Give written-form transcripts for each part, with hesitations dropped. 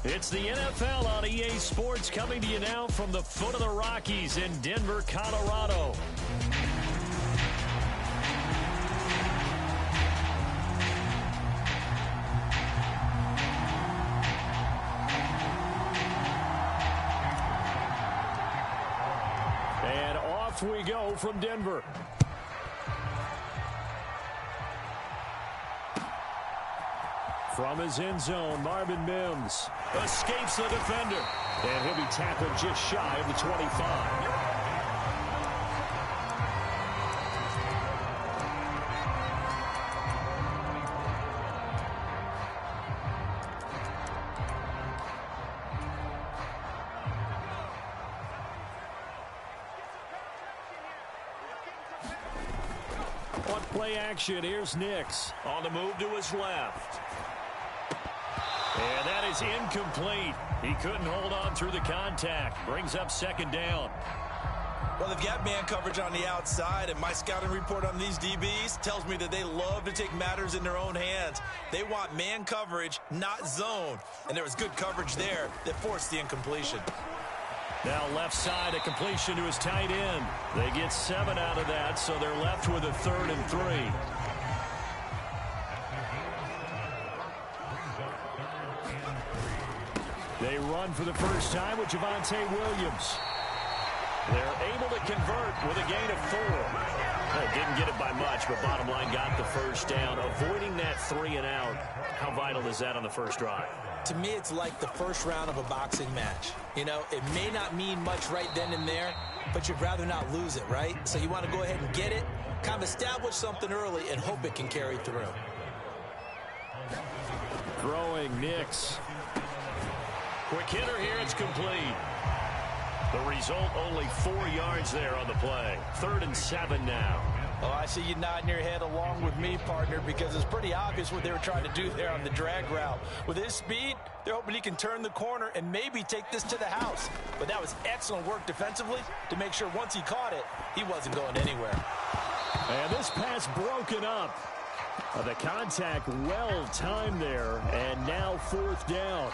It's the NFL on EA Sports coming to you now from the foot of the Rockies in Denver, Colorado. And off we go from Denver. From his end zone, Marvin Mims escapes the defender. And he'll be tackled just shy of the 25. On play action, here's Nix on the move to his left. And that is incomplete. He couldn't hold on through the contact. Brings up second down. Well, they've got man coverage on the outside, and my scouting report on these DBs tells me that they love to take matters in their own hands. They want man coverage, not zone. And there was good coverage there that forced the incompletion. Now left side, a completion to his tight end. They get 7 out of that, so they're left with a 3rd and 3. They run for the first time with Javonte Williams. They're able to convert with a gain of 4. Well, didn't get it by much, but bottom line got the first down. Avoiding that 3 and out, how vital is that on the first drive? To me, it's like the first round of a boxing match. You know, it may not mean much right then and there, but you'd rather not lose it, right? So you want to go ahead and get it, kind of establish something early, and hope it can carry through. Throwing Nix. Quick hitter here, it's complete. The result, only 4 yards there on the play. 3rd and 7 now. Oh, I see you nodding your head along with me, partner, because it's pretty obvious what they were trying to do there on the drag route. With his speed, they're hoping he can turn the corner and maybe take this to the house. But that was excellent work defensively to make sure once he caught it, he wasn't going anywhere. And this pass broken up. The contact well timed there, and now 4th down.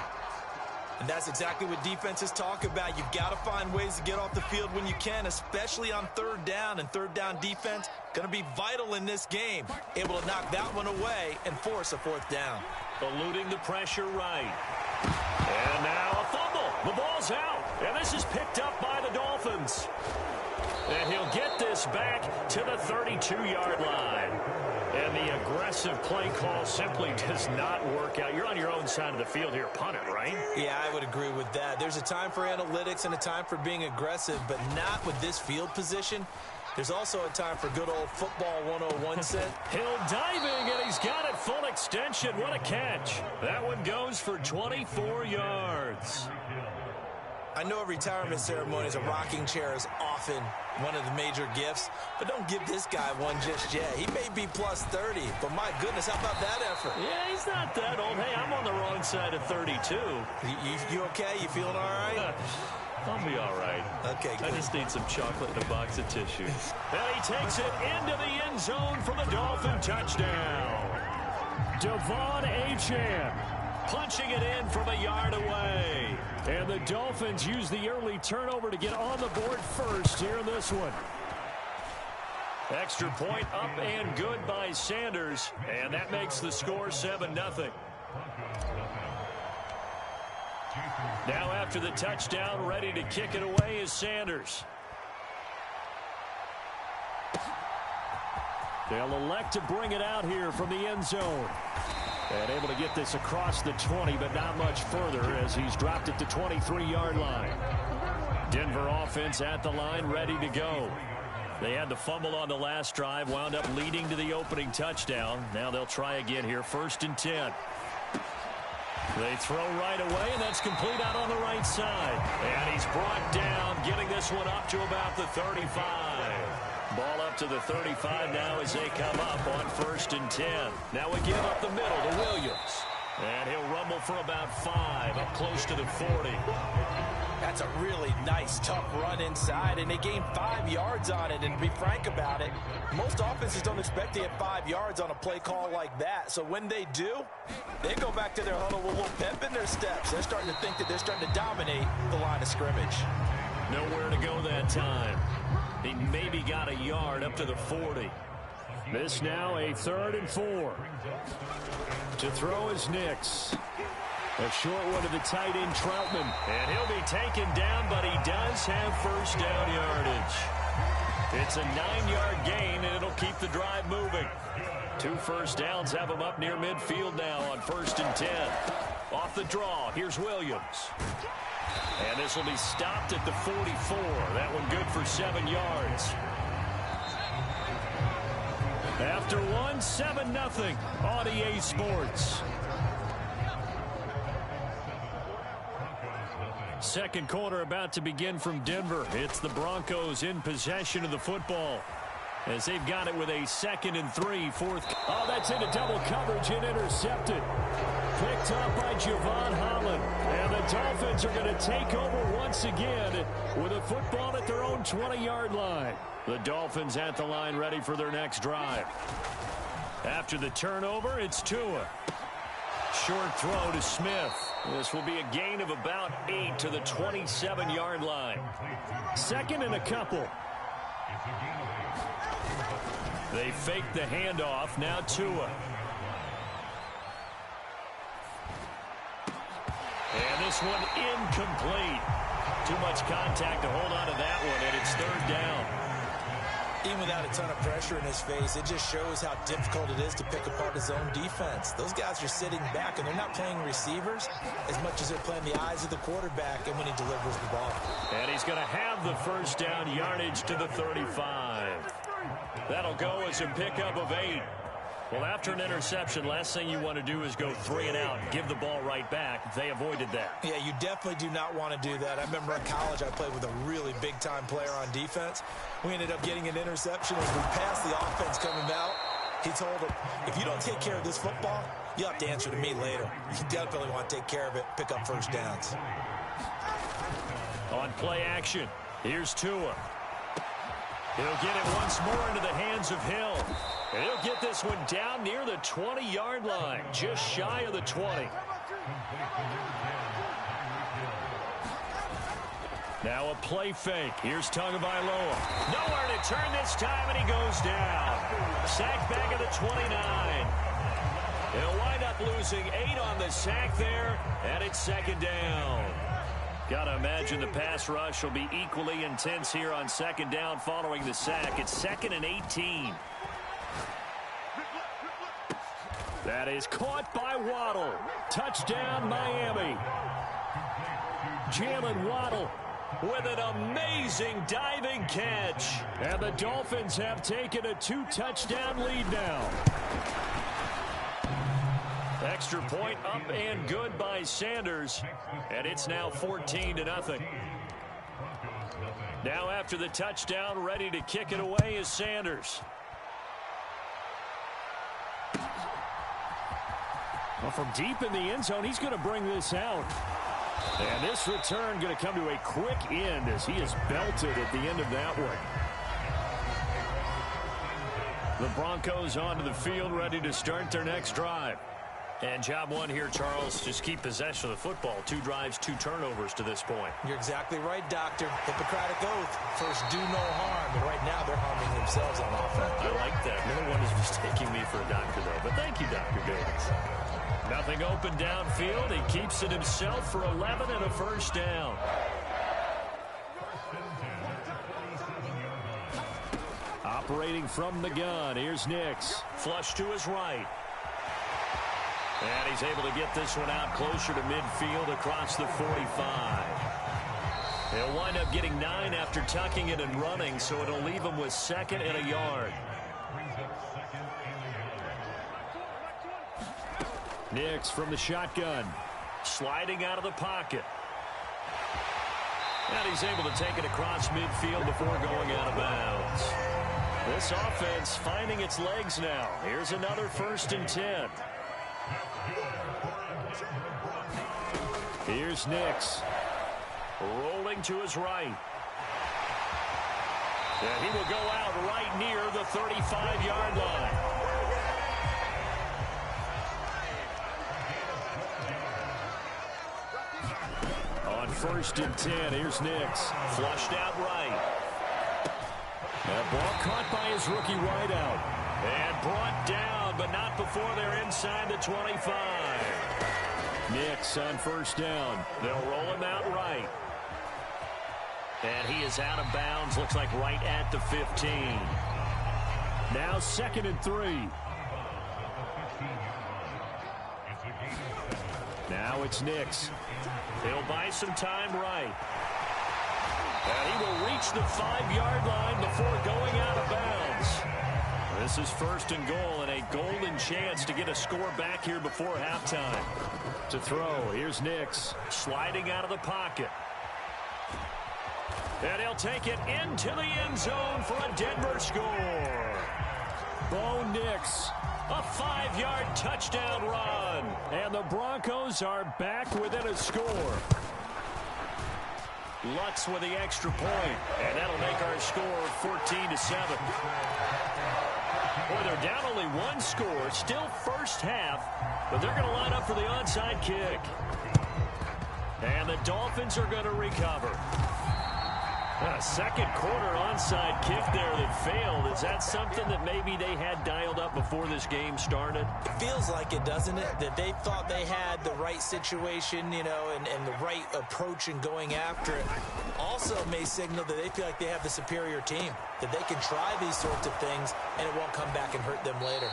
And that's exactly what defenses talk about. You've got to find ways to get off the field when you can, especially on 3rd down. And 3rd down defense going to be vital in this game. Able to knock that one away and force a 4th down. Eluding the pressure right. And now a fumble. The ball's out. And this is picked up by the Dolphins. And he'll get this back to the 32-yard line. And the aggressive play call simply does not work out. You're on your own side of the field here. Punt it, right? Yeah, I would agree with that. There's a time for analytics and a time for being aggressive, but not with this field position. There's also a time for good old football 101 set. Hill diving, and he's got it full extension. What a catch. That one goes for 24 yards. I know a retirement ceremony is a rocking chair is often one of the major gifts, but don't give this guy one just yet. He may be plus 30, but my goodness, how about that effort? Yeah, he's not that old. Hey, I'm on the wrong side of 32. You okay? You feeling all right? I'll be all right. Okay, good. I just need some chocolate and a box of tissue. And he takes it into the end zone for the Dolphin touchdown. Devon Achane punching it in from a yard away. And the Dolphins use the early turnover to get on the board first here in this one. Extra point up and good by Sanders. And that makes the score 7-0. Now after the touchdown, ready to kick it away is Sanders. They'll elect to bring it out here from the end zone. And able to get this across the 20, but not much further as he's dropped it to 23-yard line. Denver offense at the line, ready to go. They had the fumble on the last drive, wound up leading to the opening touchdown. Now they'll try again here, 1st and 10. They throw right away, and that's complete out on the right side. And he's brought down, getting this one up to about the 35. Ball up to the 35 now as they come up on 1st and 10. Now again up the middle to Williams. And he'll rumble for about 5, up close to the 40. That's a really nice, tough run inside, and they gained 5 yards on it. And to be frank about it, most offenses don't expect to get 5 yards on a play call like that. So when they do, they go back to their huddle with a little pep in their steps. They're starting to think that they're starting to dominate the line of scrimmage. Nowhere to go that time. He maybe got a yard up to the 40. This now a 3rd and 4. To throw is Nix. A short one to the tight end, Troutman. And he'll be taken down, but he does have first down yardage. It's a 9-yard gain, and it'll keep the drive moving. 2 first downs have him up near midfield now on 1st and 10. Off the draw, here's Williams. And this will be stopped at the 44. That one good for 7 yards. After 1, 7-0 on EA Sports. Second quarter about to begin from Denver. It's the Broncos in possession of the football as they've got it with a 2nd and 3, 4th. Oh, that's into double coverage and intercepted. Picked up by Javon Holland. And the Dolphins are going to take over once again with a football at their own 20-yard line. The Dolphins at the line ready for their next drive. After the turnover, it's Tua. Short throw to Smith. This will be a gain of about 8 to the 27-yard line. 2nd and a couple. They fake the handoff. Now Tua. And this one incomplete. Too much contact to hold on to that one, and it's 3rd down. Even without a ton of pressure in his face, it just shows how difficult it is to pick apart his own defense. Those guys are sitting back, and they're not playing receivers as much as they're playing the eyes of the quarterback and when he delivers the ball. And he's going to have the first down yardage to the 35. That'll go as a pickup of 8. Well, after an interception, last thing you want to do is go 3 and out and give the ball right back. They avoided that. Yeah, you definitely do not want to do that. I remember in college I played with a really big-time player on defense. We ended up getting an interception as we passed the offense coming out. He told him, if you don't take care of this football, you'll have to answer to me later. You definitely want to take care of it, pick up first downs. On play action, here's Tua. He'll get it once more into the hands of Hill. And he'll get this one down near the 20-yard line, just shy of the 20. Now a play fake. Here's Tagovailoa. Nowhere to turn this time, and he goes down. Sacked back at the 29. He'll wind up losing 8 on the sack there, and it's 2nd down. Got to imagine the pass rush will be equally intense here on 2nd down following the sack. It's 2nd and 18. That is caught by Waddle. Touchdown, Miami. Jalen Waddle with an amazing diving catch. And the Dolphins have taken a 2-touchdown lead now. Extra point up and good by Sanders. And it's now 14-0. Now after the touchdown, ready to kick it away is Sanders. Well, from deep in the end zone, he's going to bring this out. And this return going to come to a quick end as he is belted at the end of that one. The Broncos onto the field, ready to start their next drive. And job one here, Charles, just keep possession of the football. 2 drives, 2 turnovers to this point. You're exactly right, Doctor. Hippocratic oath. First, do no harm. And right now, they're harming themselves on offense. I like that. No one is mistaking me for a doctor, though. But thank you, Dr. Davis. Nothing open downfield. He keeps it himself for 11 and a first down. Operating from the gun. Here's Nix. Flush to his right. And he's able to get this one out closer to midfield across the 45. He'll wind up getting 9 after tucking it and running, so it'll leave him with 2nd and a yard. Nix from the shotgun. Sliding out of the pocket. And he's able to take it across midfield before going out of bounds. This offense finding its legs now. Here's another 1st and 10. Here's Nix. Rolling to his right. And he will go out right near the 35-yard line. On 1st and 10, here's Nix. Flushed out right. That ball caught by his rookie wideout. And brought down, but not before they're inside the 25. Nix on 1st down. They'll roll him out right. And he is out of bounds, looks like right at the 15. Now 2nd and 3. Now it's Nix. He'll buy some time right. And he will reach the 5-yard line before going out of bounds. This is 1st and goal and a golden chance to get a score back here before halftime. To throw, here's Nix sliding out of the pocket. And he'll take it into the end zone for a Denver score. Bo Nix, a 5-yard touchdown run. And the Broncos are back within a score. Lutz with the extra point. And that'll make our score 14-7. Boy, they're down only 1 score. Still first half. But they're going to line up for the onside kick. And the Dolphins are going to recover. A second quarter onside kick there that failed. Is that something that maybe they had dialed up before this game started? It feels like it, doesn't it? That they thought they had the right situation, you know, and the right approach in going after it. Also may signal that they feel like they have the superior team, that they can try these sorts of things and it won't come back and hurt them later.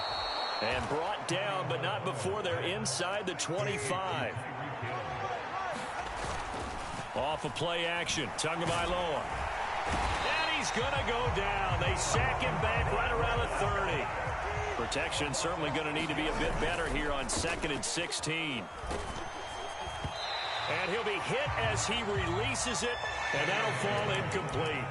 And brought down, but not before they're inside the 25. Off of play action, Tagovailoa. And he's going to go down. They sack him back right around the 30. Protection certainly going to need to be a bit better here on 2nd and 16. And he'll be hit as he releases it, and that'll fall incomplete.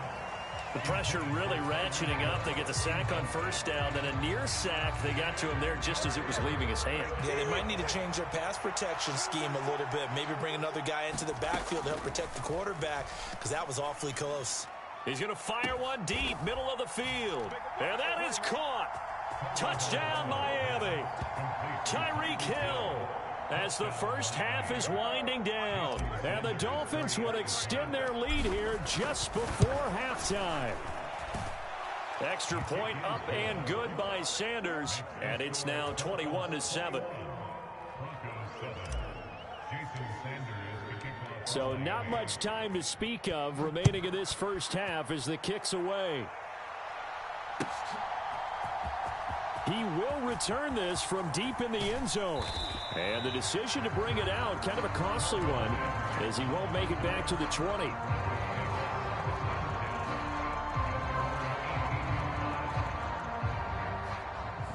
The pressure really ratcheting up. They get the sack on 1st down, then a near sack. They got to him there just as it was leaving his hand. Yeah, they might need to change their pass protection scheme a little bit. Maybe bring another guy into the backfield to help protect the quarterback, because that was awfully close. He's going to fire one deep, middle of the field. And that is caught. Touchdown, Miami. Tyreek Hill. As the first half is winding down. And the Dolphins would extend their lead here just before halftime. Extra point up and good by Sanders. And it's now 21-7. So not much time to speak of remaining in this first half as the kick's away. He will return this from deep in the end zone. And the decision to bring it out, kind of a costly one, as he won't make it back to the 20.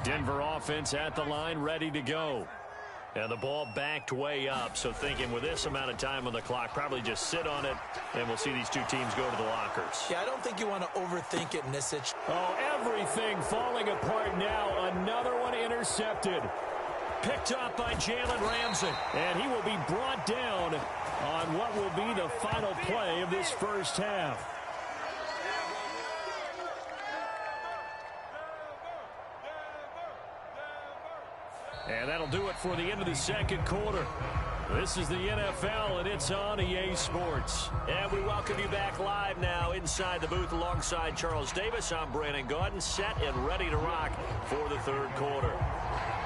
Denver offense at the line, ready to go. And the ball backed way up, so thinking with this amount of time on the clock, probably just sit on it, and we'll see these two teams go to the lockers. Yeah, I don't think you want to overthink it in this situation. Oh, everything falling apart now. Another one intercepted. Picked up by Jalen Ramsey. And he will be brought down on what will be the final play of this first half. And that'll do it for the end of the second quarter. This is the NFL, and it's on EA Sports. And we welcome you back live now inside the booth alongside Charles Davis. I'm Brandon Gaudin, set and ready to rock for the third quarter.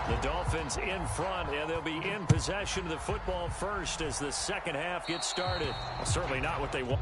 The Dolphins in front, and they'll be in possession of the football first as the second half gets started. Well, certainly not what they want.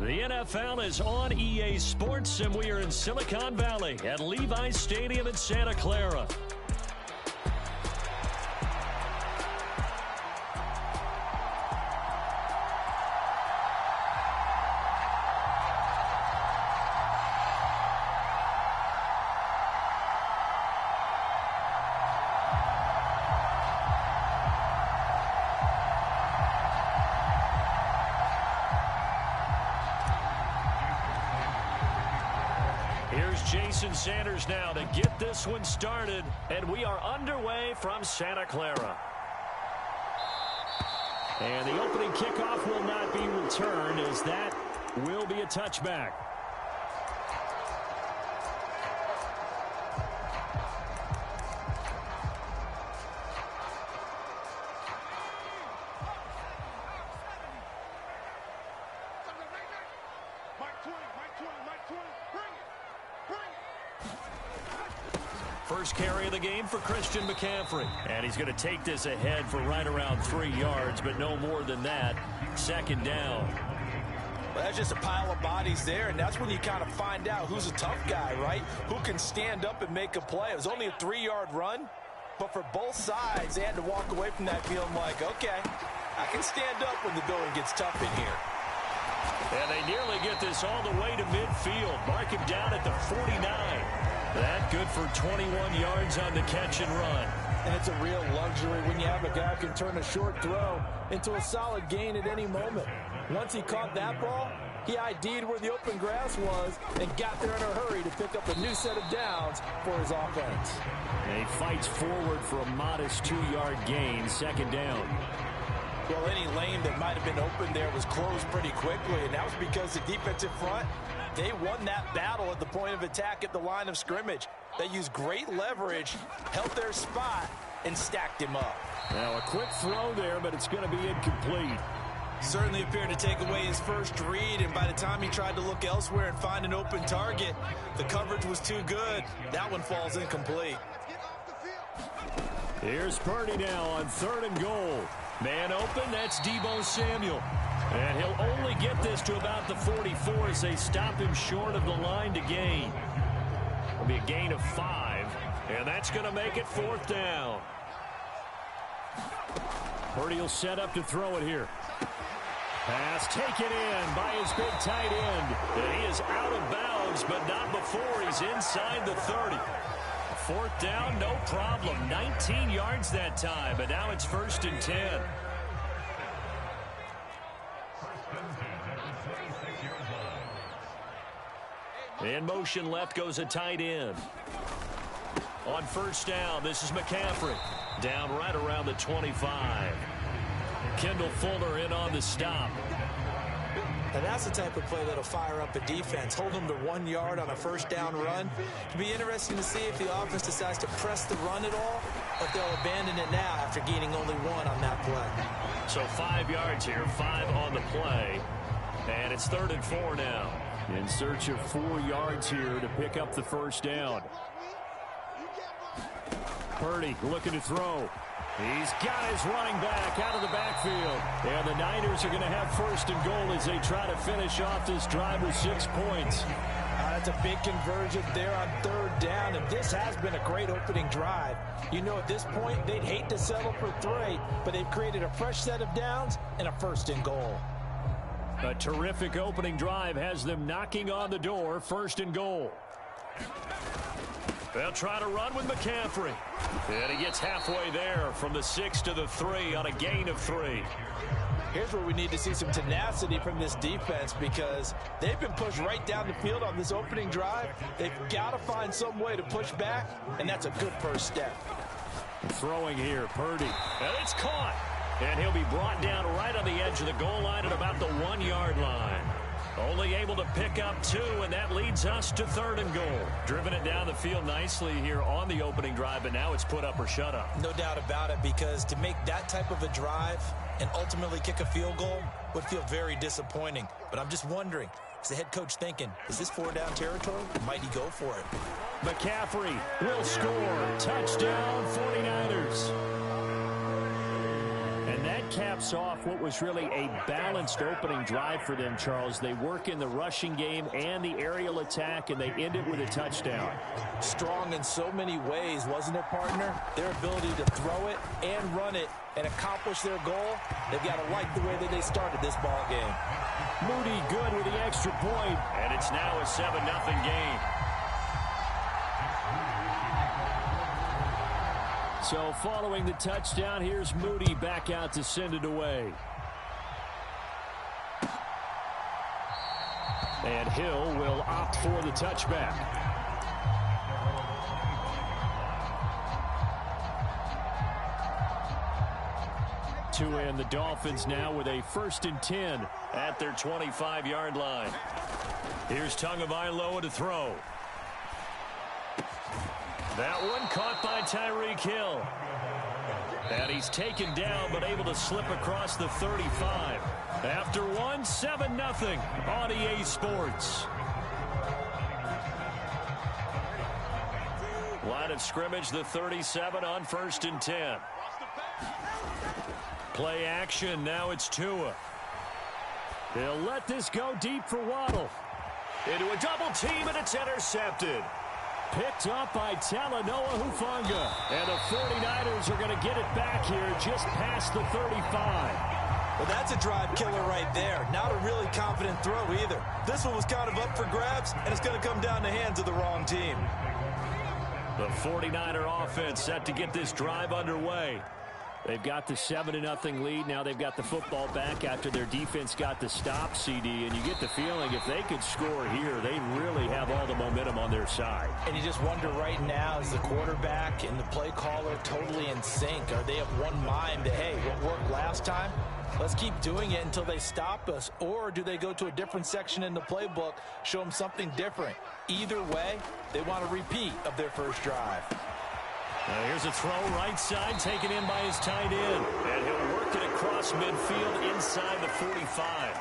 The NFL is on EA Sports, and we are in Silicon Valley at Levi's Stadium in Santa Clara. Here's Jason Sanders now to get this one started, and we are underway from Santa Clara. And the opening kickoff will not be returned, as that will be a touchback. First carry of the game for Christian McCaffrey. And he's going to take this ahead for right around 3 yards, but no more than that. Second down. Well, that's just a pile of bodies there, and that's when you kind of find out who's a tough guy, right? Who can stand up and make a play. It was only a 3-yard run, but for both sides, they had to walk away from that feeling like, okay, I can stand up when the going gets tough in here. And they nearly get this all the way to midfield. Mark him down at the 49. That good for 21 yards on the catch and run. And it's a real luxury when you have a guy who can turn a short throw into a solid gain at any moment. Once he caught that ball, he ID'd where the open grass was and got there in a hurry to pick up a new set of downs for his offense. And he fights forward for a modest 2-yard gain, second down. Well, any lane that might have been open there was closed pretty quickly, and that was because the defensive front, they won that battle at the point of attack at the line of scrimmage. They used great leverage, held their spot, and stacked him up. Now, a quick throw there, but it's going to be incomplete. Certainly appeared to take away his first read, and by the time he tried to look elsewhere and find an open target, the coverage was too good. That one falls incomplete. Here's Purdy now on 3rd and goal. Man open, that's Deebo Samuel. And he'll only get this to about the 44 as they stop him short of the line to gain. It'll be a gain of 5, and that's going to make it 4th down. Purdy will set up to throw it here. Pass taken in by his big tight end. And he is out of bounds, but not before he's inside the 30. 4th down, no problem. 19 yards that time, but now it's 1st and 10. In motion left goes a tight end. On 1st down, this is McCaffrey. Down right around the 25. Kendall Fuller in on the stop. And that's the type of play that'll fire up a defense. Hold them to 1 yard on a 1st down run. It'll be interesting to see if the offense decides to press the run at all, but they'll abandon it now after gaining only 1 on that play. So 5 yards here, 5 on the play. And it's 3rd and 4 now. In search of 4 yards here to pick up the 1st down. Purdy looking to throw. He's got his running back out of the backfield. And the Niners are going to have 1st and goal as they try to finish off this drive with 6 points. That's a big conversion there on 3rd down, and this has been a great opening drive. You know, at this point, they'd hate to settle for 3, but they've created a fresh set of downs and a 1st and goal. A terrific opening drive has them knocking on the door, 1st and goal. They'll try to run with McCaffrey. And he gets halfway there from the 6 to the 3 on a gain of 3. Here's where we need to see some tenacity from this defense, because they've been pushed right down the field on this opening drive. They've got to find some way to push back, and that's a good first step. Throwing here, Purdy. And it's caught. And he'll be brought down right on the edge of the goal line at about the 1 yard line. Only able to pick up 2, and that leads us to 3rd and goal. Driven it down the field nicely here on the opening drive, but now it's put up or shut up. No doubt about it, because to make that type of a drive and ultimately kick a field goal would feel very disappointing. But I'm just wondering, is the head coach thinking, is this 4-down territory? Might he go for it? McCaffrey will score. Touchdown, 49ers. And that caps off what was really a balanced opening drive for them, Charles. They work in the rushing game and the aerial attack, and they end it with a touchdown. Strong in so many ways, wasn't it, partner? Their ability to throw it and run it and accomplish their goal, they've got to like the way that they started this ball game. Moody good with the extra point, and it's now a 7-0 game. So following the touchdown, here's Moody back out to send it away. And Hill will opt for the touchback. To end the Dolphins now with a 1st and 10 at their 25-yard line. Here's Tagovailoa to throw. That one caught by Tyreek Hill. And he's taken down but able to slip across the 35. After one, 7-0 on EA Sports. Line of scrimmage, the 37 on 1st and 10. Play action, now it's Tua. They'll let this go deep for Waddle. Into a double team, and it's intercepted. Picked up by Talanoa Hufanga. And the 49ers are going to get it back here just past the 35. Well, that's a drive killer right there. Not a really confident throw either. This one was kind of up for grabs, and it's going to come down the hands of the wrong team. The 49er offense set to get this drive underway. They've got the 7-0 lead. Now they've got the football back after their defense got the stop, CD. And you get the feeling if they could score here, they really have all the momentum on their side. And you just wonder right now, is the quarterback and the play caller totally in sync? Are they of one mind that, hey, what worked last time? Let's keep doing it until they stop us. Or do they go to a different section in the playbook, show them something different? Either way, they want a repeat of their first drive. Now here's a throw right side, taken in by his tight end. And he'll work it across midfield inside the 45.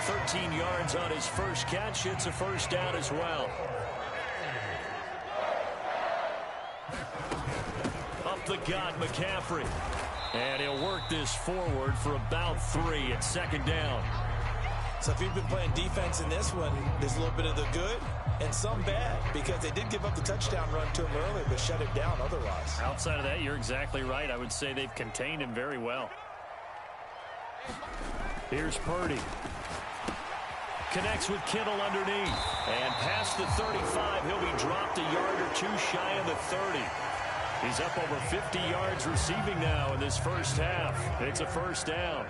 13 yards on his first catch. It's a first down as well. Up the gut, McCaffrey. And he'll work this forward for about 3 at 2nd down. So if you've been playing defense in this one, there's a little bit of the good and some bad, because they did give up the touchdown run to him earlier, but shut it down otherwise. Outside of that, you're exactly right. I would say they've contained him very well. Here's Purdy. Connects with Kittle underneath. And past the 35, he'll be dropped a yard or two shy of the 30. He's up over 50 yards receiving now in this first half. It's a first down.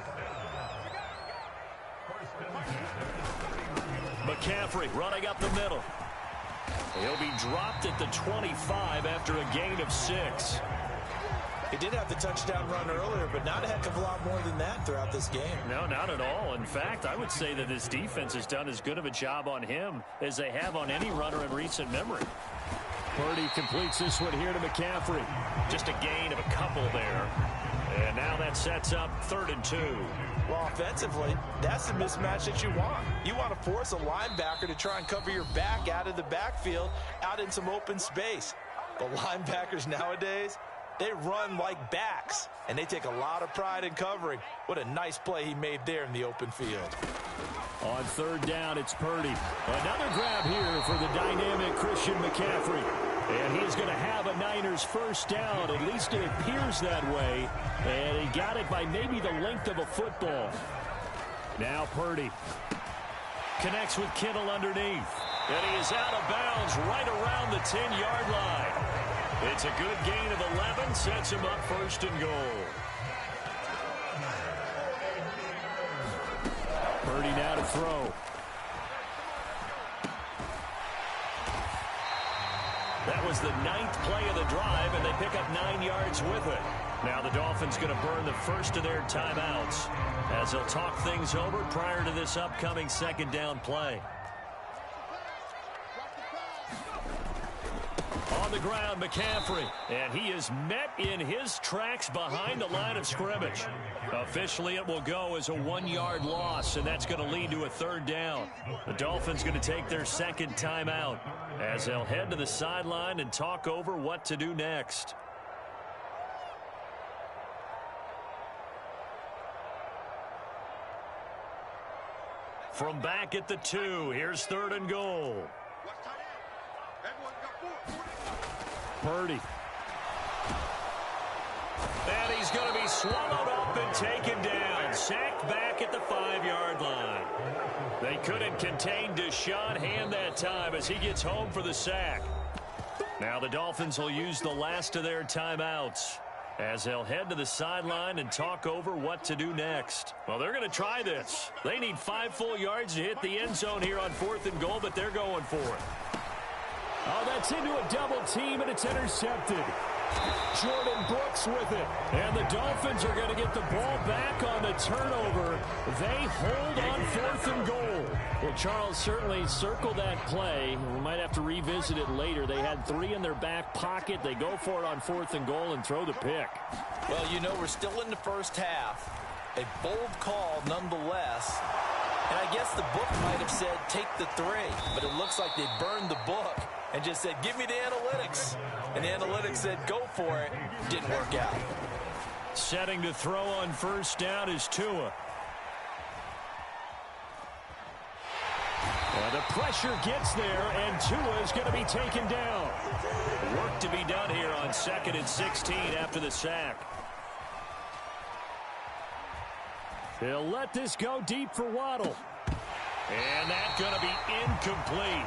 McCaffrey running up the middle. He'll be dropped at the 25 after a gain of 6. He did have the touchdown run earlier, but not a heck of a lot more than that throughout this game. No, not at all. In fact, I would say that this defense has done as good of a job on him as they have on any runner in recent memory. Purdy completes this one here to McCaffrey. Just a gain of a couple there. And now that sets up 3rd and 2. Well, offensively, that's the mismatch that you want. You want to force a linebacker to try and cover your back out of the backfield, out in some open space. But linebackers nowadays, they run like backs, and they take a lot of pride in covering. What a nice play he made there in the open field. On 3rd down, it's Purdy. Another grab here for the dynamic Christian McCaffrey. And he is going to have a Niners first down. At least it appears that way. And he got it by maybe the length of a football. Now Purdy connects with Kittle underneath. And he is out of bounds right around the 10-yard line. It's a good gain of 11. Sets him up 1st and goal. Purdy now to throw. That was the 9th play of the drive, and they pick up 9 yards with it. Now the Dolphins going to burn the first of their timeouts as they'll talk things over prior to this upcoming 2nd down play. On the ground, McCaffrey, and he is met in his tracks behind the line of scrimmage. Officially, it will go as a 1-yard loss, and that's going to lead to a 3rd down. The Dolphins going to take their 2nd timeout as they'll head to the sideline and talk over what to do next. from back at the 2. Here's 3rd and goal. Purdy. And he's going to be swallowed up and taken down. Sacked back at the 5-yard line. They couldn't contain Deshaun Hand that time as he gets home for the sack. Now the Dolphins will use the last of their timeouts as they'll head to the sideline and talk over what to do next. Well, they're going to try this. They need 5 full yards to hit the end zone here on 4th and goal, but they're going for it. Oh, that's into a double team, and it's intercepted. Jordan Brooks with it. And the Dolphins are going to get the ball back on the turnover. They hold on 4th and goal. Well, Charles, certainly circle that play. We might have to revisit it later. They had 3 in their back pocket. They go for it on 4th and goal and throw the pick. Well, you know, we're still in the first half. A bold call nonetheless. And I guess the book might have said take the 3, but it looks like they burned the book and just said, give me the analytics. And the analytics said, go for it. Didn't work out. Setting to throw on 1st down is Tua. And the pressure gets there, and Tua is going to be taken down. Work to be done here on 2nd and 16 after the sack. He'll let this go deep for Waddle. And that's going to be incomplete.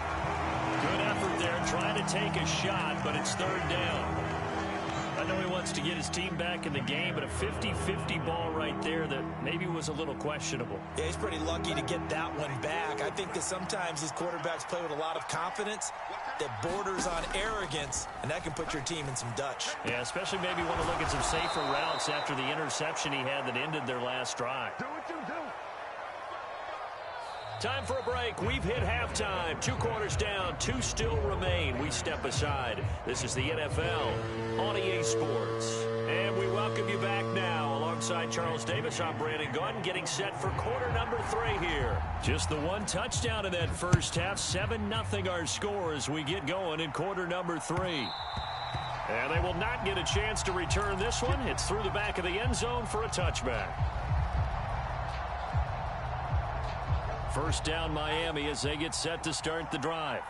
Good effort there trying to take a shot, but it's 3rd down. I know he wants to get his team back in the game, but a 50-50 ball right there that maybe was a little questionable. Yeah, he's pretty lucky to get that one back. I think that sometimes these quarterbacks play with a lot of confidence that borders on arrogance, and that can put your team in some Dutch. Yeah, especially maybe want to look at some safer routes after the interception he had that ended their last drive. Do what you do. Time for a break. We've hit halftime. 2 quarters down. 2 still remain. We step aside. This is the NFL on EA Sports. And we welcome you back now. Alongside Charles Davis, I'm Brandon Gunn, getting set for quarter number 3 here. Just the 1 touchdown in that first half. 7-0 our score as we get going in quarter number 3. And they will not get a chance to return this one. It's through the back of the end zone for a touchback. 1st down Miami as they get set to start the drive.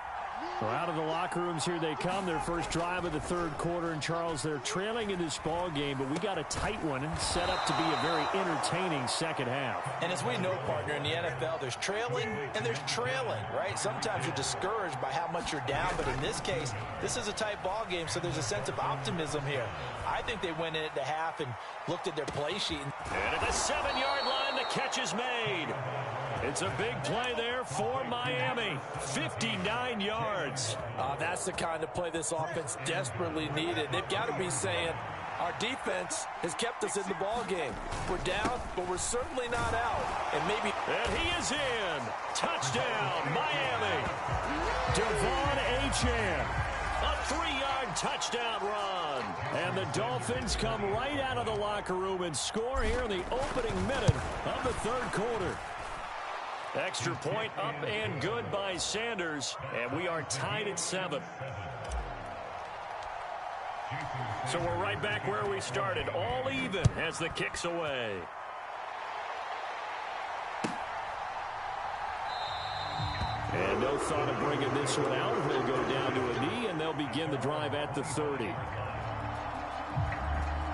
Well, out of the locker rooms here they come. Their first drive of the 3rd quarter. And, Charles, they're trailing in this ball game, but we got a tight one set up to be a very entertaining second half. And as we know, partner, in the NFL, there's trailing and there's trailing, right? Sometimes you're discouraged by how much you're down, but in this case, this is a tight ball game, so there's a sense of optimism here. I think they went in at the half and looked at their play sheet. And at the 7-yard line, the catch is made. It's a big play there for Miami. 59 yards. That's the kind of play this offense desperately needed. They've got to be saying, our defense has kept us in the ball game. We're down, but we're certainly not out. And he is in. Touchdown, Miami. Devon Achane. A 3-yard touchdown run. And the Dolphins come right out of the locker room and score here in the opening minute of the 3rd quarter. Extra point up and good by Sanders, and we are tied at 7. So we're right back where we started, all even as the kick's away. And no thought of bringing this one out. He'll go down to a knee, and they'll begin the drive at the 30.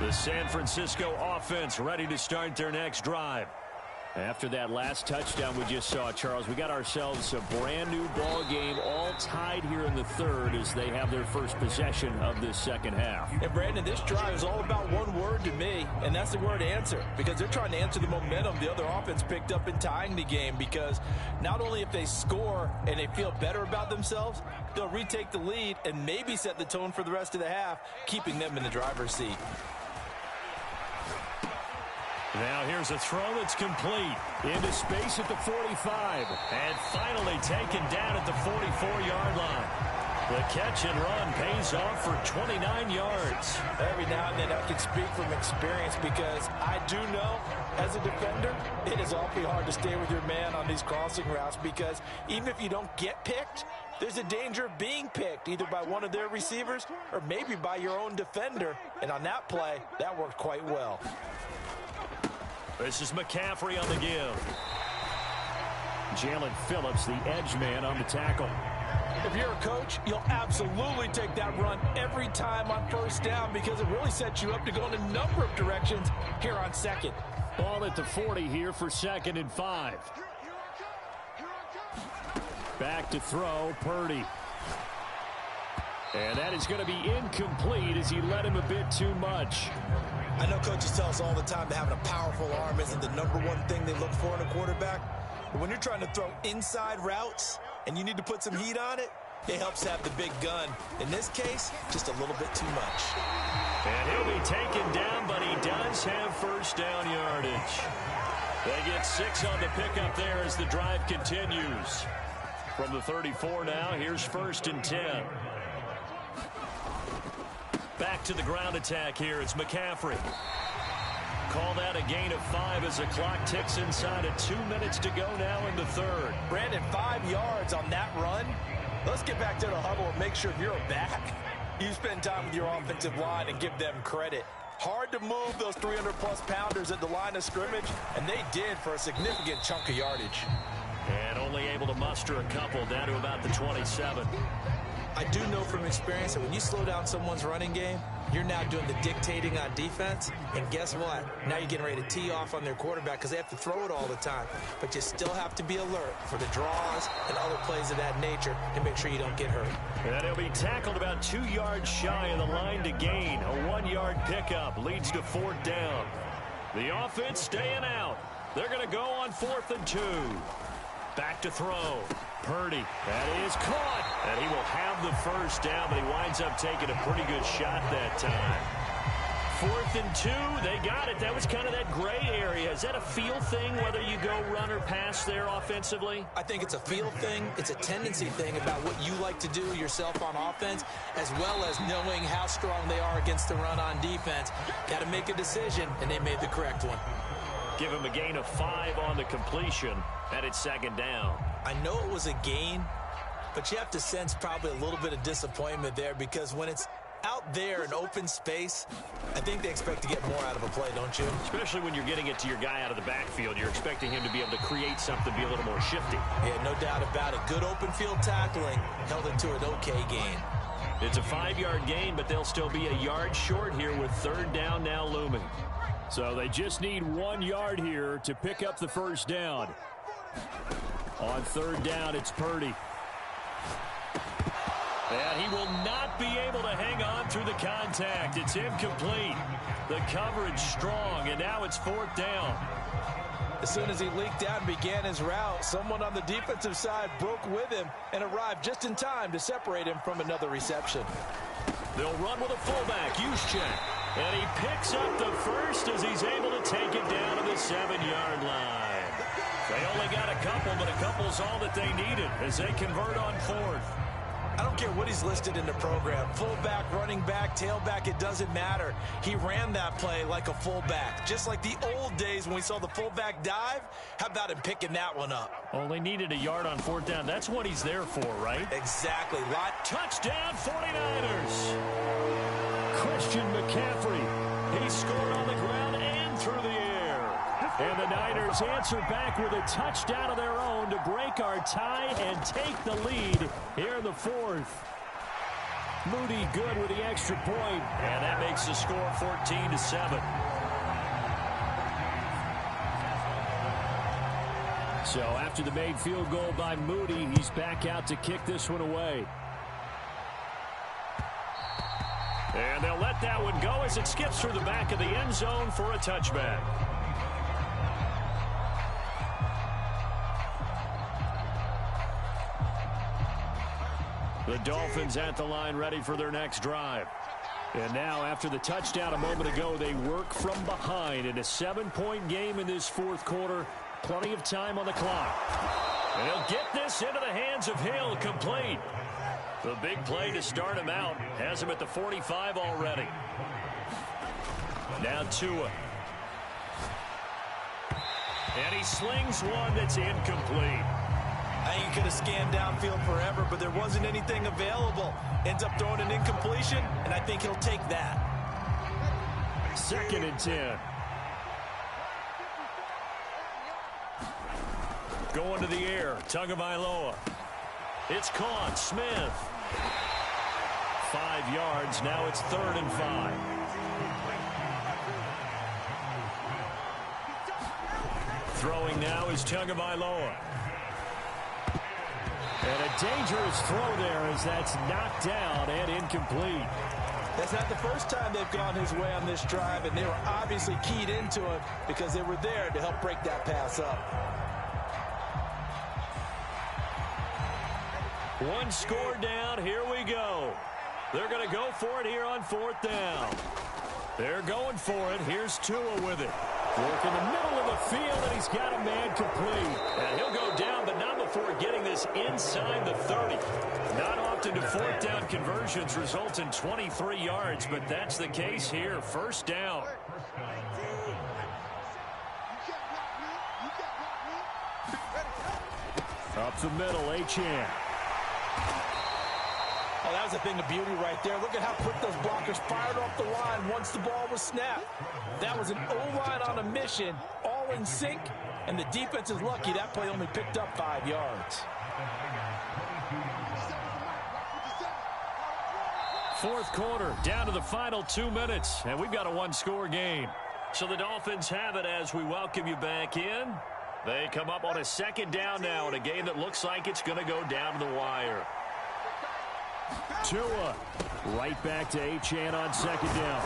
The San Francisco offense ready to start their next drive. After that last touchdown we just saw, Charles, we got ourselves a brand new ball game, all tied here in the 3rd as they have their first possession of this second half. And Brandon, this drive is all about one word to me, and that's the word answer, because they're trying to answer the momentum the other offense picked up in tying the game, because not only if they score and they feel better about themselves, they'll retake the lead and maybe set the tone for the rest of the half, keeping them in the driver's seat. Now here's a throw that's complete. Into space at the 45. And finally taken down at the 44-yard line. The catch and run pays off for 29 yards. Every now and then I can speak from experience, because I do know as a defender it is awfully hard to stay with your man on these crossing routes, because even if you don't get picked, there's a danger of being picked either by one of their receivers or maybe by your own defender. And on that play, that worked quite well. This is McCaffrey on the give. Jalen Phillips, the edge man on the tackle. If you're a coach, you'll absolutely take that run every time on first down because it really sets you up to go in a number of directions here on second. Ball at the 40 here for 2nd and 5. Back to throw, Purdy. And that is going to be incomplete as he led him a bit too much. I know coaches tell us all the time that having a powerful arm isn't the number one thing they look for in a quarterback. But when you're trying to throw inside routes and you need to put some heat on it, it helps have the big gun. In this case, just a little bit too much. And he'll be taken down, but he does have first down yardage. They get 6 on the pickup there as the drive continues. From the 34 now, here's 1st and 10. Back to the ground attack here. It's McCaffrey. Called out a gain of 5 as the clock ticks inside of 2 minutes to go now in the 3rd. Brandon, 5 yards on that run. Let's get back to the huddle and make sure if you're a back, you spend time with your offensive line and give them credit. Hard to move those 300-plus pounders at the line of scrimmage, and they did for a significant chunk of yardage. And only able to muster a couple down to about the 27. I do know from experience that when you slow down someone's running game, you're now doing the dictating on defense. And guess what? Now you're getting ready to tee off on their quarterback because they have to throw it all the time. But you still have to be alert for the draws and other plays of that nature and make sure you don't get hurt. And he'll be tackled about 2 yards shy of the line to gain. A 1-yard pickup leads to 4th down. The offense staying out. They're going to go on 4th and 2. Back to throw. Purdy. That is caught. And he will have the first down, but he winds up taking a pretty good shot that time. 4th and 2. They got it. That was kind of that gray area. Is that a feel thing, whether you go run or pass there offensively? I think it's a feel thing. It's a tendency thing about what you like to do yourself on offense, as well as knowing how strong they are against the run on defense. Got to make a decision, and they made the correct one. Give him a gain of 5 on the completion, and it's 2nd down. I know it was a gain, but you have to sense probably a little bit of disappointment there because when it's out there in open space, I think they expect to get more out of a play, don't you? Especially when you're getting it to your guy out of the backfield. You're expecting him to be able to create something, be a little more shifty. Yeah, no doubt about it. Good open field tackling held it to an okay gain. It's a 5-yard gain, but they'll still be a yard short here with 3rd down now looming. So they just need 1 yard here to pick up the first down. On 3rd down, it's Purdy. And he will not be able to hang on through the contact. It's incomplete. The coverage strong, and now it's 4th down. As soon as he leaked out and began his route, someone on the defensive side broke with him and arrived just in time to separate him from another reception. They'll run with a fullback, Juszczyk. And he picks up the first as he's able to take it down to the 7-yard line. They only got a couple, but a couple's all that they needed as they convert on 4th. I don't care what he's listed in the program. Fullback, running back, tailback, it doesn't matter. He ran that play like a fullback. Just like the old days when we saw the fullback dive. How about him picking that one up? Only needed a yard on 4th down. That's what he's there for, right? Exactly. Touchdown 49ers. Christian McCaffrey. He scored on the ground and through the air. And the Niners answer back with a touchdown of their own to break our tie and take the lead here in the 4th. Moody good with the extra point, and that makes the score 14-7. So after the made field goal by Moody, he's back out to kick this one away. And they'll let that one go as it skips through the back of the end zone for a touchback. The Dolphins at the line ready for their next drive. And now after the touchdown a moment ago, they work from behind in a 7-point game in this 4th quarter. Plenty of time on the clock. And he'll get this into the hands of Hill, complete. The big play to start him out has him at the 45 already. Now Tua. And he slings one that's incomplete. I think he could have scanned downfield forever, but there wasn't anything available. Ends up throwing an incompletion, and I think he'll take that. 2nd and 10. Going to the air. Tagovailoa. It's caught. Smith. 5 yards. Now it's 3rd and 5. Throwing now is Tagovailoa. And a dangerous throw there as that's knocked down and incomplete. That's not the first time they've gone his way on this drive, and they were obviously keyed into it because they were there to help break that pass up. One score down. Here we go. They're going to go for it here on 4th down. They're going for it. Here's Tua with it. Work in the middle of the field, and he's got a man complete. And he'll go down, but not before getting this inside the 30. Not often do 4th down conversions result in 23 yards, but that's the case here. 1st down. Up the middle, Achane. Oh, that was a thing of beauty right there. Look at how quick those blockers fired off the line once the ball was snapped. That was an O-line on a mission, all in sync, and the defense is lucky that play only picked up 5 yards. 4th quarter, down to the final 2 minutes, and we've got a 1-score game. So the Dolphins have it as we welcome you back in. They come up on a 2nd down now in a game that looks like it's going to go down to the wire. Tua right back to Achane on 2nd down.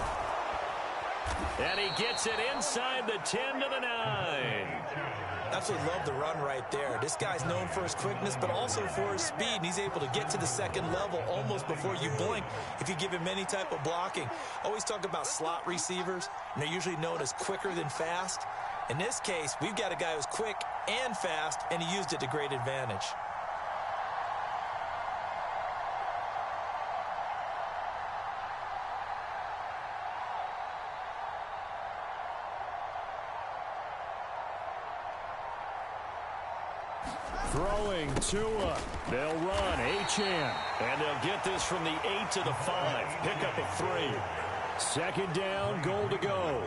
And he gets it inside the 10 to the 9. Absolutely love the run right there. This guy's known for his quickness, but also for his speed. And he's able to get to the 2nd level almost before you blink if you give him any type of blocking. Always talk about slot receivers, and they're usually known as quicker than fast. In this case, we've got a guy who's quick and fast, and he used it to great advantage. Throwing Tua. They'll run Achane. And they'll get this from the 8 to the 5. Pick up of 3. 2nd down, goal to go.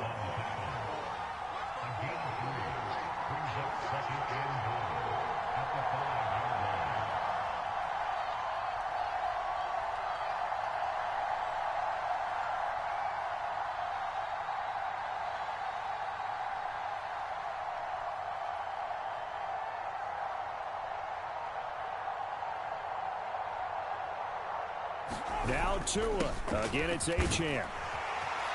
Now Tua. Again, it's Achane.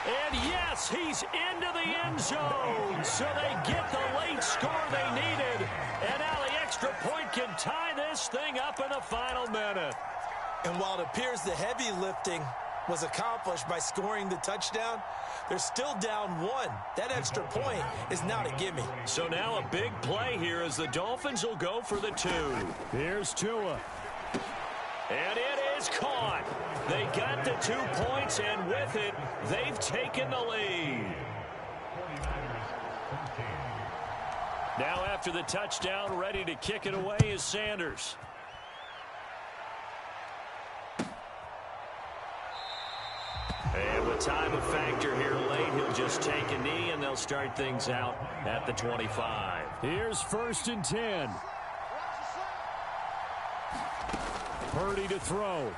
And yes, he's into the end zone. So they get the late score they needed. And now the extra point can tie this thing up in the final minute. And while it appears the heavy lifting was accomplished by scoring the touchdown, they're still down 1. That extra point is not a gimme. So now a big play here as the Dolphins will go for the 2. Here's Tua. And it is caught. They got the 2 points, and with it, they've taken the lead. Now after the touchdown, ready to kick it away is Sanders. And with time a factor here late, he'll just take a knee, and they'll start things out at the 25. Here's 1st and 10. Purdy to throw.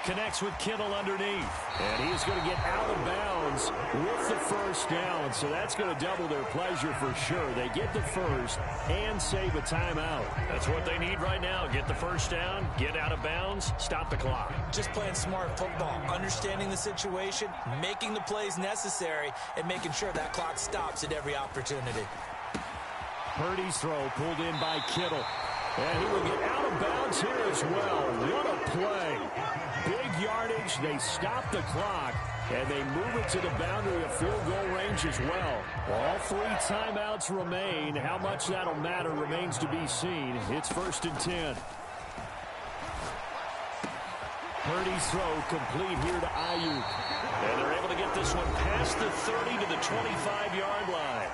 Connects with Kittle underneath. And he's going to get out of bounds with the 1st down. So that's going to double their pleasure for sure. They get the 1st and save a timeout. That's what they need right now. Get the 1st down, get out of bounds, stop the clock. Just playing smart football, understanding the situation, making the plays necessary, and making sure that clock stops at every opportunity. Purdy's throw pulled in by Kittle. And he will get out of bounds here as well. What a play. Big yardage. They stop the clock, and they move it to the boundary of field goal range as well. All 3 timeouts remain. How much that'll matter remains to be seen. It's 1st and 10. Purdy's throw complete here to Ayuk. And they're able to get this one past the 30 to the 25-yard line.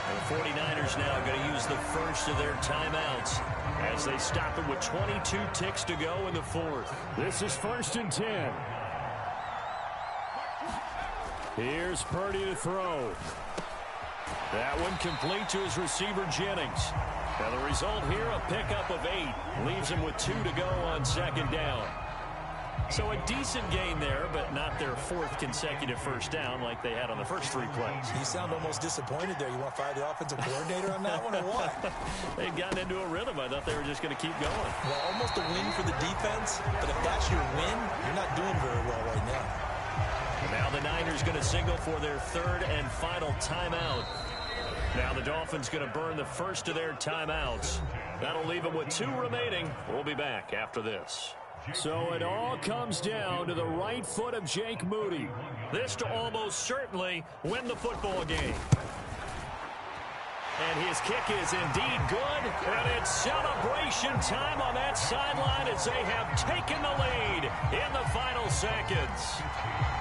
And the 49ers now going to use the 1st of their timeouts as they stop it with 22 ticks to go in the 4th. This is 1st and 10. Here's Purdy to throw. That one complete to his receiver, Jennings. And the result here, a pickup of 8. Leaves him with 2 to go on second down. So a decent gain there, but not their 4th consecutive first down like they had on the first 3 plays. You sound almost disappointed there. You want to fire the offensive coordinator on that one or what? They'd gotten into a rhythm. I thought they were just going to keep going. Well, almost a win for the defense, but if that's your win, you're not doing very well right now. Now the Niners going to signal for their 3rd and final timeout. Now the Dolphins going to burn the first of their timeouts. That'll leave them with 2 remaining. We'll be back after this. So it all comes down to the right foot of Jake Moody. This to almost certainly win the football game. And his kick is indeed good. And it's celebration time on that sideline as they have taken the lead in the final seconds.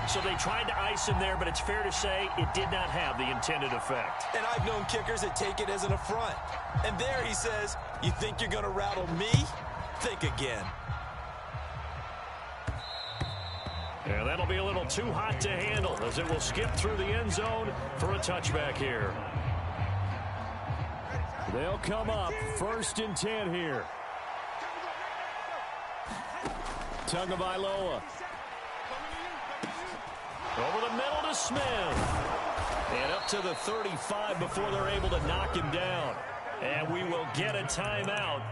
So they tried to ice him there, but it's fair to say it did not have the intended effect. And I've known kickers that take it as an affront. And there he says, you think you're going to rattle me? Think again. And that'll be a little too hot to handle as it will skip through the end zone for a touchback here. They'll come up 1st and 10 here. Tagovailoa. Over the middle to Smith. And up to the 35 before they're able to knock him down. And we will get a timeout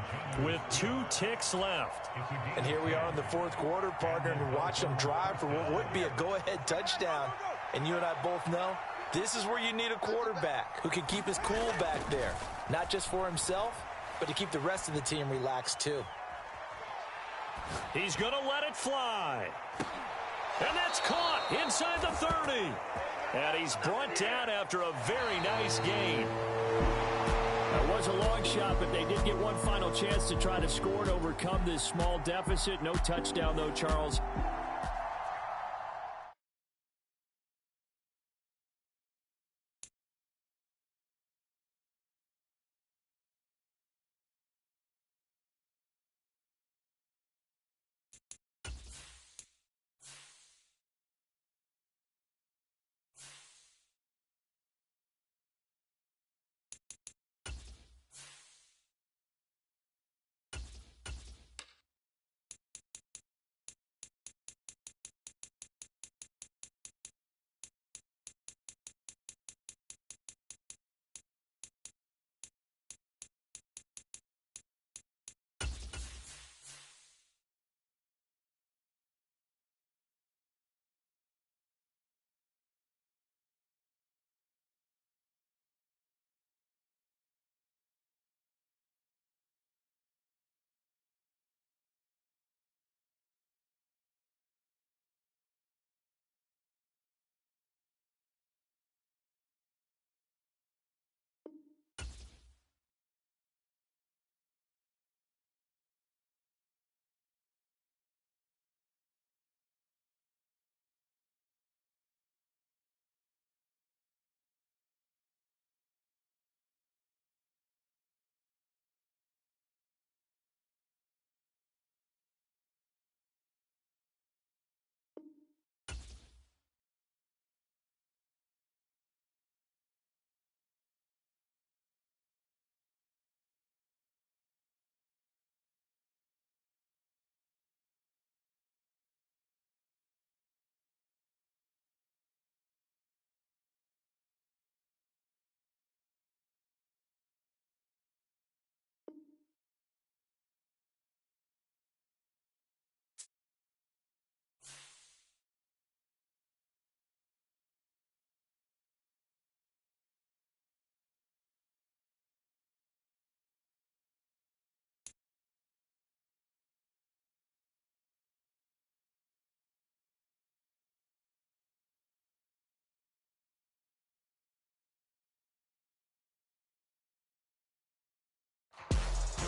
with 2 ticks left. And here we are in the 4th quarter, partner, and watch them drive for what would be a go-ahead touchdown. And you and I both know this is where you need a quarterback who can keep his cool back there. Not just for himself, but to keep the rest of the team relaxed too. He's going to let it fly. And that's caught inside the 30. And he's brought down after a very nice gain. That was a long shot, but they did get one final chance to try to score and overcome this small deficit. No touchdown, though, Charles.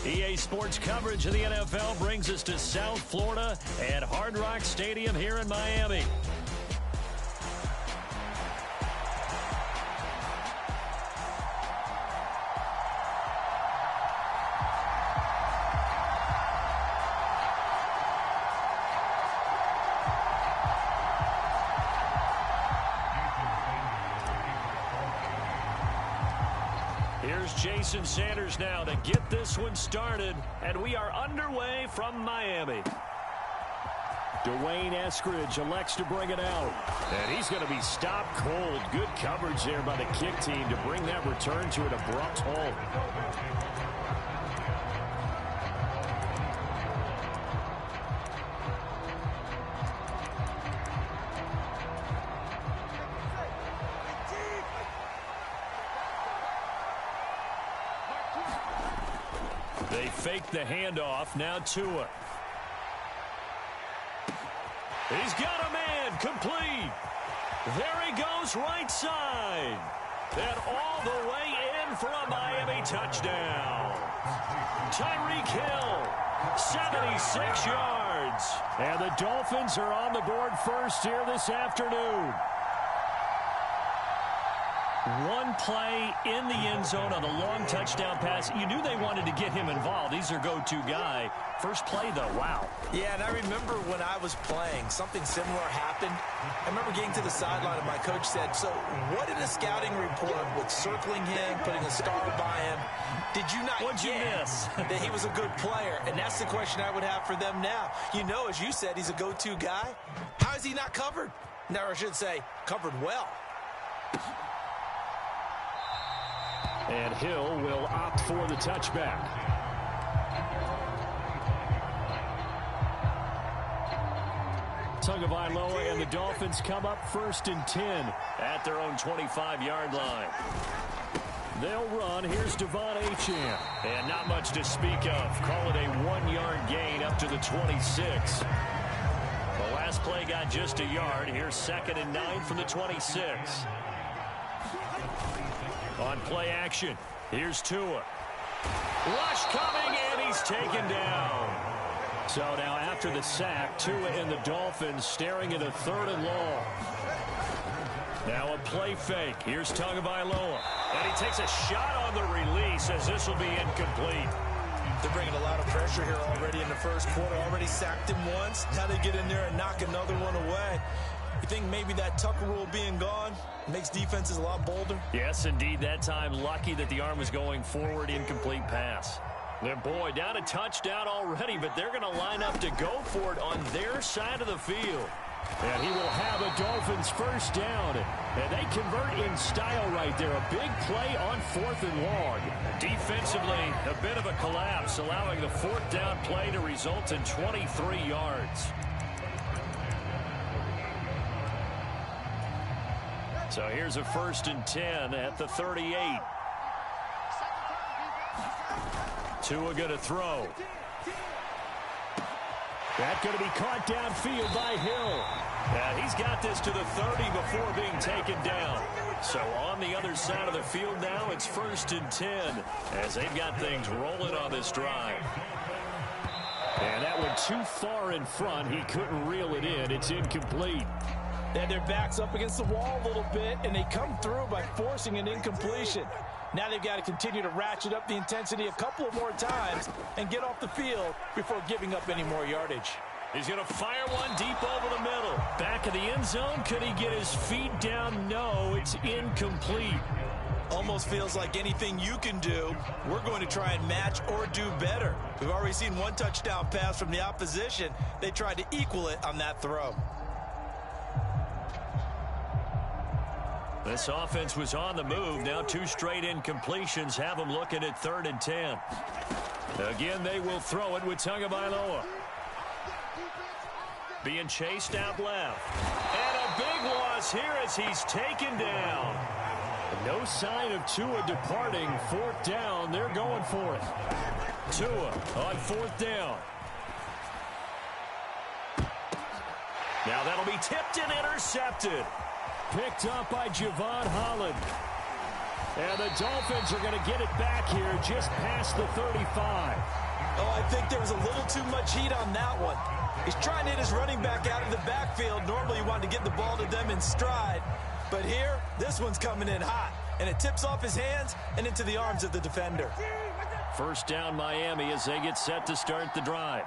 EA Sports coverage of the NFL brings us to South Florida at Hard Rock Stadium here in Miami. Here's Jason Sanders now to get this one started. And we are underway from Miami. Dwayne Eskridge elects to bring it out. And he's going to be stopped cold. Good coverage there by the kick team to bring that return to an abrupt halt. They fake the handoff. Now Tua. He's got a man. Complete. There he goes right side. And all the way in for a Miami touchdown. Tyreek Hill, 76 yards. And the Dolphins are on the board first here this afternoon. One play in the end zone on a long touchdown pass. You knew they wanted to get him involved. He's their go-to guy. First play, though, wow. Yeah, and I remember when I was playing, something similar happened. I remember getting to the sideline, and my coach said, so what did a scouting report with circling him, putting a star by him, did you not What'd you miss? that he was a good player? And that's the question I would have for them now. You know, as you said, he's a go-to guy. How is he not covered? Now, I should say, covered well. And Hill will opt for the touchback. Tagovailoa and the Dolphins come up 1st and 10 at their own 25-yard line. They'll run. Here's Devon Achane. And not much to speak of. Call it a 1-yard gain up to the 26. The last play got just a yard. Here's 2nd and 9 from the 26. On play action, here's Tua. Rush coming, and he's taken down. So now after the sack, Tua and the Dolphins staring at a 3rd and long. Now a play fake. Here's Tagovailoa. And he takes a shot on the release as this will be incomplete. They're bringing a lot of pressure here already in the first quarter. Already sacked him once. Now they get in there and knock another one away. You think maybe that Tucker rule being gone makes defenses a lot bolder? Yes, indeed. That time, lucky that the arm was going forward. Incomplete pass. And boy, down a touchdown already, but they're going to line up to go for it on their side of the field. And he will have a Dolphins first down. And they convert in style right there. A big play on 4th and long. Defensively, a bit of a collapse, allowing the 4th down play to result in 23 yards. So here's a 1st and 10 at the 38. Tua going to throw. That's going to be caught downfield by Hill. And he's got this to the 30 before being taken down. So on the other side of the field now, it's 1st and 10 as they've got things rolling on this drive. And that one too far in front. He couldn't reel it in. It's incomplete. They had their backs up against the wall a little bit, and they come through by forcing an incompletion. Now they've got to continue to ratchet up the intensity a couple of more times and get off the field before giving up any more yardage. He's going to fire one deep over the middle. Back of the end zone. Could he get his feet down? No, it's incomplete. Almost feels like anything you can do, we're going to try and match or do better. We've already seen one touchdown pass from the opposition. They tried to equal it on that throw. This offense was on the move. Now 2 straight incompletions have them looking at 3rd and 10. Again, they will throw it with Tagovailoa. Being chased out left. And a big loss here as he's taken down. No sign of Tua departing. 4th down. They're going for it. Tua on 4th down. Now that'll be tipped and intercepted. Picked up by Javon Holland. And the Dolphins are going to get it back here just past the 35. Oh, I think there was a little too much heat on that one. He's trying to hit his running back out of the backfield. Normally you want to get the ball to them in stride. But here, this one's coming in hot. And it tips off his hands and into the arms of the defender. 1st down Miami as they get set to start the drive.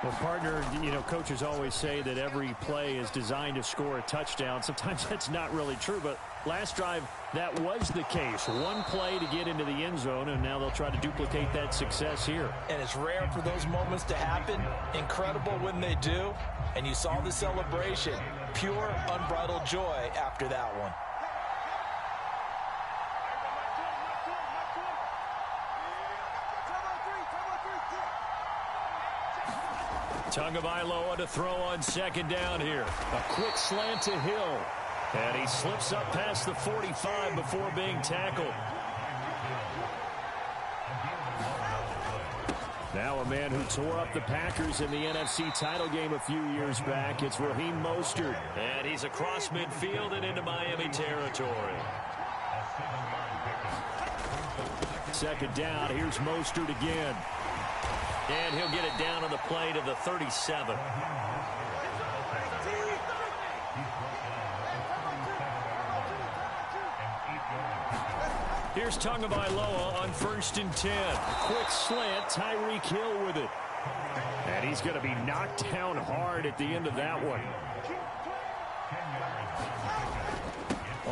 Well, partner, you know, coaches always say that every play is designed to score a touchdown. Sometimes that's not really true, but last drive, that was the case. One play to get into the end zone, and now they'll try to duplicate that success here. And it's rare for those moments to happen. Incredible when they do. And you saw the celebration. Pure, unbridled joy after that one. Tagovailoa to throw on second down here. A quick slant to Hill. And he slips up past the 45 before being tackled. Now a man who tore up the Packers in the NFC title game a few years back. It's Raheem Mostert. And he's across midfield and into Miami territory. Second down. Here's Mostert again. And he'll get it down on the play to the 37. Here's Tagovailoa on 1st and 10. Quick slant, Tyreek Hill with it. And he's going to be knocked down hard at the end of that one.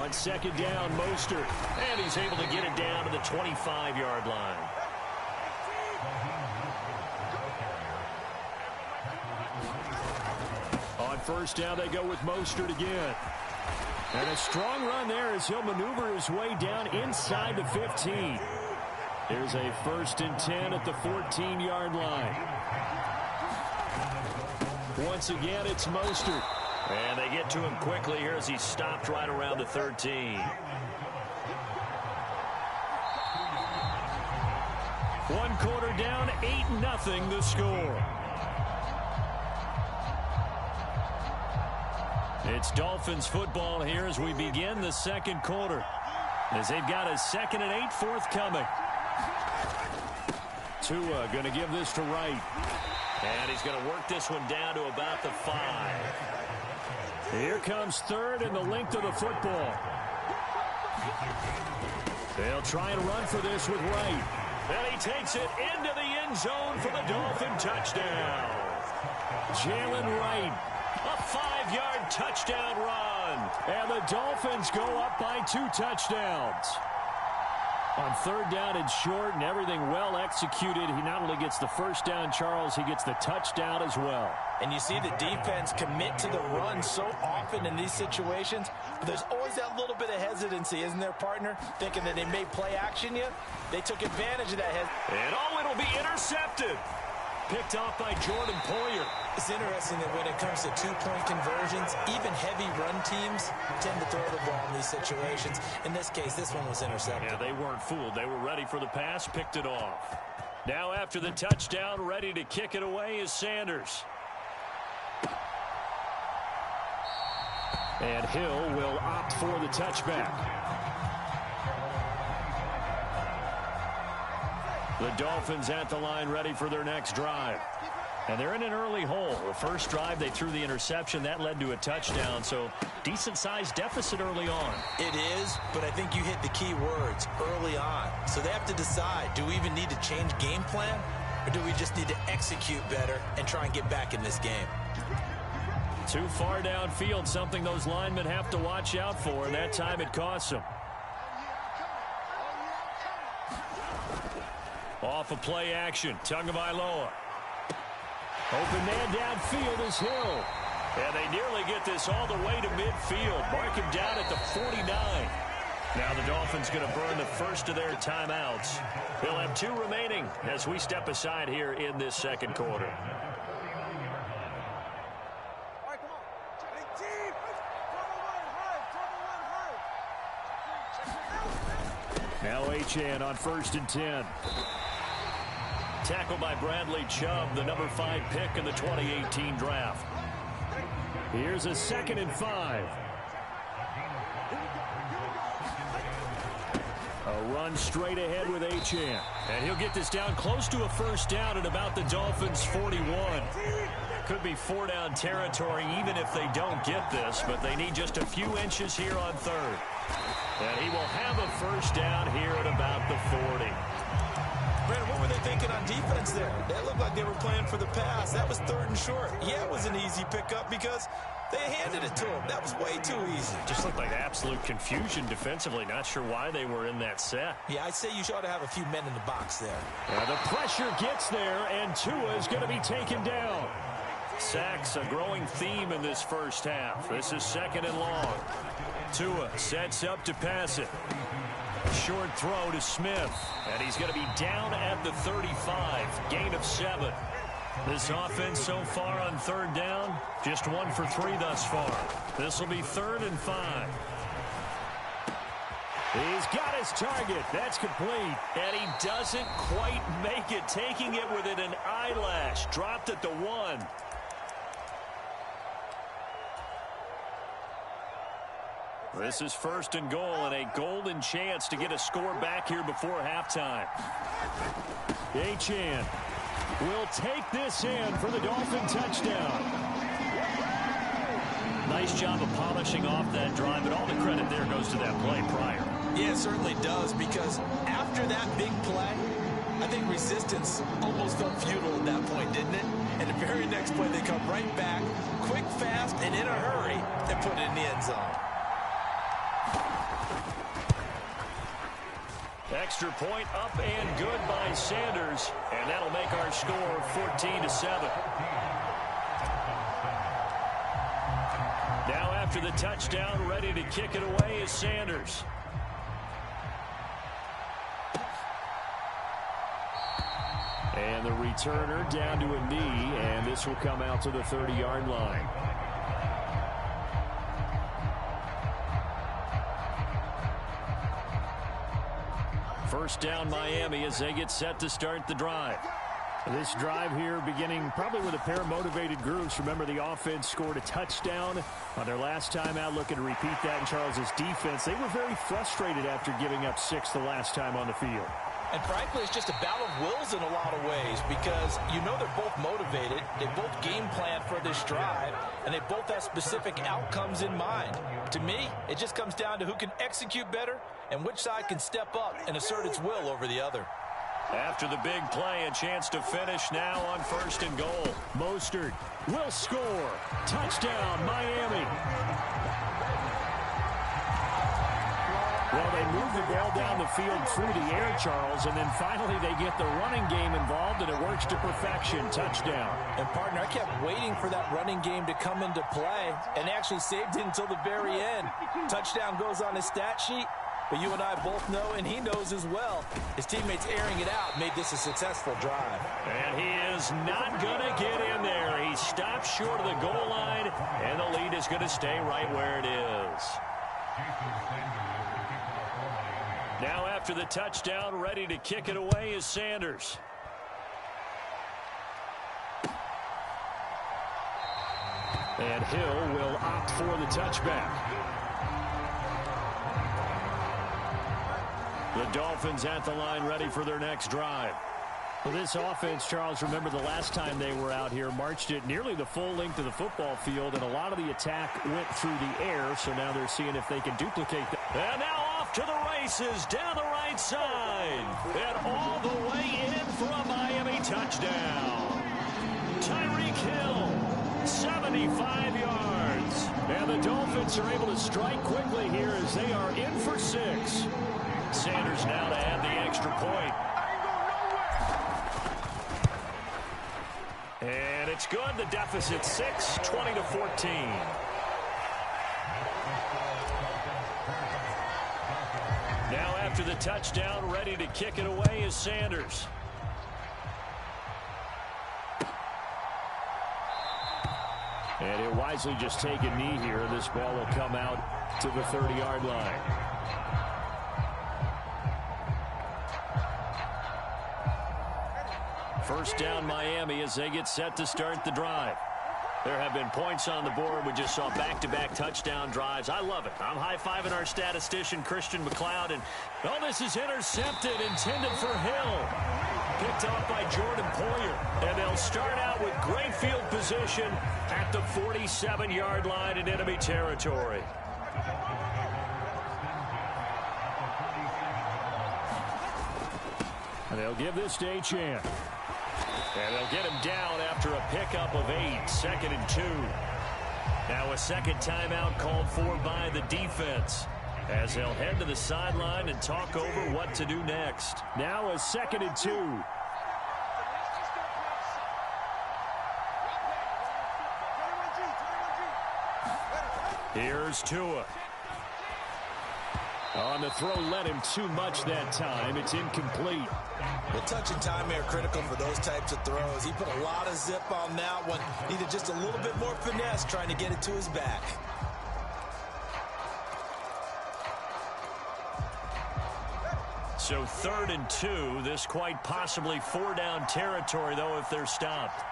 On second down, Mostert. And he's able to get it down to the 25-yard line. On first down, they go with Mostert again. And a strong run there as he'll maneuver his way down inside the 15. Here's a 1st and 10 at the 14-yard line. Once again, it's Mostert. And they get to him quickly here as he's stopped right around the 13. One quarter down, 8-0 the score. It's Dolphins football here as we begin the second quarter. As they've got a 2nd and 8 forthcoming. Tua going to give this to Wright. And he's going to work this one down to about the 5. Here comes 3rd and the length of the football. They'll try and run for this with Wright. And he takes it into the end zone for the Dolphin touchdown. Jalen Wright. A 5-yard touchdown run. And the Dolphins go up by 2 touchdowns. On 3rd down and short and everything well executed, he not only gets the first down, Charles, he gets the touchdown as well. And you see the defense commit to the run so often in these situations, but there's always that little bit of hesitancy, isn't there, partner? Thinking that they may play action you. They took advantage of that. And it'll be intercepted. Picked off by Jordan Poyer. It's interesting that when it comes to two-point conversions, even heavy run teams tend to throw the ball in these situations. In this case, this one was intercepted. Yeah, they weren't fooled. They were ready for the pass, picked it off. Now after the touchdown, ready to kick it away is Sanders. And Hill will opt for the touchback. The Dolphins at the line ready for their next drive. And they're in an early hole. The first drive, they threw the interception. That led to a touchdown, so decent-sized deficit early on. It is, but I think you hit the key words, early on. So they have to decide, do we even need to change game plan, or do we just need to execute better and try and get back in this game? Too far downfield, something those linemen have to watch out for, and that time it costs them. Off of play action, Tagovailoa. Open man downfield is Hill. And they nearly get this all the way to midfield. Mark him down at the 49. Now the Dolphins going to burn the first of their timeouts. They'll have 2 remaining as we step aside here in this second quarter. Now Achane on 1st and 10. Tackled by Bradley Chubb, the number 5 pick in the 2018 draft. Here's a 2nd and 5. A run straight ahead with Achane. And he'll get this down close to a first down at about the Dolphins' 41. Could be 4-down territory even if they don't get this, but they need just a few inches here on 3rd. And he will have a first down here at about the 40. Brandon, what were they thinking on defense there? That looked like they were playing for the pass. That was 3rd and short. Yeah, it was an easy pickup because they handed it to him. That was way too easy. Just looked like absolute confusion defensively. Not sure why they were in that set. Yeah, I'd say you ought to have a few men in the box there. The pressure gets there, and Tua is going to be taken down. Sacks, a growing theme in this first half. This is 2nd and long. Tua sets up to pass it. Short throw to Smith, and he's going to be down at the 35. Gain of 7. This offense so far on 3rd down, just 1 for 3 thus far. This will be 3rd and 5. He's got his target. That's complete. And he doesn't quite make it, taking it within an eyelash. Dropped at the 1. This is 1st and goal, and a golden chance to get a score back here before halftime. Achane will take this in for the Dolphin touchdown. Nice job of polishing off that drive, but all the credit there goes to that play prior. Yeah, it certainly does, because after that big play, I think resistance almost felt futile at that point, didn't it? And the very next play, they come right back, quick, fast, and in a hurry, and put it in the end zone. Extra point up and good by Sanders, and that'll make our score 14-7. Now after the touchdown, ready to kick it away is Sanders. And the returner down to a knee, and this will come out to the 30-yard line. First down Miami as they get set to start the drive. This drive here beginning probably with a pair of motivated groups. Remember, the offense scored a touchdown on their last time out, looking to repeat that in Charles's defense. They were very frustrated after giving up 6 the last time on the field. And frankly, it's just a battle of wills in a lot of ways, because you know they're both motivated, they both game plan for this drive, and they both have specific outcomes in mind. To me, it just comes down to who can execute better and which side can step up and assert its will over the other. After the big play, a chance to finish now on 1st and goal. Mostert will score. Touchdown, Miami. Well, they move the ball down the field through the air, Charles, and then finally they get the running game involved, and it works to perfection. Touchdown. And, partner, I kept waiting for that running game to come into play, and actually saved it until the very end. Touchdown goes on his stat sheet, but you and I both know, and he knows as well, his teammates airing it out made this a successful drive. And he is not going to get in there. He stops short of the goal line, and the lead is going to stay right where it is. Now after the touchdown, ready to kick it away is Sanders. And Hill will opt for the touchback. The Dolphins at the line, ready for their next drive. Well, this offense, Charles, remember the last time they were out here, marched it nearly the full length of the football field, and a lot of the attack went through the air, so now they're seeing if they can duplicate that. And now off to the races, down the right side, and all the way in for a Miami touchdown. Tyreek Hill, 75 yards. And the Dolphins are able to strike quickly here as they are in for 6. Sanders now to add the extra point. And it's good. The deficit 6, 20-14. Now after the touchdown, ready to kick it away is Sanders. And he'll wisely just take a knee here. This ball will come out to the 30-yard line. First down Miami as they get set to start the drive. There have been points on the board. We just saw back-to-back touchdown drives. I love it. I'm high-fiving our statistician, Christian McLeod. And, oh, this is intercepted, intended for Hill. Picked off by Jordan Poyer. And they'll start out with great field position at the 47-yard line in enemy territory. They'll give this to Achane. And they'll get him down after a pickup of 8, 2nd and 2. Now a second timeout called for by the defense, as they'll head to the sideline and talk over what to do next. Now a 2nd and 2. Here's Tua. On the throw, led him too much that time. It's incomplete. The touch and time are critical for those types of throws. He put a lot of zip on that one. Needed just a little bit more finesse trying to get it to his back. So 3rd and 2. This quite possibly 4-down territory, though, if they're stopped.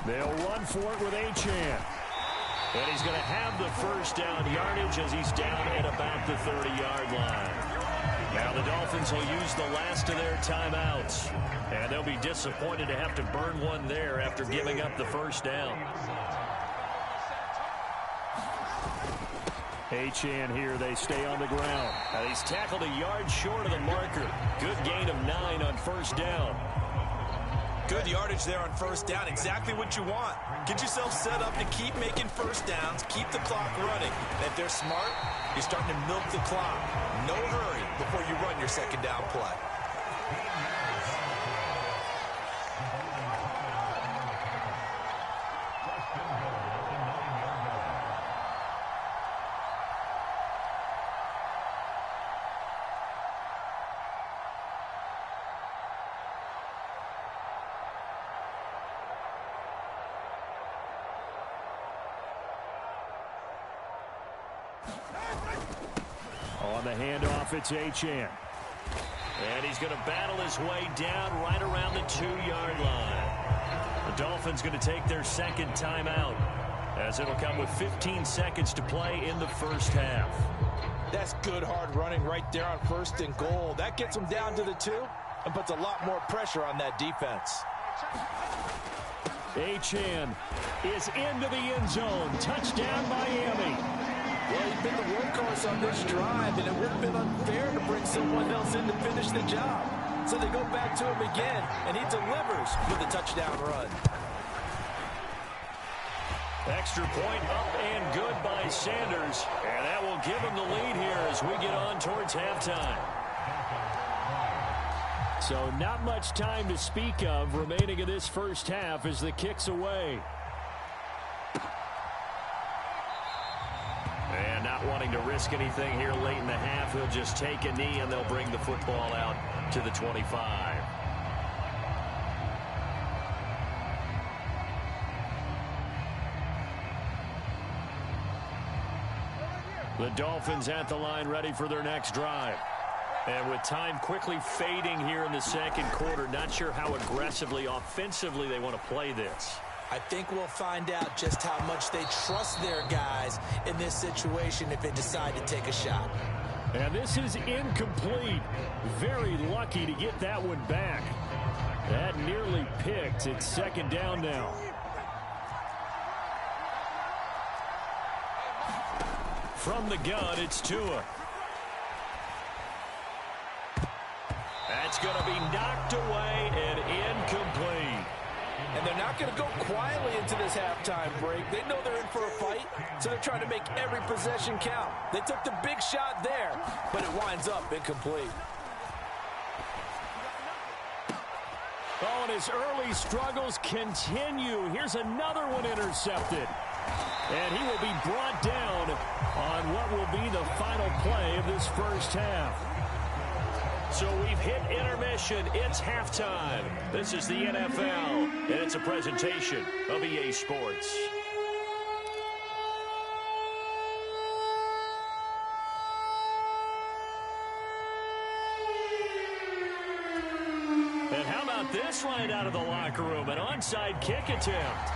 They'll run for it with Achane. And he's going to have the first down yardage as he's down at about the 30-yard line. Now the Dolphins will use the last of their timeouts. And they'll be disappointed to have to burn one there after giving up the first down. Achane here, they stay on the ground. Now he's tackled a yard short of the marker. Good gain of 9 on first down. Good yardage there on first down. Exactly what you want. Get yourself set up to keep making first downs. Keep the clock running. And if they're smart, you're starting to milk the clock. No hurry before you run your second down play. On the handoff, it's Achane. And he's going to battle his way down right around the 2-yard line. The Dolphins going to take their second timeout, as it'll come with 15 seconds to play in the first half. That's good hard running right there on 1st and goal. That gets them down to the 2 and puts a lot more pressure on that defense. Achane is into the end zone. Touchdown, Miami. Well, he's been the workhorse on this drive, and it would have been unfair to bring someone else in to finish the job. So they go back to him again, and he delivers with a touchdown run. Extra point up and good by Sanders. And that will give him the lead here as we get on towards halftime. So not much time to speak of remaining in this first half as the kick's away. And not wanting to risk anything here late in the half, he'll just take a knee and they'll bring the football out to the 25. The Dolphins at the line ready for their next drive. And with time quickly fading here in the second quarter, not sure how aggressively, offensively they want to play this. I think we'll find out just how much they trust their guys in this situation if they decide to take a shot. And this is incomplete. Very lucky to get that one back. That nearly picked. It's second down now. From the gun, it's Tua. That's going to be knocked away and incomplete. And they're not going to go quietly into this halftime break. They know they're in for a fight, so they're trying to make every possession count. They took the big shot there, but it winds up incomplete. Oh, and his early struggles continue. Here's another one intercepted. And he will be brought down on what will be the final play of this first half. So we've hit intermission. It's halftime. This is the NFL, and it's a presentation of EA Sports. And how about this right out of the locker room? An onside kick attempt.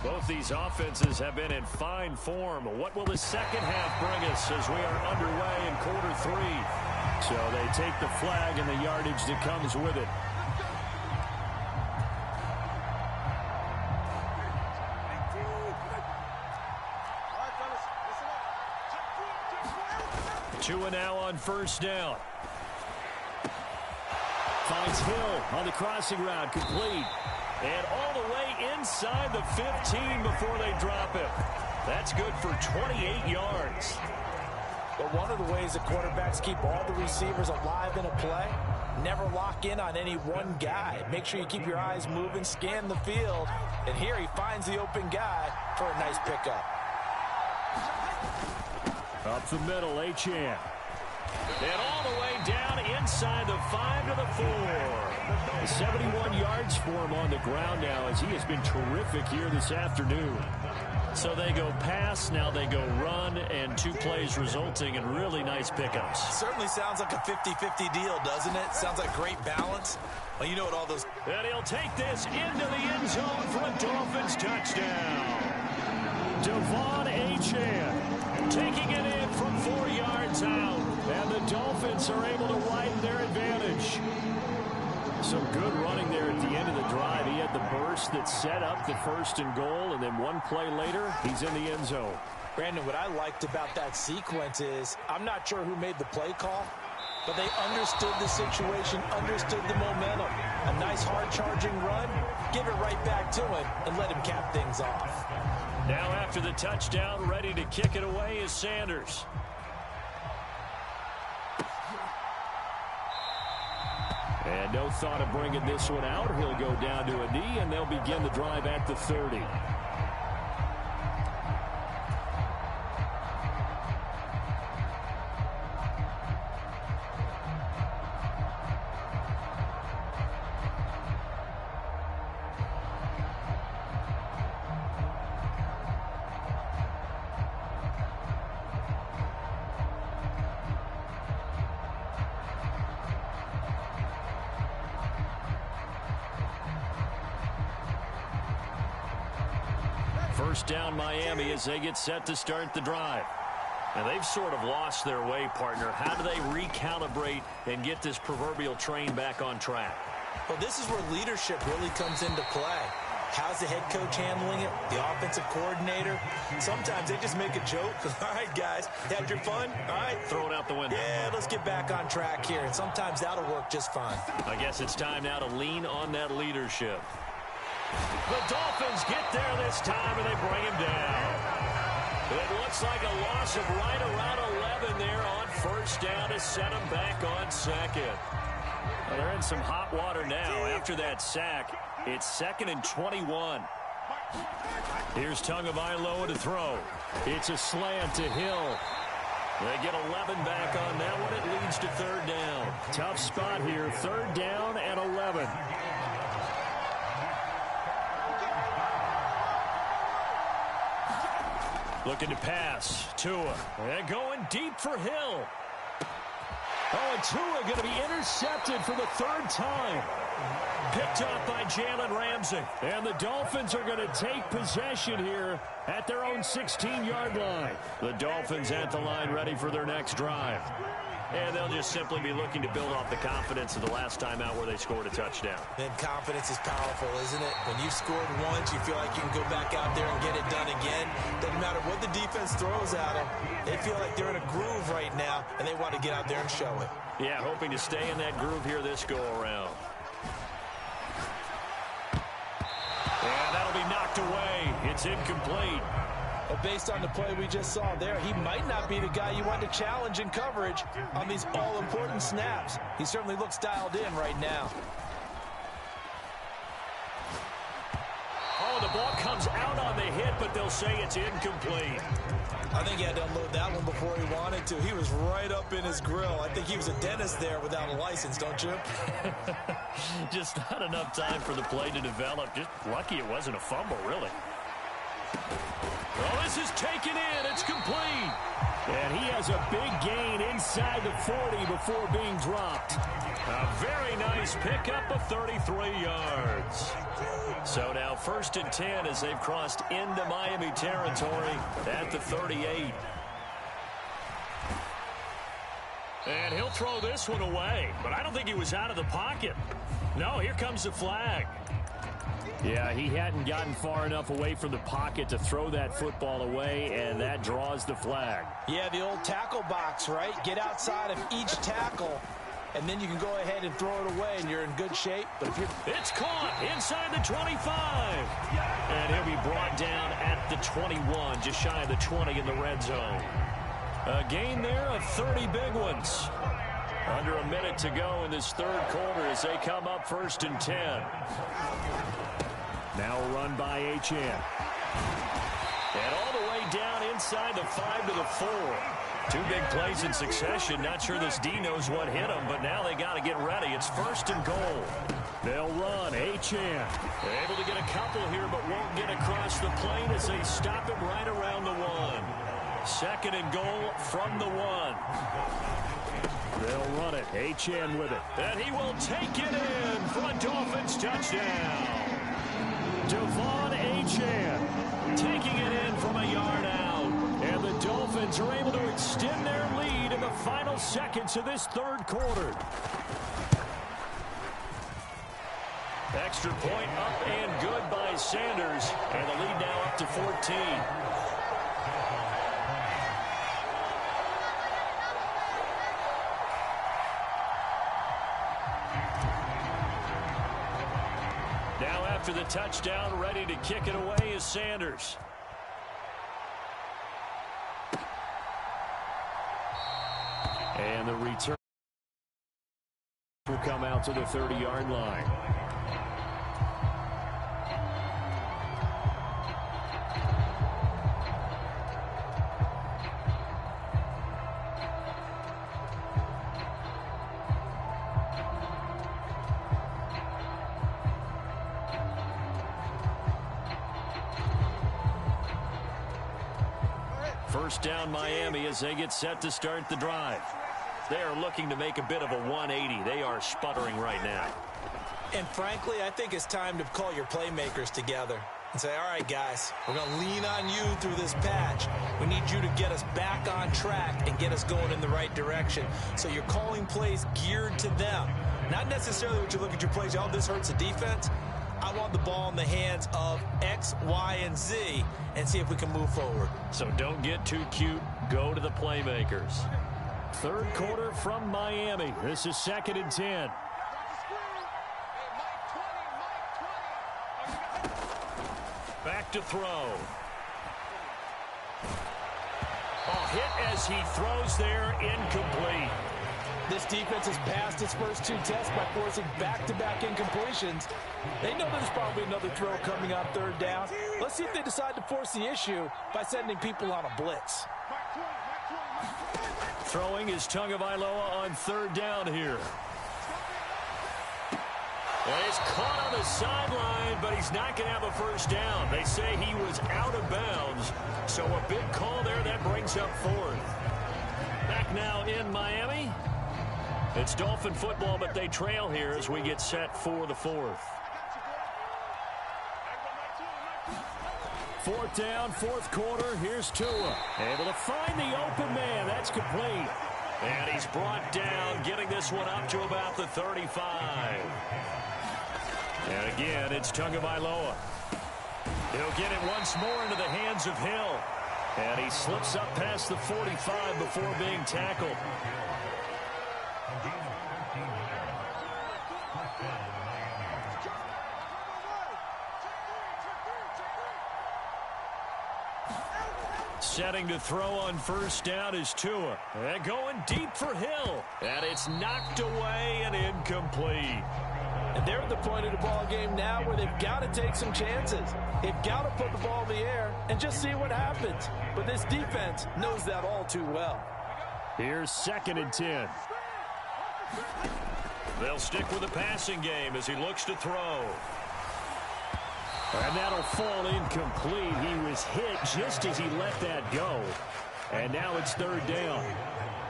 Both these offenses have been in fine form. What will the second half bring us as we are underway in quarter 3? So they take the flag and the yardage that comes with it. Two and now on first down. Finds Hill on the crossing route, complete. And all the way inside the 15 before they drop it. That's good for 28 yards. But one of the ways the quarterbacks keep all the receivers alive in a play, never lock in on any one guy. Make sure you keep your eyes moving, scan the field. And here he finds the open guy for a nice pickup. Up the middle, Achane. And all the way down inside the 5 to the 4. 71 yards for him on the ground now as he has been terrific here this afternoon. So they go pass, now they go run, and 2 plays resulting in really nice pickups. Certainly sounds like a 50-50 deal, doesn't it? Sounds like great balance. Well, you know what all those... And he'll take this into the end zone for a Dolphins touchdown. Devon Achane taking it in from 4 yards out. And the Dolphins are able to widen their advantage. Some good running there at the end of the drive. He had the burst that set up the 1st and goal, and then 1 play later, he's in the end zone. Brandon, what I liked about that sequence is, I'm not sure who made the play call, but they understood the situation, understood the momentum. A nice hard-charging run, give it right back to him, and let him cap things off. Now after the touchdown, ready to kick it away is Sanders. And no thought of bringing this one out. He'll go down to a knee, and they'll begin the drive at the 30. First down Miami as they get set to start the drive. And they've sort of lost their way, partner. How do they recalibrate and get this proverbial train back on track? Well, this is where leadership really comes into play. How's the head coach handling it? The offensive coordinator? Sometimes they just make a joke. All right, guys, you had your fun? All right. Throw it out the window. Yeah, let's get back on track here. And sometimes that'll work just fine. I guess it's time now to lean on that leadership. The Dolphins get there this time, and they bring him down. It looks like a loss of right around 11 there on first down to set him back on second. Well, they're in some hot water now. After that sack, it's 2nd and 21. Here's Tagovailoa to throw. It's a slant to Hill. They get 11 back on that one. It leads to 3rd down. Tough spot here. 3rd down and 11. Looking to pass. Tua. And going deep for Hill. Oh, and Tua going to be intercepted for the 3rd time. Picked up by Jalen Ramsey. And the Dolphins are going to take possession here at their own 16-yard line. The Dolphins at the line ready for their next drive. And they'll just simply be looking to build off the confidence of the last time out where they scored a touchdown. And confidence is powerful, isn't it? When you've scored once, you feel like you can go back out there and get it done again. Doesn't matter what the defense throws at them. They feel like they're in a groove right now, and they want to get out there and show it. Yeah, hoping to stay in that groove here this go-around. And that'll be knocked away. It's incomplete. But based on the play we just saw there, he might not be the guy you want to challenge in coverage on these all-important snaps. He certainly looks dialed in right now. Oh, the ball comes out on the hit, but they'll say it's incomplete. I think he had to unload that one before he wanted to. He was right up in his grill. I think he was a dentist there without a license, don't you? Just not enough time for the play to develop. Just lucky it wasn't a fumble, really. Oh, this is taken in. It's complete. And he has a big gain inside the 40 before being dropped. A very nice pickup of 33 yards. So now 1st and 10 as they've crossed into Miami territory at the 38. And he'll throw this one away, but I don't think he was out of the pocket. No, here comes the flag. Yeah, he hadn't gotten far enough away from the pocket to throw that football away, and that draws the flag. Yeah, the old tackle box, right? Get outside of each tackle, and then you can go ahead and throw it away, and you're in good shape. But if you're... It's caught inside the 25. And he'll be brought down at the 21, just shy of the 20 in the red zone. A gain there of 30 big ones. Under a minute to go in this 3rd quarter as they come up 1st and 10. Now a run by H.N. And all the way down inside the 5 to the 4. 2 big plays in succession. Not sure this D knows what hit him, but now they got to get ready. It's 1st and goal. They'll run. H.N. Able to get a couple here, but won't get across the plane as they stop him right around the 1. 2nd and goal from the 1. They'll run it. H.N. with it. And he will take it in for a Dolphins touchdown. Devon H.N. taking it in from a yard out. And the Dolphins are able to extend their lead in the final seconds of this 3rd quarter. Extra point up and good by Sanders. And the lead now up to 14. Now after the touchdown, ready to kick it away is Sanders. And the return will come out to the 30-yard line. First down Miami as they get set to start the drive. They are looking to make a bit of a 180. They are sputtering right now. And frankly, I think it's time to call your playmakers together and say, all right, guys, we're going to lean on you through this patch. We need you to get us back on track and get us going in the right direction. So you're calling plays geared to them. Not necessarily what you look at your plays, oh, this hurts the defense. I want the ball in the hands of X, Y, and Z and see if we can move forward. So don't get too cute. Go to the playmakers. 3rd quarter from Miami. This is 2nd and 10. Back to throw. A hit as he throws there, incomplete. This defense has passed its first 2 tests by forcing back-to-back incompletions. They know there's probably another throw coming on 3rd down. Let's see if they decide to force the issue by sending people on a blitz. Throwing is Tagovailoa on 3rd down here. And he's caught on the sideline, but he's not going to have a first down. They say he was out of bounds. So a big call there that brings up 4th. Back now in Miami. It's Dolphin football, but they trail here as we get set for the 4th. 4th down, 4th quarter. Here's Tua. Able to find the open man. That's complete. And he's brought down, getting this one up to about the 35. And again, it's Tagovailoa. He'll get it once more into the hands of Hill. And he slips up past the 45 before being tackled. Setting to throw on 1st down is Tua. And going deep for Hill. And it's knocked away and incomplete. And they're at the point of the ball game now where they've got to take some chances. They've got to put the ball in the air and just see what happens. But this defense knows that all too well. Here's 2nd and 10. They'll stick with the passing game as he looks to throw. And that'll fall incomplete. He was hit just as he let that go. And now it's third down.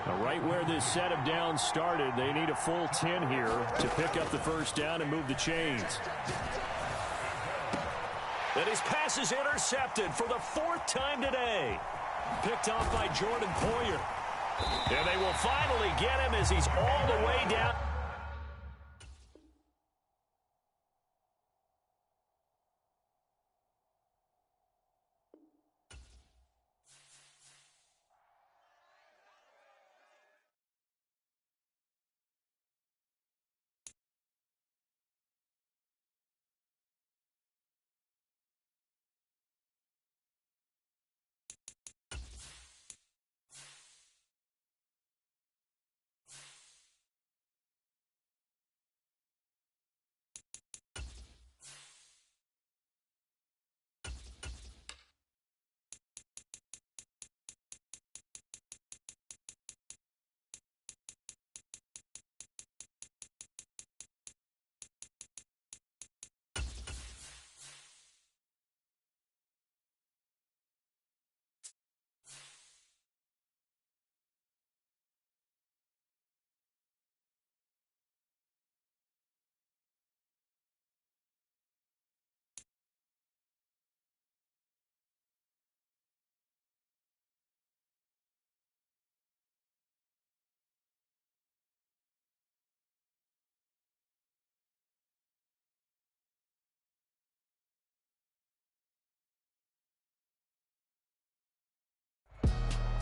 Now, right where this set of downs started, they need a full 10 here to pick up the first down and move the chains. And his pass is intercepted for the fourth time today. Picked off by Jordan Poyer. And they will finally get him as he's all the way down.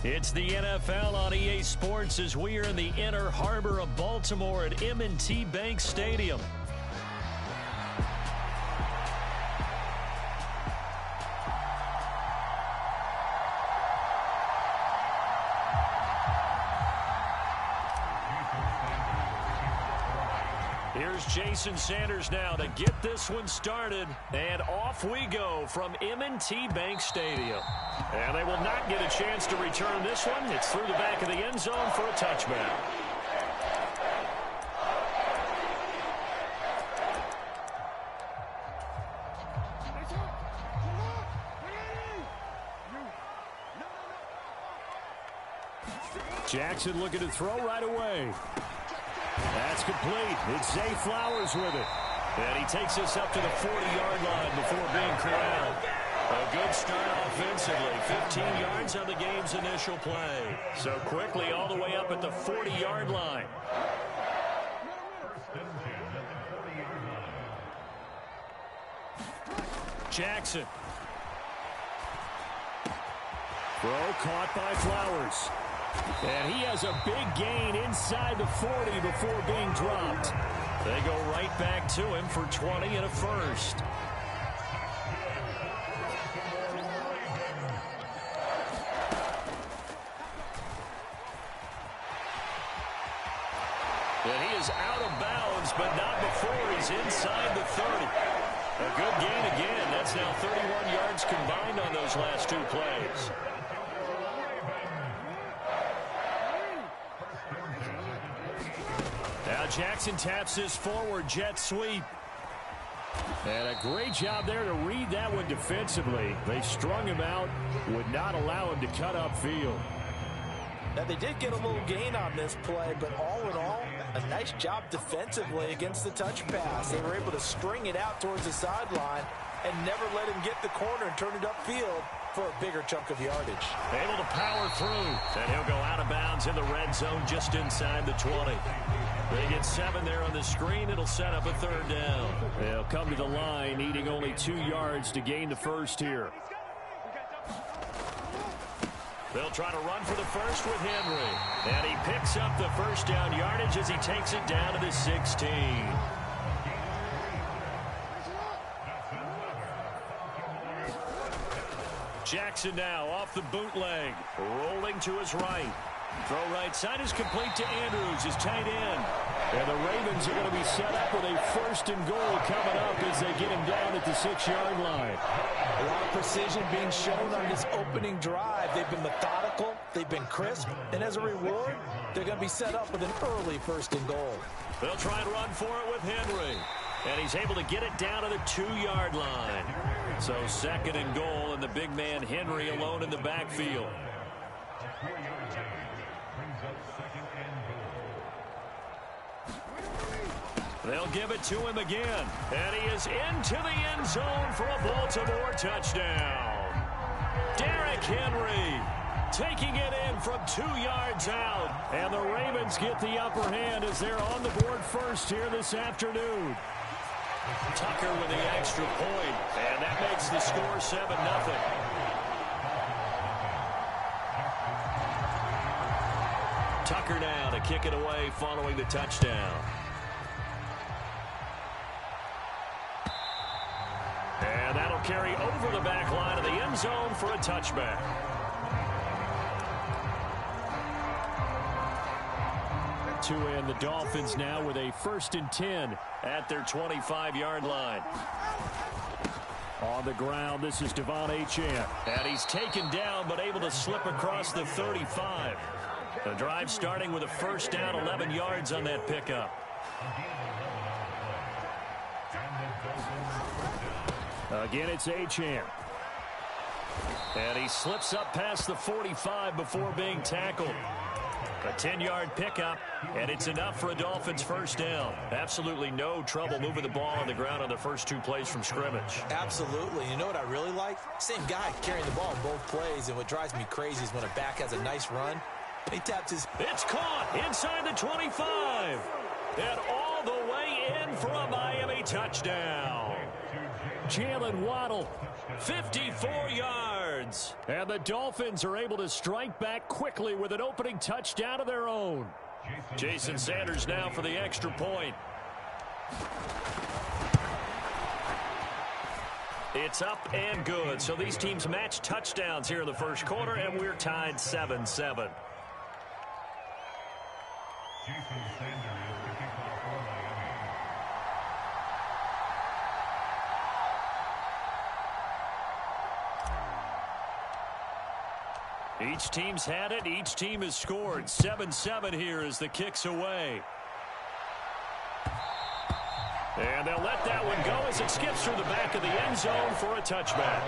It's the NFL on EA Sports as we are in the inner harbor of Baltimore at M&T Bank Stadium. Here's Jason Sanders now to get this one started, and off we go from M&T Bank Stadium. And they will not get a chance to return this one. It's through the back of the end zone for a touchback. Jackson looking to throw right away. That's complete. It's Zay Flowers with it. And he takes us up to the 40-yard line before being corralled. A good start offensively. 15 yards on the game's initial play. So quickly all the way up at the 40-yard line. Jackson. Throw caught by Flowers. And he has a big gain inside the 40 before being dropped. They go right back to him for 20 and a first. And he is out of bounds, but not before he's inside the 30. A good gain again. That's now 31 yards combined on those last two plays. Now Jackson taps his forward jet sweep. And a great job there to read that one defensively. They strung him out, would not allow him to cut upfield. Now, they did get a little gain on this play, but all in all, a nice job defensively against the touch pass. They were able to string it out towards the sideline and never let him get the corner and turn it upfield for a bigger chunk of yardage. Able to power through, and he'll go out of bounds in the red zone just inside the 20. They get 7 there on the screen. It'll set up a third down. They'll come to the line, needing only 2 yards to gain the first here. They'll try to run for the first with Henry. And he picks up the first down yardage as he takes it down to the 16. Jackson now off the bootleg, rolling to his right. Throw right side is complete to Andrews, his tight end. And the Ravens are going to be set up with a first and goal coming up as they get him down at the 6-yard line. A lot of precision being shown on this opening drive. They've been methodical, they've been crisp, and as a reward, they're going to be set up with an early first and goal. They'll try and run for it with Henry. And he's able to get it down to the 2-yard line. So second and goal, and the big man Henry alone in the backfield. They'll give it to him again. And he is into the end zone for a Baltimore touchdown. Derrick Henry taking it in from 2 yards out. And the Ravens get the upper hand as they're on the board first here this afternoon. Tucker with the extra point, and that makes the score 7-0. Tucker now to kick it away following the touchdown. And that'll carry over the back line of the end zone for a touchback. To end the Dolphins now with a 1st and 10 at their 25-yard line. On the ground, this is Devon Achane. And he's taken down but able to slip across the 35. The drive starting with a 1st down, 11 yards on that pickup. Again, it's Achane. And he slips up past the 45 before being tackled. A 10-yard pickup, and it's enough for a Dolphins 1st down. Absolutely no trouble moving the ball on the ground on the first 2 plays from scrimmage. Absolutely. You know what I really like? Same guy carrying the ball in both plays, and what drives me crazy is when a back has a nice run, he taps his... It's caught inside the 25. And all the way in for a Miami touchdown. Jalen Waddle, 54 yards. And the Dolphins are able to strike back quickly with an opening touchdown of their own. Jason Sanders now for the extra point. It's up and good. So these teams match touchdowns here in the first quarter, and we're tied 7-7. Each team's had it. Each team has scored. 7-7 here as the kick's away. And they'll let that one go as it skips through the back of the end zone for a touchback.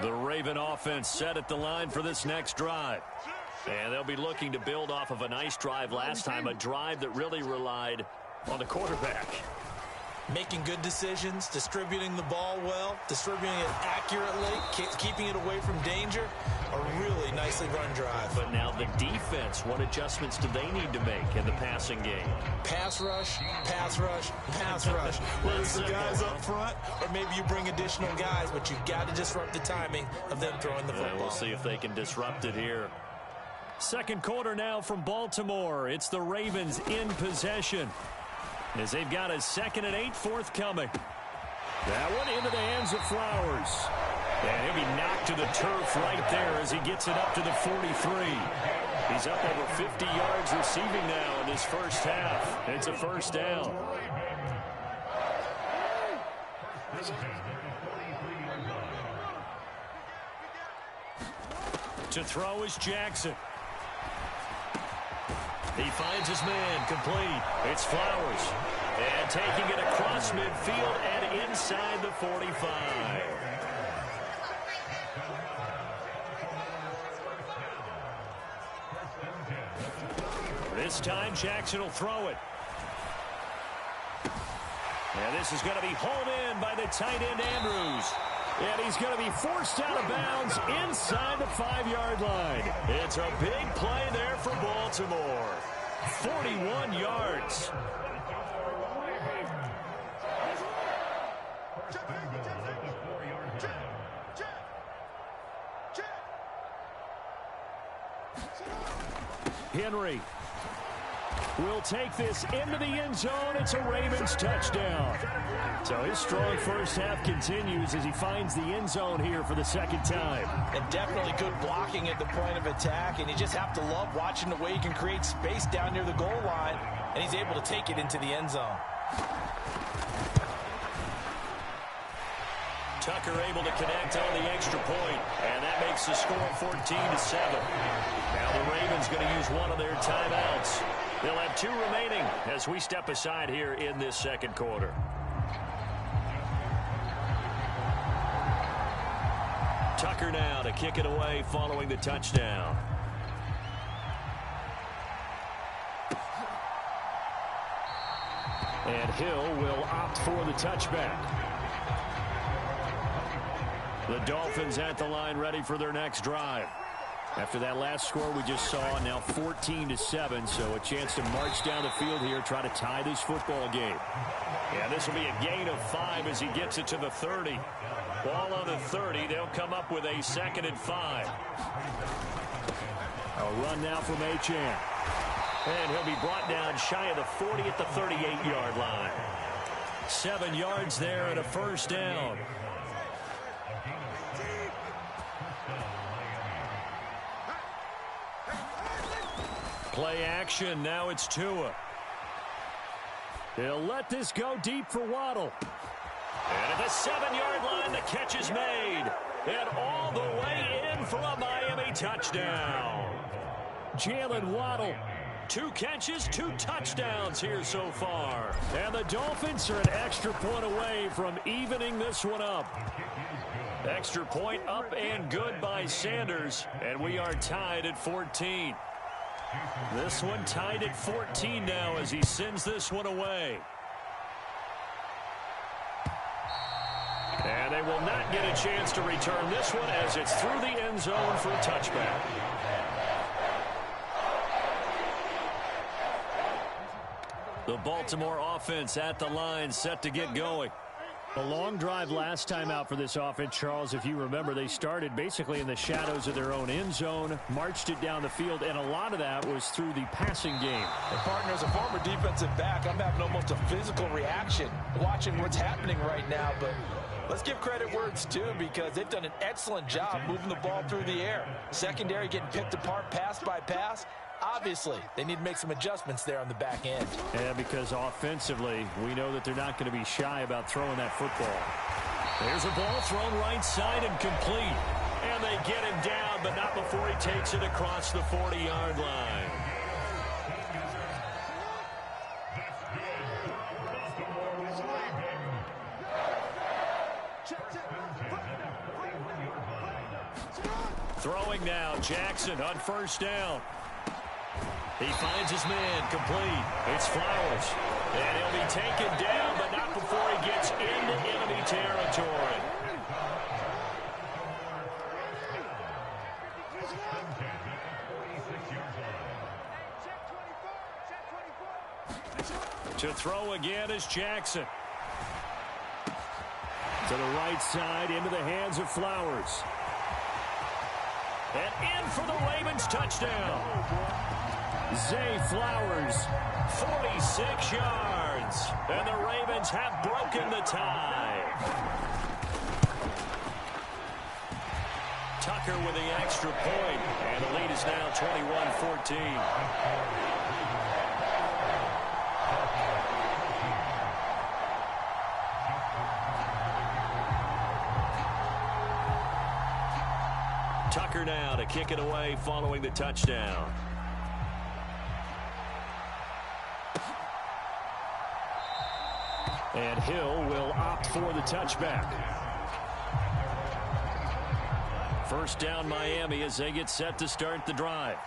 The Raven offense set at the line for this next drive. And they'll be looking to build off of a nice drive last time, a drive that really relied on the quarterback. Making good decisions, distributing the ball well, distributing it accurately, keeping it away from danger. A really nicely run drive. But now the defense, what adjustments do they need to make in the passing game? Pass rush, pass rush, pass rush. Whether it's the guys up front or maybe you bring additional guys, but you've got to disrupt the timing of them throwing the football. We'll see if they can disrupt it here. Second quarter now from Baltimore. It's the Ravens in possession, as they've got a 2nd and 8 forthcoming. That one into the hands of Flowers. And he'll be knocked to the turf right there as he gets it up to the 43. He's up over 50 yards receiving now in his first half. It's a 1st down. To throw is Jackson. He finds his man complete. It's Flowers. And taking it across midfield and inside the 45. This time Jackson will throw it. And this is going to be hauled in by the tight end Andrews. And he's going to be forced out of bounds inside the 5-yard line. It's a big play there for Baltimore. 41 yards. Henry will take this into the end zone. It's a Ravens touchdown. So his strong first half continues as he finds the end zone here for the 2nd time. And definitely good blocking at the point of attack, and you just have to love watching the way he can create space down near the goal line, and he's able to take it into the end zone. Tucker able to connect on the extra point, and that makes the score 14-7. Now the Ravens going to use one of their timeouts. They'll have 2 remaining as we step aside here in this 2nd quarter. Tucker now to kick it away following the touchdown. And Hill will opt for the touchback. The Dolphins at the line ready for their next drive. After that last score we just saw, now 14-7, so a chance to march down the field here, try to tie this football game. Yeah, this will be a gain of 5 as he gets it to the 30. Ball on the 30, they'll come up with a 2nd and 5. A run now from Achane. And he'll be brought down shy of the 40 at the 38-yard line. 7 yards there and a first down. Play action. Now it's Tua. He'll let this go deep for Waddle. And at the 7-yard line, the catch is made. And all the way in for a Miami touchdown. Jalen Waddle. 2 catches, 2 touchdowns here so far. And the Dolphins are an extra point away from evening this one up. Extra point up and good by Sanders. And we are tied at 14. This one tied at 14 now as he sends this one away. And they will not get a chance to return this one as it's through the end zone for a touchback. The Baltimore offense at the line, set to get going. A long drive last time out for this offense, Charles. If you remember, they started basically in the shadows of their own end zone, marched it down the field, and a lot of that was through the passing game. And partner, as a former defensive back, I'm having almost a physical reaction watching what's happening right now. But let's give credit where it's due, because they've done an excellent job moving the ball through the air. Secondary getting picked apart pass by pass. Obviously, they need to make some adjustments there on the back end. Yeah, because offensively, we know that they're not going to be shy about throwing that football. There's a ball thrown right side and complete. And they get him down, but not before he takes it across the 40-yard line. Throwing now, Jackson on first down. He finds his man, complete. It's Flowers. And he'll be taken down, but not before he gets into enemy territory. To throw again is Jackson. To the right side, into the hands of Flowers. And in for the Ravens touchdown. Zay Flowers, 46 yards. And the Ravens have broken the tie. Tucker with the extra point. And the lead is now 21-14. Tucker now to kick it away following the touchdown. And Hill will opt for the touchback. First down Miami as they get set to start the drive.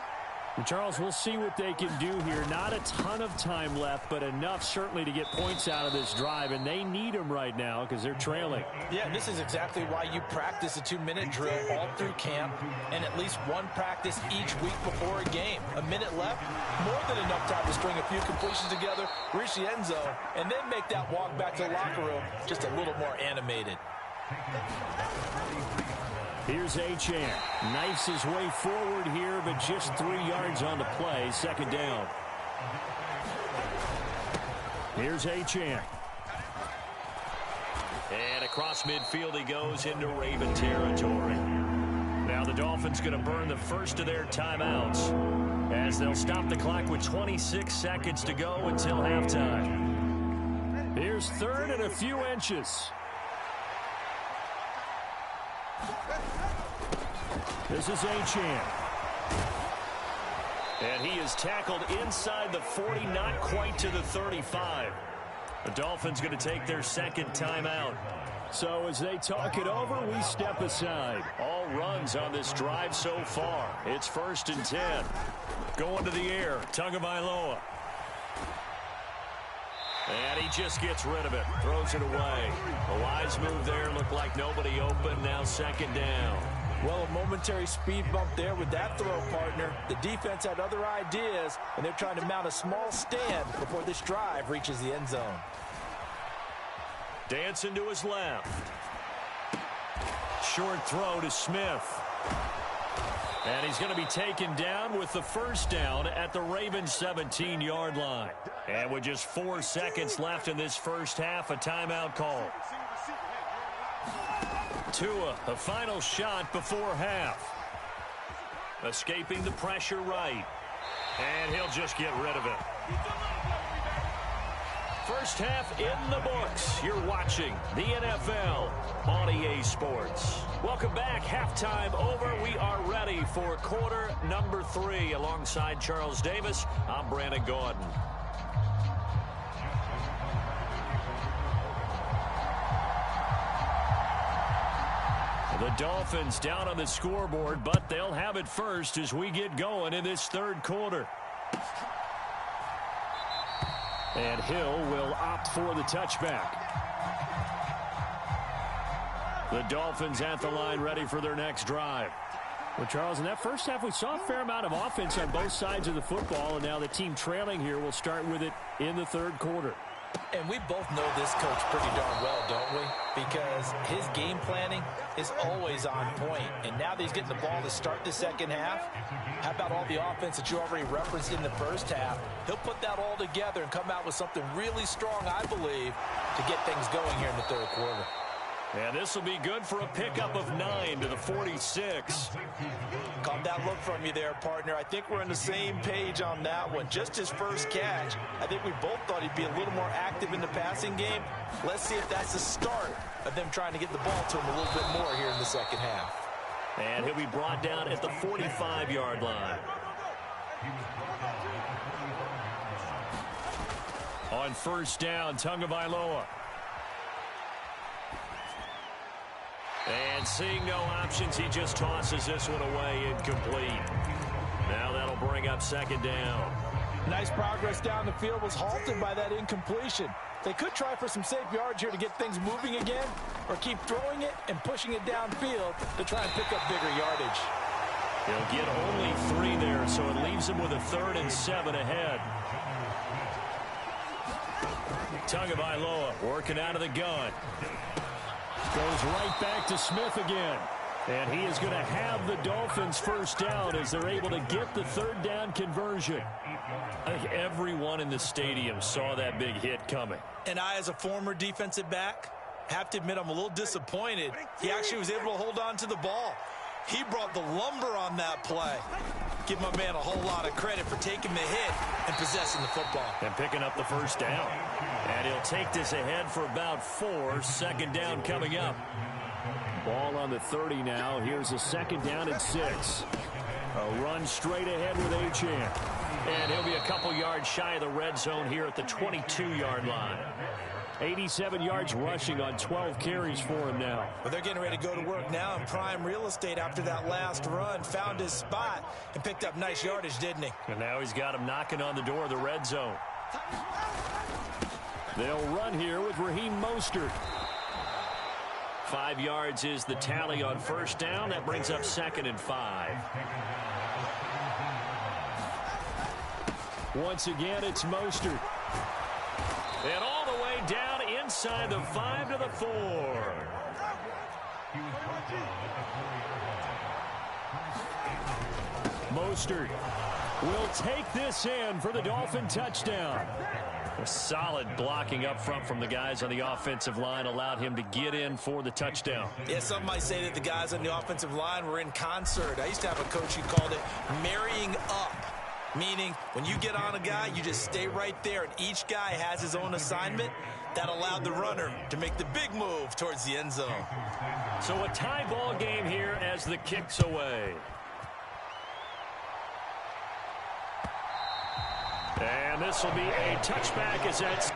And Charles, we'll see what they can do here. Not a ton of time left, but enough certainly to get points out of this drive, and they need them right now because they're trailing. Yeah, this is exactly why you practice a 2-minute drill all through camp and at least one practice each week before a game. A minute left, more than enough time to string a few completions together, reach the end zone, and then make that walk back to the locker room just a little more animated. Here's Achane. Knifes his way forward here, but just 3 yards on the play. Second down. Here's Achane. And across midfield he goes into Raven territory. Now the Dolphins going to burn the first of their timeouts as they'll stop the clock with 26 seconds to go until halftime. Here's third and a few inches. This is Achane. And he is tackled inside the 40, not quite to the 35. The Dolphins going to take their second timeout. So as they talk it over, we step aside. All no runs on this drive so far. It's 1st and 10. Going to the air, Tagovailoa. And he just gets rid of it, throws it away. A wise move there, looked like nobody open, now 2nd down. Well, a momentary speed bump there with that throw, partner. The defense had other ideas, and they're trying to mount a small stand before this drive reaches the end zone. Dancing to his left. Short throw to Smith. And he's going to be taken down with the 1st down at the Ravens' 17-yard line. And with just 4 seconds left in this first half, a timeout call. Tua, a final shot before half. Escaping the pressure right. And he'll just get rid of it. First half in the books. You're watching the NFL on EA Sports. Welcome back. Halftime over. We are ready for quarter number 3. Alongside Charles Davis, I'm Brandon Gordon. The Dolphins down on the scoreboard, but they'll have it first as we get going in this 3rd quarter. And Hill will opt for the touchback. The Dolphins at the line, ready for their next drive. Well, Charles, in that first half, we saw a fair amount of offense on both sides of the football, and now the team trailing here will start with it in the 3rd quarter. And we both know this coach pretty darn well, don't we? Because his game planning is always on point. And now that he's getting the ball to start the 2nd half, how about all the offense that you already referenced in the first half? He'll put that all together and come out with something really strong, I believe, to get things going here in the 3rd quarter. And this will be good for a pickup of 9 to the 46. Caught that look from you there, partner. I think we're on the same page on that one. Just his first catch. I think we both thought he'd be a little more active in the passing game. Let's see if that's the start of them trying to get the ball to him a little bit more here in the 2nd half. And he'll be brought down at the 45-yard line. On 1st down, Tagovailoa. And seeing no options, he just tosses this one away, incomplete. Now that'll bring up 2nd down. Nice progress down the field, was halted by that incompletion. They could try for some safe yards here to get things moving again, or keep throwing it and pushing it downfield to try and pick up bigger yardage. He'll get only 3 there, so it leaves him with a 3rd and 7 ahead. Tagovailoa working out of the gun. Goes right back to Smith again. And he is going to have the Dolphins 1st down as they're able to get the 3rd down conversion. I think everyone in the stadium saw that big hit coming. And I, as a former defensive back, have to admit I'm a little disappointed. He actually was able to hold on to the ball. He brought the lumber on that play. Give my man a whole lot of credit for taking the hit and possessing the football. And picking up the 1st down. And he'll take this ahead for about 4. 2nd down coming up. Ball on the 30 now. Here's a 2nd down and 6. A run straight ahead with Achane. And he'll be a couple yards shy of the red zone here at the 22-yard line. 87 yards rushing on 12 carries for him now. Well, they're getting ready to go to work now in prime real estate after that last run. Found his spot and picked up nice yardage, didn't he? And now he's got him knocking on the door of the red zone. They'll run here with Raheem Mostert. 5 yards is the tally on 1st down. That brings up 2nd and 5. Once again, it's Mostert. And all the way down inside the 5 to the 4. Mostert will take this in for the Dolphin touchdown. Solid blocking up front from the guys on the offensive line allowed him to get in for the touchdown. Yeah, some might say that the guys on the offensive line were in concert. I used to have a coach who called it marrying up, meaning when you get on a guy, you just stay right there, and each guy has his own assignment. That allowed the runner to make the big move towards the end zone. So a tie ball game here as the kick's away. And this will be a touchback as that's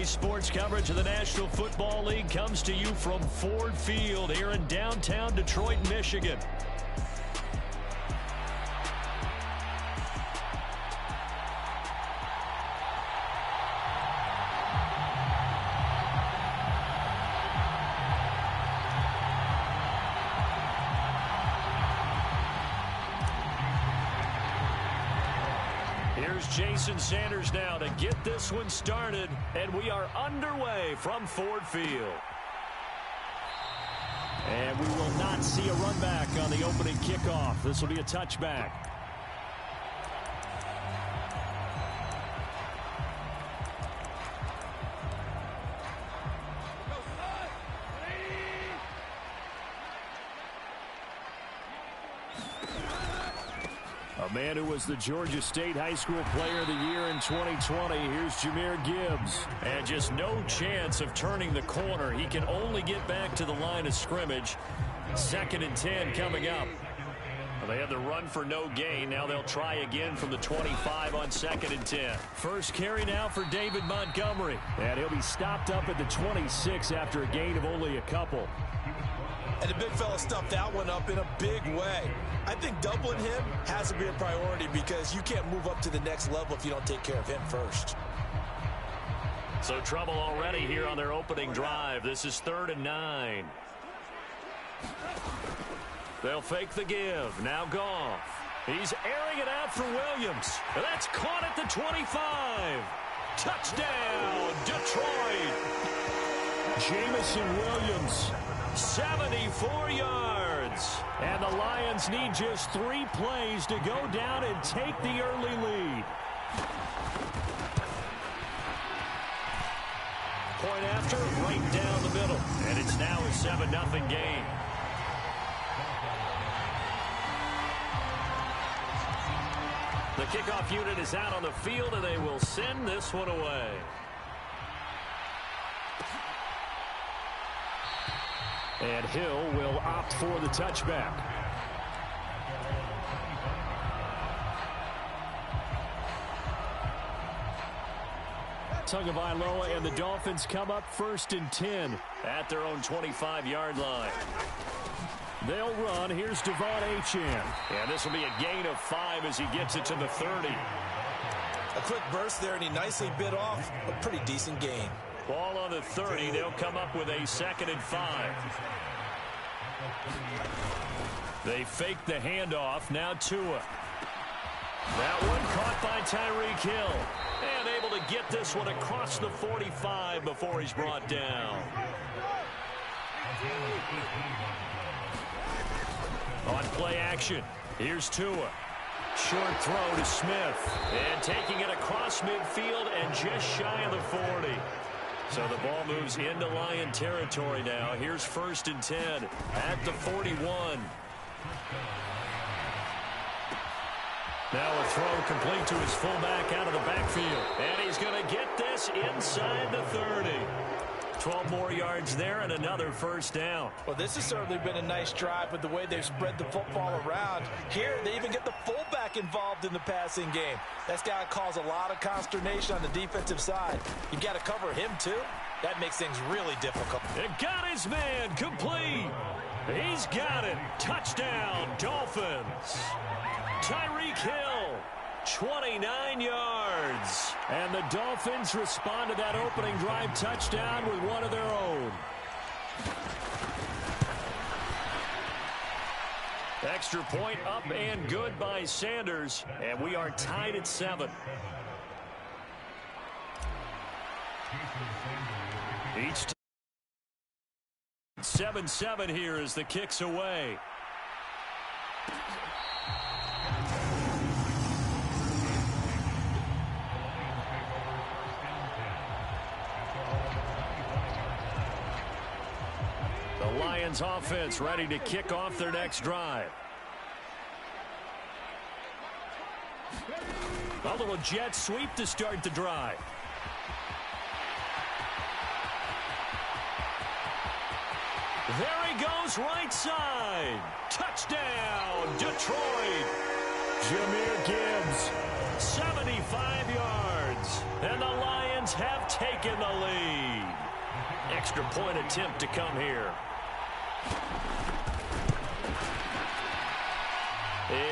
Today's sports coverage of the National Football League comes to you from Ford Field here in downtown Detroit, Michigan. Here's Jason Sanders now to get this one started, and we are underway from Ford Field. And we will not see a run back on the opening kickoff. This will be a touchback. A man who was the Georgia State High School Player of the Year in 2020. Here's Jahmyr Gibbs. And just no chance of turning the corner. He can only get back to the line of scrimmage. 2nd and 10 coming up. Well, they had the run for no gain. Now they'll try again from the 25 on 2nd and 10. First carry now for David Montgomery. And he'll be stopped up at the 26 after a gain of only a couple. And the big fella stuffed that one up in a big way. I think doubling him has to be a priority because you can't move up to the next level if you don't take care of him first. So trouble already here on their opening drive. This is 3rd and 9. They'll fake the give. Now Goff. He's airing it out for Williams. That's caught at the 25. Touchdown, Detroit. Jamison Williams. 74 yards. And the Lions need just 3 plays to go down and take the early lead. Point after, right down the middle. And it's now a 7-0 game. The kickoff unit is out on the field, and they will send this one away. And Hill will opt for the touchback. Tagovailoa and the Dolphins come up 1st and 10 at their own 25-yard line. They'll run. Here's Devon Achane. And this will be a gain of 5 as he gets it to the 30. A quick burst there, and he nicely bit off a pretty decent gain. Ball on the 30. They'll come up with a 2nd and 5. They fake the handoff. Now Tua. That one caught by Tyreek Hill. And able to get this one across the 45 before he's brought down. On play action, here's Tua. Short throw to Smith. And taking it across midfield and just shy of the 40. So the ball moves into Lion territory now. Here's 1st and 10 at the 41. Now a throw complete to his fullback out of the backfield. And he's going to get this inside the 30. 12 more yards there and another 1st down. Well, this has certainly been a nice drive with the way they've spread the football around. Here, they even get the fullback involved in the passing game. That's got to cause a lot of consternation on the defensive side. You've got to cover him, too. That makes things really difficult. It got his man complete. He's got it. Touchdown, Dolphins. Tyreek Hill, 29 yards. And the Dolphins respond to that opening drive touchdown with one of their own. Extra point up and good by Sanders. And we are tied at 7. Each 7-7 here as the kick's away. The Lions offense ready to kick off their next drive. A little jet sweep to start the drive. There he goes, right side. Touchdown, Detroit. Jahmyr Gibbs, 75 yards. And the Lions Lions have taken the lead. Extra point attempt to come here.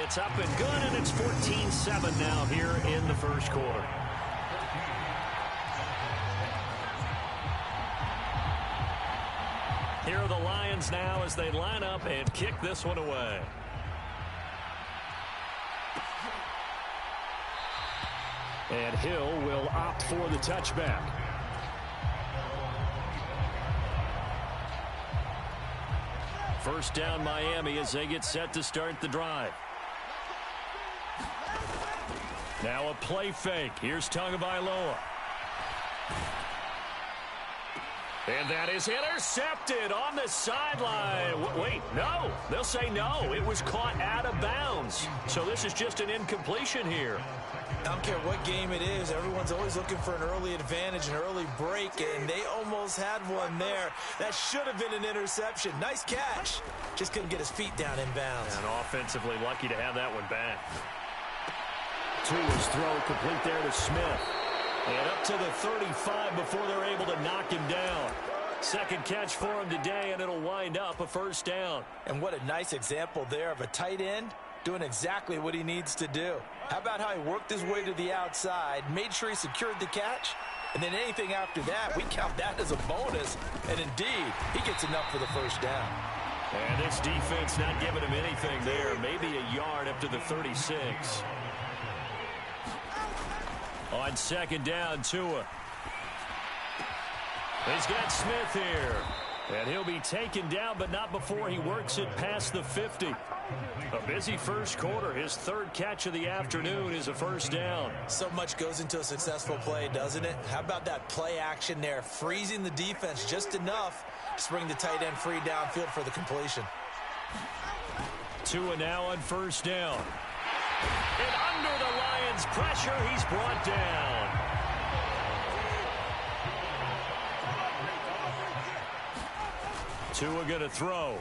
It's up and good, and it's 14-7 now here in the first quarter. Here are the Lions now as they line up and kick this one away. And Hill will opt for the touchback. First down Miami as they get set to start the drive. Now a play fake. Here's Tagovailoa. And that is intercepted on the sideline. Wait, no. They'll say no. It was caught out of bounds. So this is just an incompletion here. I don't care what game it is. Everyone's always looking for an early advantage, an early break, and they almost had one there. That should have been an interception. Nice catch. Just couldn't get his feet down in bounds. And offensively lucky to have that one back. Tua's throw complete there to Smith. And up to the 35 before they're able to knock him down. Second catch for him today, and it'll wind up a first down. And what a nice example there of a tight end doing exactly what he needs to do. How about how he worked his way to the outside, made sure he secured the catch, and then anything after that, we count that as a bonus. And indeed, he gets enough for the first down. And this defense not giving him anything there. Maybe a yard up to the 36. On second down, Tua. He's got Smith here. And he'll be taken down, but not before he works it past the 50. A busy first quarter. His third catch of the afternoon is a first down. So much goes into a successful play, doesn't it? How about that play action there, freezing the defense just enough to bring the tight end free downfield for the completion. Tua now on first down. And under the Lions' pressure, he's brought down. Tua going to throw.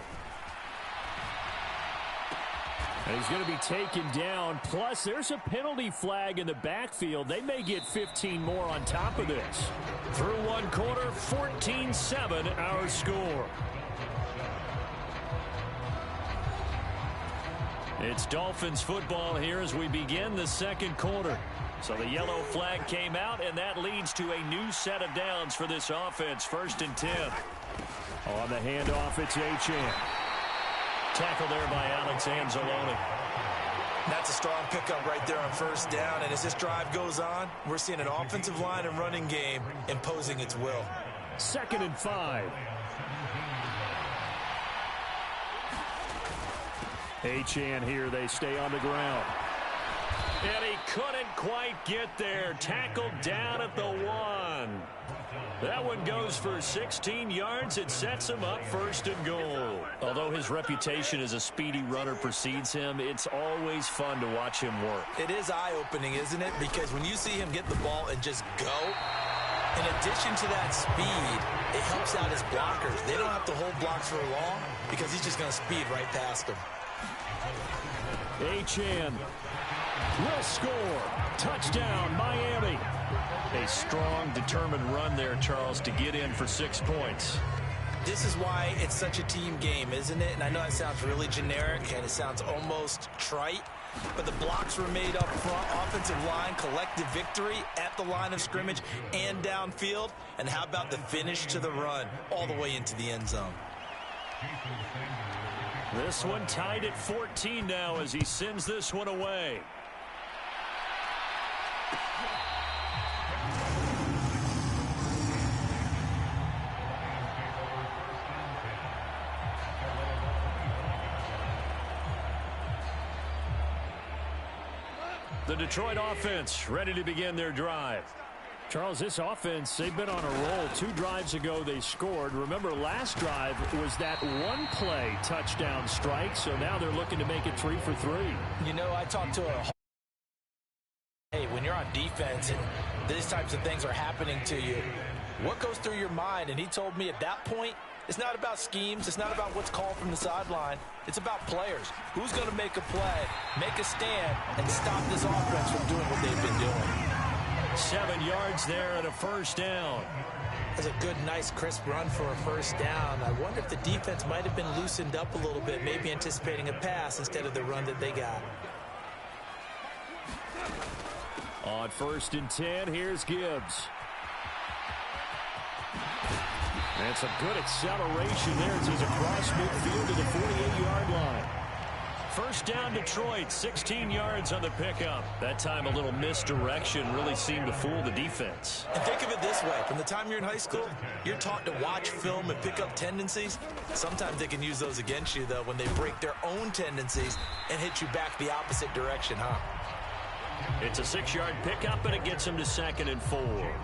And he's going to be taken down. Plus, there's a penalty flag in the backfield. They may get 15 more on top of this. Through one quarter, 14-7 our score. It's Dolphins football here as we begin the second quarter. So the yellow flag came out, and that leads to a new set of downs for this offense. 1st and 10. On the handoff, it's Achane. Tackle there by Alex Anzalone. That's a strong pickup right there on first down. And as this drive goes on, we're seeing an offensive line and running game imposing its will. 2nd and 5. Achane here. They stay on the ground. And he couldn't quite get there. Tackled down at the 1. That one goes for 16 yards. It sets him up 1st and goal. Although his reputation as a speedy runner precedes him, it's always fun to watch him work. It is eye-opening, isn't it? Because when you see him get the ball and just go, in addition to that speed, it helps out his blockers. They don't have to hold blocks for long because he's just going to speed right past them. Achane will score. Touchdown, Miami. A strong, determined run there, Charles, to get in for 6 points. This is why it's such a team game, isn't it? And I know that sounds really generic and it sounds almost trite, but the blocks were made up front, offensive line, collective victory at the line of scrimmage and downfield. And how about the finish to the run all the way into the end zone? This one tied at 14 now as he sends this one away. The Detroit offense ready to begin their drive. Charles, this offense, they've been on a roll. 2 drives ago, they scored. Remember, last drive was that one-play touchdown strike, so now they're looking to make it 3 for 3. You know, I talked to hey, when you're on defense and these types of things are happening to you, what goes through your mind? And he told me at that point, it's not about schemes. It's not about what's called from the sideline. It's about players. Who's going to make a play, make a stand, and stop this offense from doing what they've been doing? 7 yards there and a first down. That's a good, nice, crisp run for a first down. I wonder if the defense might have been loosened up a little bit, maybe anticipating a pass instead of the run that they got. On 1st and 10, here's Gibbs. And some good acceleration there as he's across midfield to the 48-yard line. First down, Detroit, 16 yards on the pickup. That time a little misdirection really seemed to fool the defense. And think of it this way. From the time you're in high school, you're taught to watch film and pick up tendencies. Sometimes they can use those against you, though, when they break their own tendencies and hit you back the opposite direction, huh? It's a 6-yard pickup, and it gets him to 2nd and 4.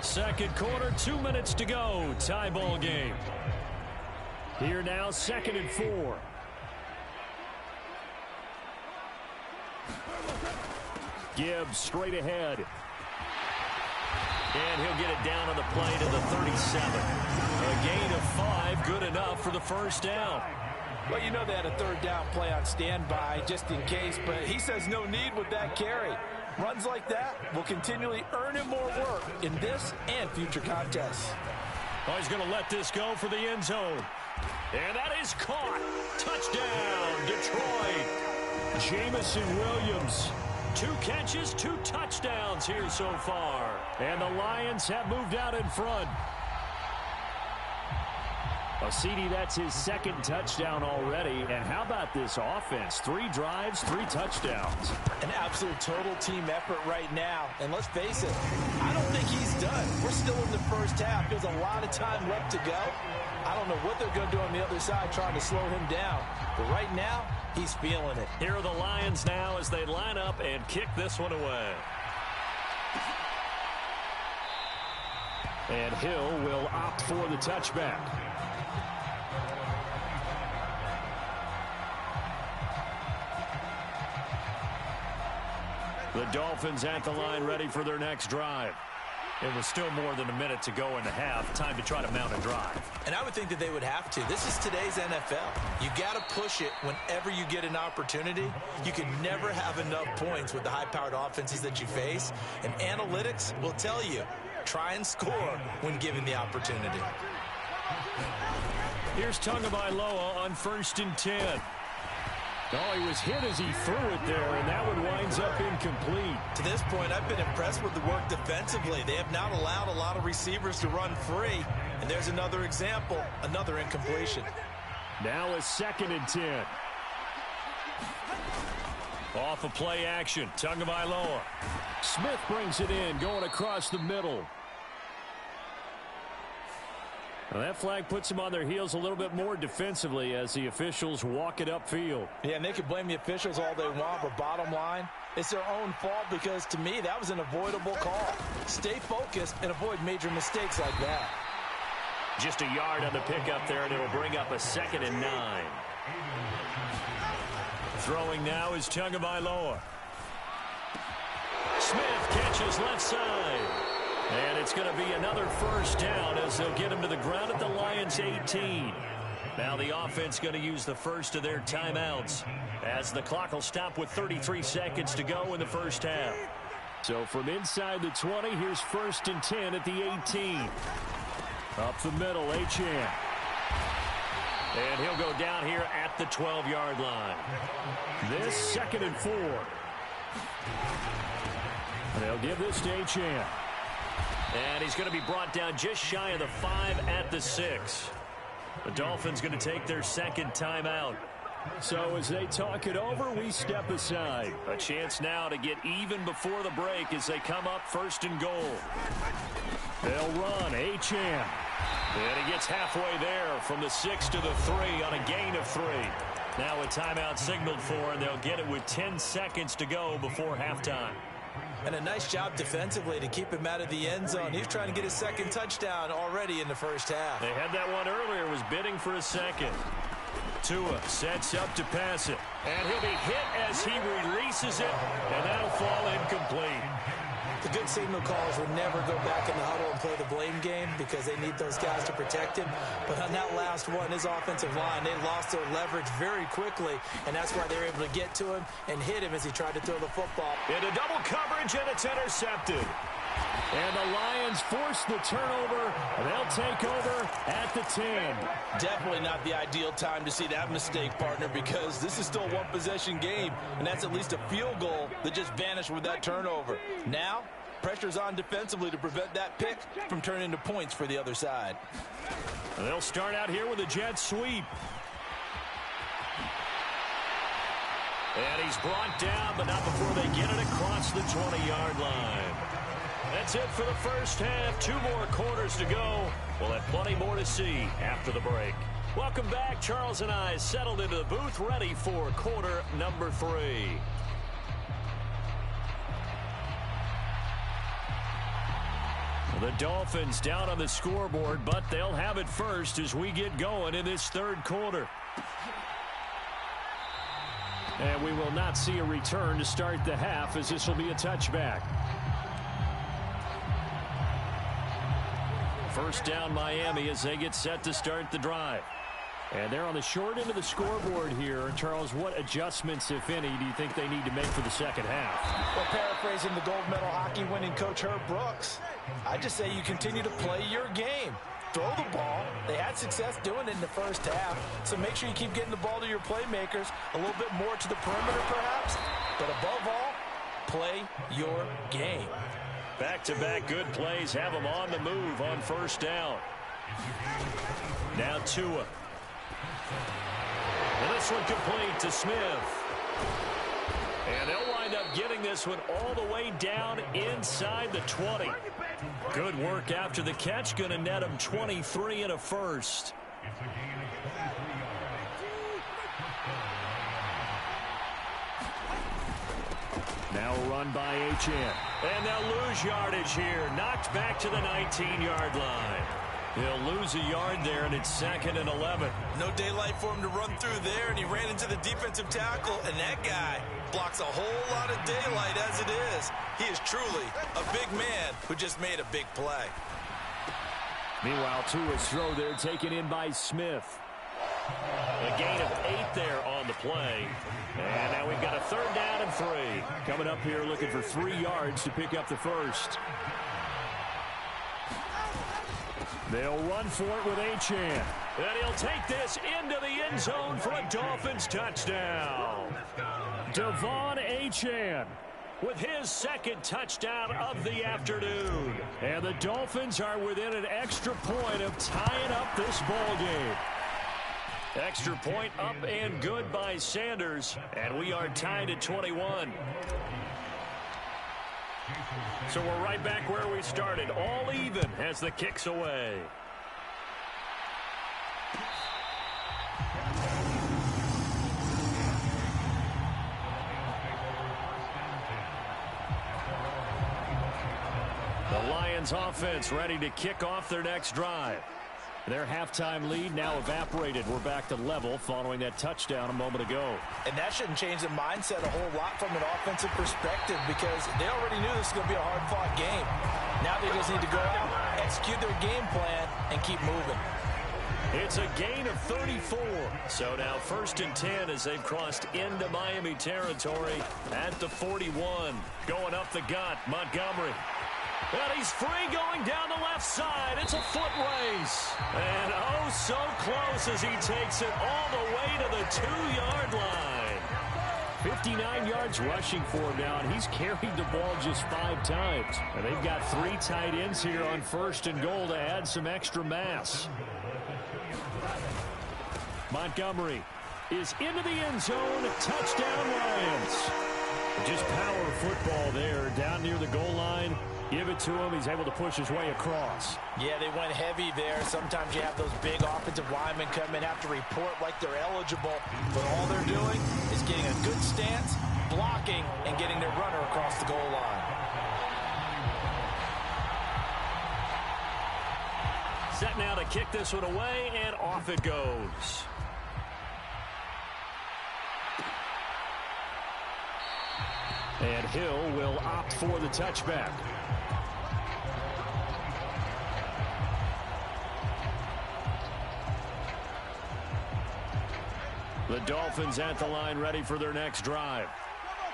Second quarter, 2 minutes to go. Tie ball game. Here now, 2nd and 4. Gibbs straight ahead. And he'll get it down on the play to the 37. A gain of 5, good enough for the first down. Well, you know they had a 3rd down play on standby just in case, but he says no need with that carry. Runs like that will continually earn him more work in this and future contests. Oh, he's going to let this go for the end zone. And that is caught. Touchdown, Detroit. Jamison Williams. 2 catches, 2 touchdowns here so far. And the Lions have moved out in front. CD, that's his 2nd touchdown already. And how about this offense? 3 drives, 3 touchdowns. An absolute total team effort right now. And let's face it, I don't think he's done. We're still in the first half. There's a lot of time left to go. I don't know what they're going to do on the other side trying to slow him down. But right now, he's feeling it. Here are the Lions now as they line up and kick this one away. And Hill will opt for the touchback. The Dolphins at the line ready for their next drive. It was still more than a minute to go in the half. Time to try to mount a drive. And I would think that they would have to. This is today's NFL. You got to push it whenever you get an opportunity. You can never have enough points with the high-powered offenses that you face. And analytics will tell you, try and score when given the opportunity. Here's Tagovailoa on 1st and 10. Oh, he was hit as he threw it there, and that one winds up incomplete. To this point, I've been impressed with the work defensively. They have not allowed a lot of receivers to run free. And there's another example, another incompletion. Now a 2nd and 10. Off of play action, Tagovailoa. Smith brings it in, going across the middle. Well, that flag puts them on their heels a little bit more defensively as the officials walk it upfield. Yeah, and they can blame the officials all they want, but bottom line, it's their own fault because, to me, that was an avoidable call. Stay focused and avoid major mistakes like that. Just a yard on the pickup there, and it'll bring up a 2nd and 9. Throwing now is Tagovailoa. Smith catches left side. And it's going to be another first down as they'll get him to the ground at the Lions' 18. Now the offense going to use the first of their timeouts as the clock will stop with 33 seconds to go in the first half. So from inside the 20, here's 1st and 10 at the 18. Up the middle, Achane. And he'll go down here at the 12-yard line. This 2nd and 4. They'll give this to Achane. And he's going to be brought down just shy of the 5 at the 6. The Dolphins going to take their 2nd timeout. So as they talk it over, we step aside. A chance now to get even before the break as they come up 1st and goal. They'll run, Achane. And he gets halfway there from the 6 to the 3 on a gain of 3. Now a timeout signaled for, and they'll get it with 10 seconds to go before halftime. And a nice job defensively to keep him out of the end zone. He's trying to get his 2nd touchdown already in the first half. They had that one earlier, was bidding for a 2nd. Tua sets up to pass it. And he'll be hit as he releases it, and that'll fall incomplete. The good signal callers would never go back in the huddle and play the blame game because they need those guys to protect him. But on that last one, his offensive line, they lost their leverage very quickly, and that's why they were able to get to him and hit him as he tried to throw the football. Into double coverage, and it's intercepted. And the Lions force the turnover. They'll take over at the 10. Definitely not the ideal time to see that mistake, partner, because this is still a one-possession game, and that's at least a field goal that just vanished with that turnover. Now, pressure's on defensively to prevent that pick from turning into points for the other side. They'll start out here with a jet sweep. And he's brought down, but not before they get it across the 20-yard line. That's it for the first half. 2 more quarters to go. We'll have plenty more to see after the break. Welcome back. Charles and I settled into the booth, ready for quarter number 3. The Dolphins down on the scoreboard, but they'll have it first as we get going in this third quarter. And we will not see a return to start the half, as this will be a touchback. First down Miami as they get set to start the drive. And they're on the short end of the scoreboard here. Charles, what adjustments, if any, do you think they need to make for the second half? Well, paraphrasing the gold medal hockey winning coach Herb Brooks, I just say you continue to play your game. Throw the ball. They had success doing it in the first half, so make sure you keep getting the ball to your playmakers, a little bit more to the perimeter perhaps, but above all, play your game. Back-to-back good plays have them on the move on first down. Now Tua. And this one complete to Smith. And they'll wind up getting this one all the way down inside the 20. Good work after the catch. Going to net him 23 and a first. Now run by Achane. And they'll lose yardage here. Knocked back to the 19-yard line. He'll lose a yard there, and it's 2nd and 11. No daylight for him to run through there, and he ran into the defensive tackle, and that guy blocks a whole lot of daylight as it is. He is truly a big man who just made a big play. Meanwhile, Tua's throw there taken in by Smith. A gain of 8 there on the play. And now we've got a 3rd down and 3. Coming up here looking for 3 yards to pick up the first. They'll run for it with Achane. And he'll take this into the end zone for a Dolphins touchdown. Devon Achane with his 2nd touchdown of the afternoon. And the Dolphins are within an extra point of tying up this ball game. Extra point up and good by Sanders. And we are tied at 21. So we're right back where we started. All even as the kick's away. The Lions offense ready to kick off their next drive. Their halftime lead now evaporated. We're back to level following that touchdown a moment ago. And that shouldn't change the mindset a whole lot from an offensive perspective because they already knew this was going to be a hard-fought game. Now they just need to go out, execute their game plan, and keep moving. It's a gain of 34. So now 1st and 10 as they've crossed into Miami territory at the 41. Going up the gut, Montgomery. And he's free going down the left side. It's a foot race. And oh, so close as he takes it all the way to the 2-yard line. 59 yards rushing for him now, and he's carried the ball just 5 times. And they've got 3 tight ends here on 1st and goal to add some extra mass. Montgomery is into the end zone. Touchdown, Lions. Just power football there down near the goal line. Give it to him. He's able to push his way across. Yeah, they went heavy there. Sometimes you have those big offensive linemen come in, have to report like they're eligible. But all they're doing is getting a good stance, blocking, and getting their runner across the goal line. Set now to kick this one away, and off it goes. And Hill will opt for the touchback. The Dolphins at the line, ready for their next drive.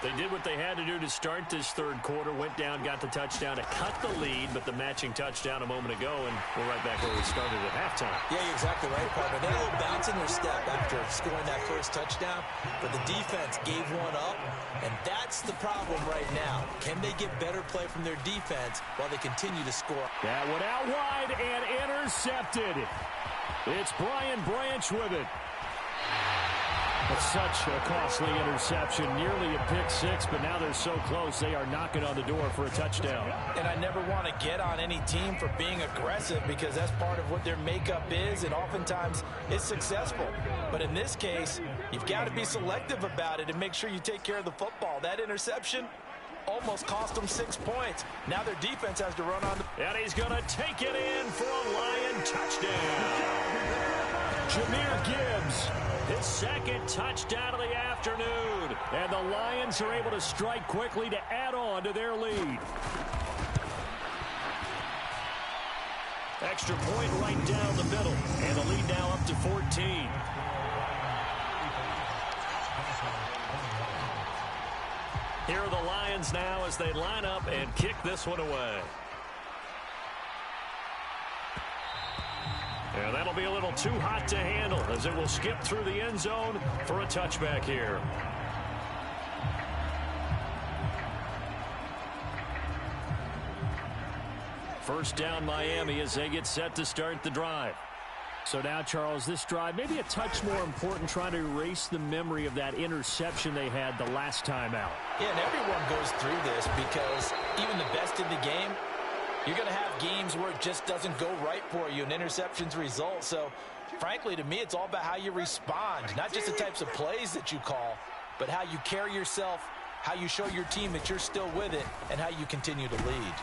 They did what they had to do to start this third quarter, went down, got the touchdown to cut the lead, but the matching touchdown a moment ago, and we're right back where we started at halftime. Yeah, you're exactly right, partner. They had a little bounce in their step after scoring that first touchdown, but the defense gave one up, and that's the problem right now. Can they get better play from their defense while they continue to score? That one out wide and intercepted. It's Brian Branch with it. It's such a costly interception, nearly a pick six, but now they're so close they are knocking on the door for a touchdown. And I never want to get on any team for being aggressive because that's part of what their makeup is, and oftentimes it's successful. But in this case, you've got to be selective about it and make sure you take care of the football. That interception almost cost them 6 points. Now their defense has to run on the... And he's going to take it in for a Lion touchdown. Jahmyr Gibbs, his second touchdown of the afternoon. And the Lions are able to strike quickly to add on to their lead. Extra point right down the middle. And the lead now up to 14. Here are the Lions now as they line up and kick this one away. And that'll be a little too hot to handle as it will skip through the end zone for a touchback here. First down Miami as they get set to start the drive. So now, Charles, this drive maybe a touch more important, trying to erase the memory of that interception they had the last time out. Yeah, and everyone goes through this because even the best in the game, you're going to have games where it just doesn't go right for you and interceptions result. So, frankly, to me, it's all about how you respond, not just the types of plays that you call, but how you carry yourself, how you show your team that you're still with it, and how you continue to lead.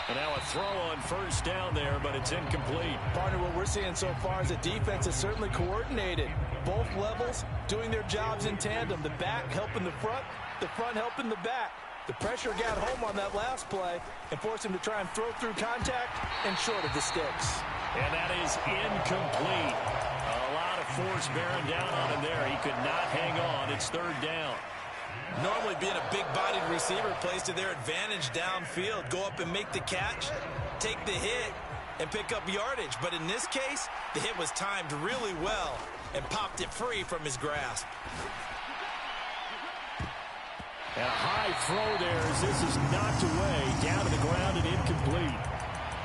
And now a throw on first down there, but it's incomplete. Partner, what we're seeing so far is the defense is certainly coordinated. Both levels doing their jobs in tandem. The back helping the front helping the back. The pressure got home on that last play and forced him to try and throw through contact and short of the sticks. And that is incomplete. A lot of force bearing down on him there. He could not hang on. It's third down. Normally being a big-bodied receiver plays to their advantage downfield. Go up and make the catch, take the hit, and pick up yardage. But in this case, the hit was timed really well and popped it free from his grasp. And a high throw there as this is knocked away, down to the ground and incomplete.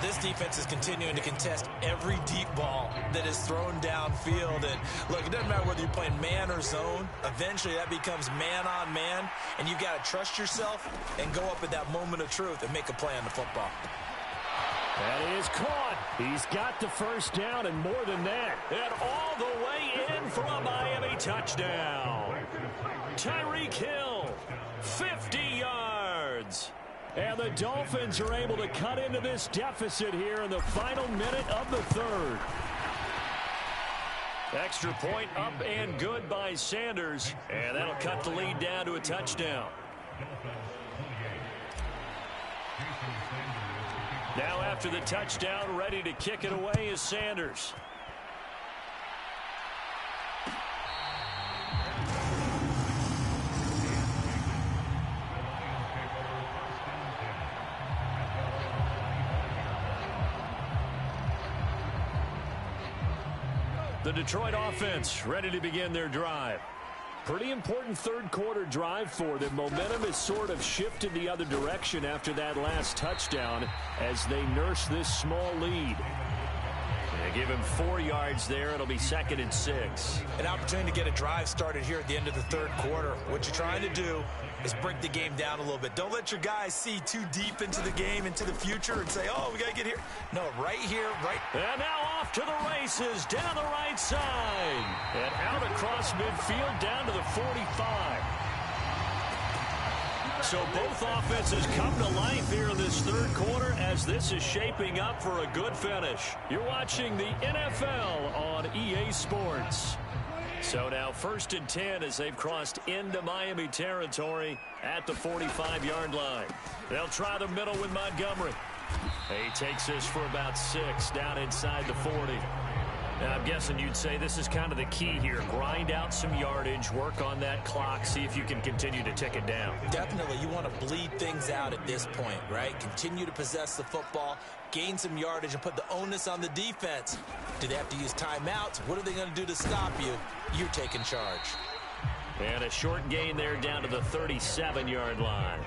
This defense is continuing to contest every deep ball that is thrown downfield. And look, it doesn't matter whether you're playing man or zone. Eventually that becomes man on man, and you got to trust yourself and go up at that moment of truth and make a play on the football. That is caught. He's got the first down and more than that. And all the way in for a Miami touchdown. Tyreek Hill, 50 yards. And the Dolphins are able to cut into this deficit here in the final minute of the third. Extra point up and good by Sanders. And that'll cut the lead down to a touchdown. Now after the touchdown, ready to kick it away is Sanders. The Detroit offense ready to begin their drive. Pretty important third quarter drive for them. Momentum has sort of shifted the other direction after that last touchdown as they nurse this small lead. They give him 4 yards there. It'll be 2nd and 6. An opportunity to get a drive started here at the end of the third quarter. What you're trying to do is break the game down a little bit. Don't let your guys see too deep into the game, into the future, and say, oh, we got to get here. No, right here, right. And now off to the races, down the right side. And out across midfield, down to the 45. So both offenses come to life here in this third quarter as this is shaping up for a good finish. You're watching the NFL on EA Sports. So now 1st and 10 as they've crossed into Miami territory at the 45-yard line. They'll try the middle with Montgomery. He takes this for about 6 down inside the 40. Now, I'm guessing you'd say this is kind of the key here. Grind out some yardage, work on that clock, see if you can continue to tick it down. Definitely. You want to bleed things out at this point, right? Continue to possess the football, gain some yardage, and put the onus on the defense. Do they have to use timeouts? What are they going to do to stop you? You're taking charge. And a short gain there down to the 37-yard line.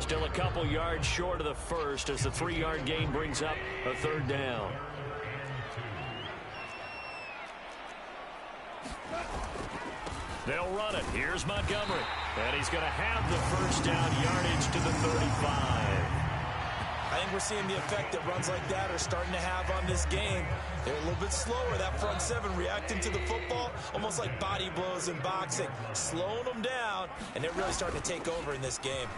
Still a couple yards short of the first as the 3-yard gain brings up a 3rd down. They'll run it. Here's Montgomery. And he's going to have the 1st down yardage to the 35. I think we're seeing the effect that runs like that are starting to have on this game. They're a little bit slower, that front 7 reacting to the football, almost like body blows in boxing, slowing them down, and they're really starting to take over in this game.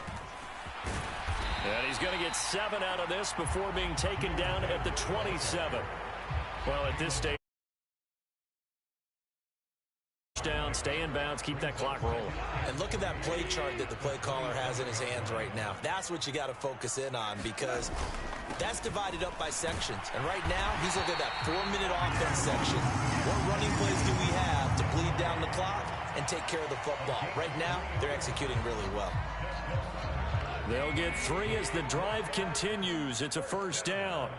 And he's going to get 7 out of this before being taken down at the 27. Well, at this stage, down, stay in bounds, keep that clock rolling. And look at that play chart that the play caller has in his hands right now. That's what you got to focus in on because that's divided up by sections. And right now, he's looking at that 4-minute offense section. What running plays do we have to bleed down the clock and take care of the football? Right now, they're executing really well. They'll get 3 as the drive continues. It's a 1st down.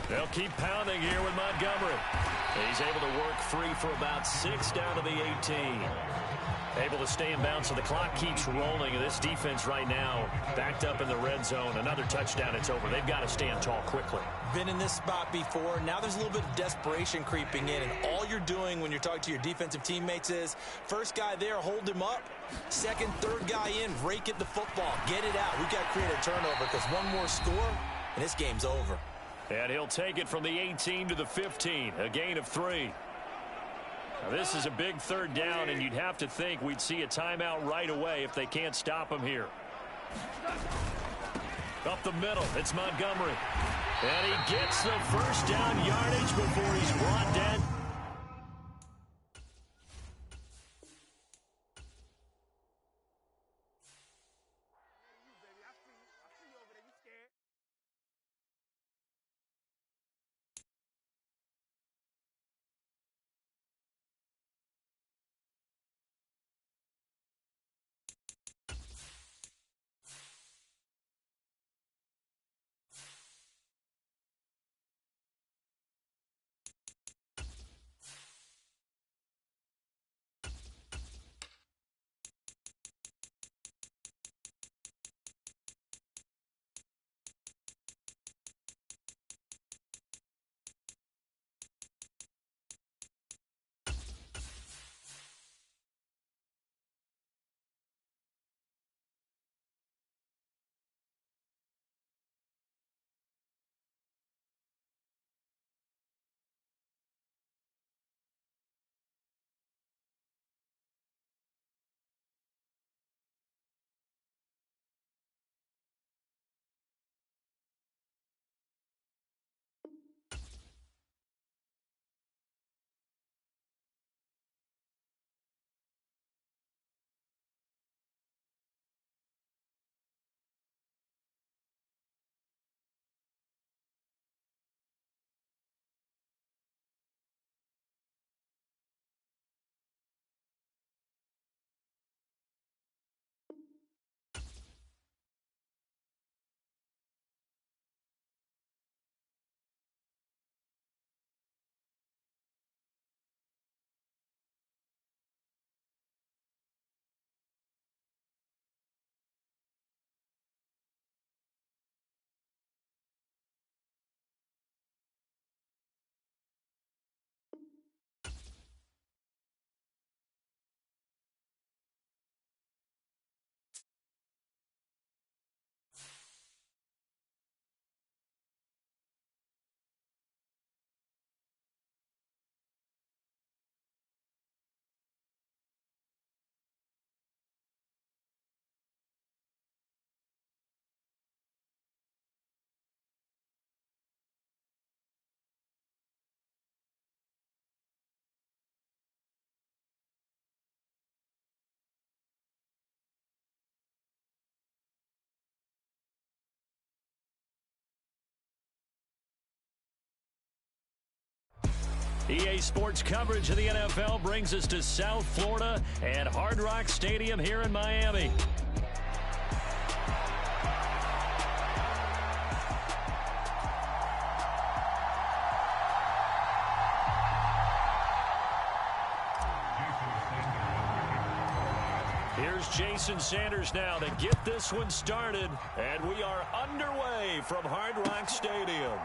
They'll keep pounding here with Montgomery. He's able to work free for about 6 down to the 18. Able to stay in bounds so the clock keeps rolling. This defense right now backed up in the red zone. Another touchdown, it's over. They've got to stand tall quickly. Been in this spot before. Now there's a little bit of desperation creeping in, and all you're doing when you're talking to your defensive teammates is first guy there, hold him up. Second, third guy in, rake at the football. Get it out. We've got to create a turnover because one more score, and this game's over. And he'll take it from the 18 to the 15, a gain of 3. Now this is a big 3rd down, and you'd have to think we'd see a timeout right away if they can't stop him here. Up the middle, it's Montgomery. And he gets the 1st down yardage before he's brought down. EA Sports coverage of the NFL brings us to South Florida at Hard Rock Stadium here in Miami. Here's Jason Sanders now to get this one started, and we are underway from Hard Rock Stadium.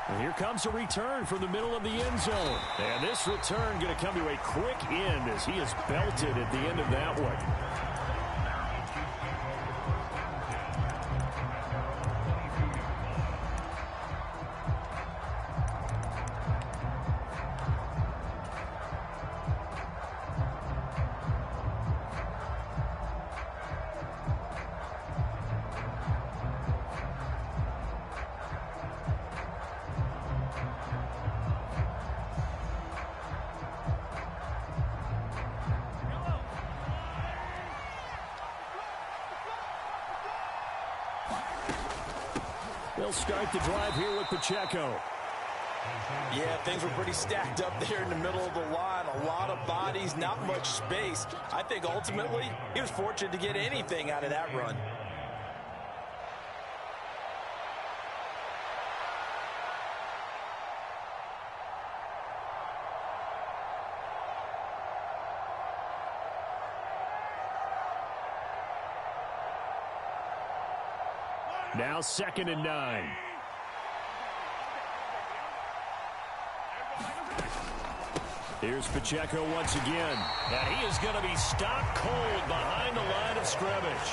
And here comes a return from the middle of the end zone. And this return going to come to a quick end as he is belted at the end of that one. They'll start the drive here with Pacheco. Yeah, things were pretty stacked up there in the middle of the line. A lot of bodies, not much space. I think ultimately he was fortunate to get anything out of that run. Now 2nd and 9. Here's Pacheco once again. And he is going to be stopped cold behind the line of scrimmage.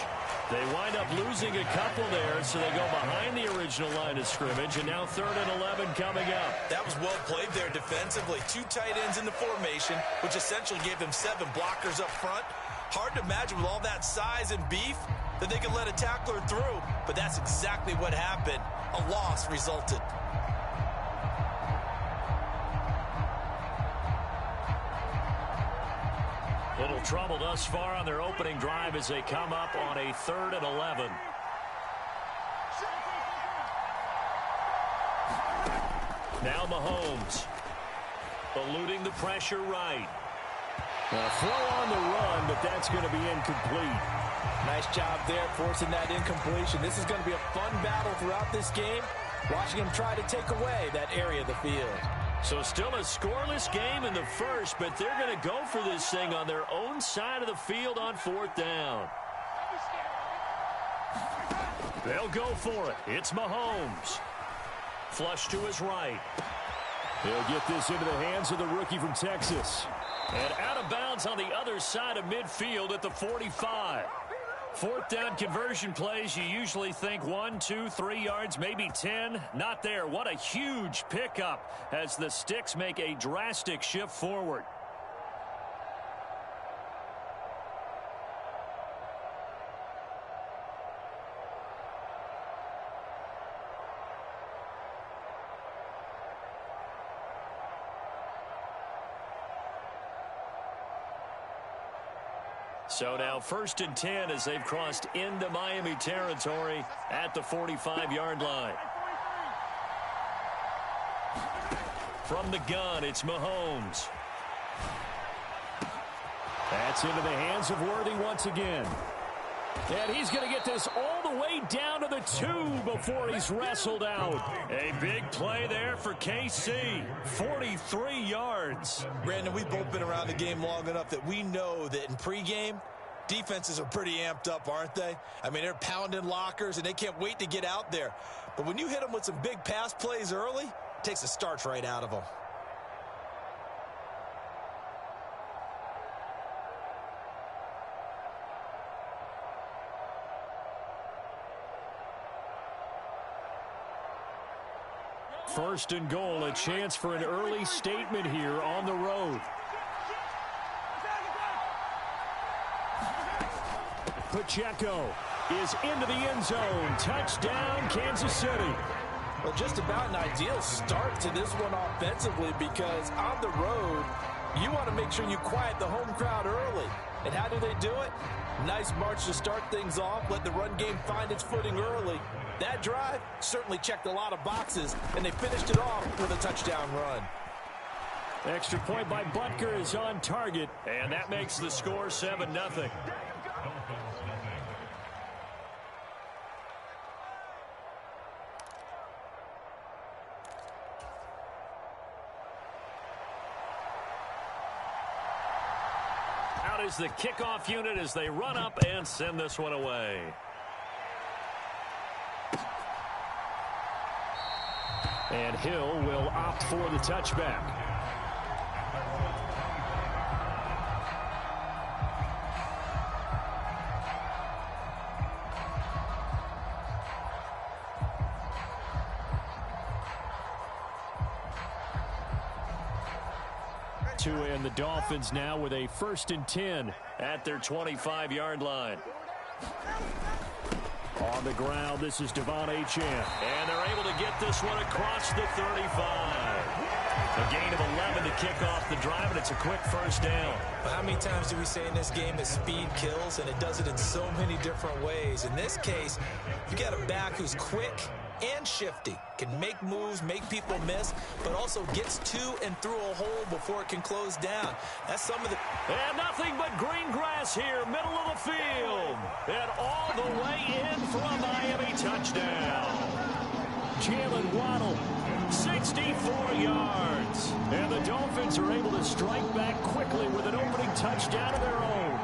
They wind up losing a couple there, so they go behind the original line of scrimmage, and now 3rd and 11 coming up. That was well played there defensively. 2 tight ends in the formation, which essentially gave them 7 blockers up front. Hard to imagine with all that size and beef that they could let a tackler through, but that's exactly what happened. A loss resulted. Little trouble thus far on their opening drive as they come up on a 3rd and 11. Now Mahomes eluding the pressure right. A throw on the run, but that's going to be incomplete. Nice job there forcing that incompletion. This is going to be a fun battle throughout this game, watching him try to take away that area of the field. So still a scoreless game in the first, but they're going to go for this thing on their own side of the field on 4th down. They'll go for it. It's Mahomes. Flush to his right. He'll get this into the hands of the rookie from Texas. And out of bounds on the other side of midfield at the 45. 4th down conversion plays, you usually think 1, 2, 3 yards, maybe 10. Not there. What a huge pickup as the Sticks make a drastic shift forward. So now 1st and 10 as they've crossed into Miami territory at the 45-yard line. From the gun, it's Mahomes. That's into the hands of Worthy once again. And he's going to get this all the way down to the 2 before he's wrestled out. A big play there for KC. 43 yards. Brandon, we've both been around the game long enough that we know that in pregame, defenses are pretty amped up, aren't they? I mean, they're pounding lockers, and they can't wait to get out there. But when you hit them with some big pass plays early, it takes the starch right out of them. First and goal, a chance for an early statement here on the road. Pacheco is into the end zone. Touchdown, Kansas City. Well, just about an ideal start to this one offensively, because on the road, you want to make sure you quiet the home crowd early. And how do they do it? Nice march to start things off. Let the run game find its footing early. That drive certainly checked a lot of boxes, and they finished it off with a touchdown run. Extra point by Butker is on target. And that makes the score 7-0. Out is the kickoff unit as they run up and send this one away. And Hill will opt for the touchback. And the Dolphins now with a 1st and 10 at their 25-yard line. On the ground, this is Devon Achane. And they're able to get this one across the 35. A gain of 11 to kick off the drive, and it's a quick first down. How many times do we say in this game that speed kills, and it does it in so many different ways? In this case, you got a back who's quick and shifty, can make moves, make people miss, but also gets to and through a hole before it can close down. That's some of the... And nothing but green grass here, middle of the field. And all the way in for a Miami touchdown. Jalen Waddle, 64 yards. And the Dolphins are able to strike back quickly with an opening touchdown of their own.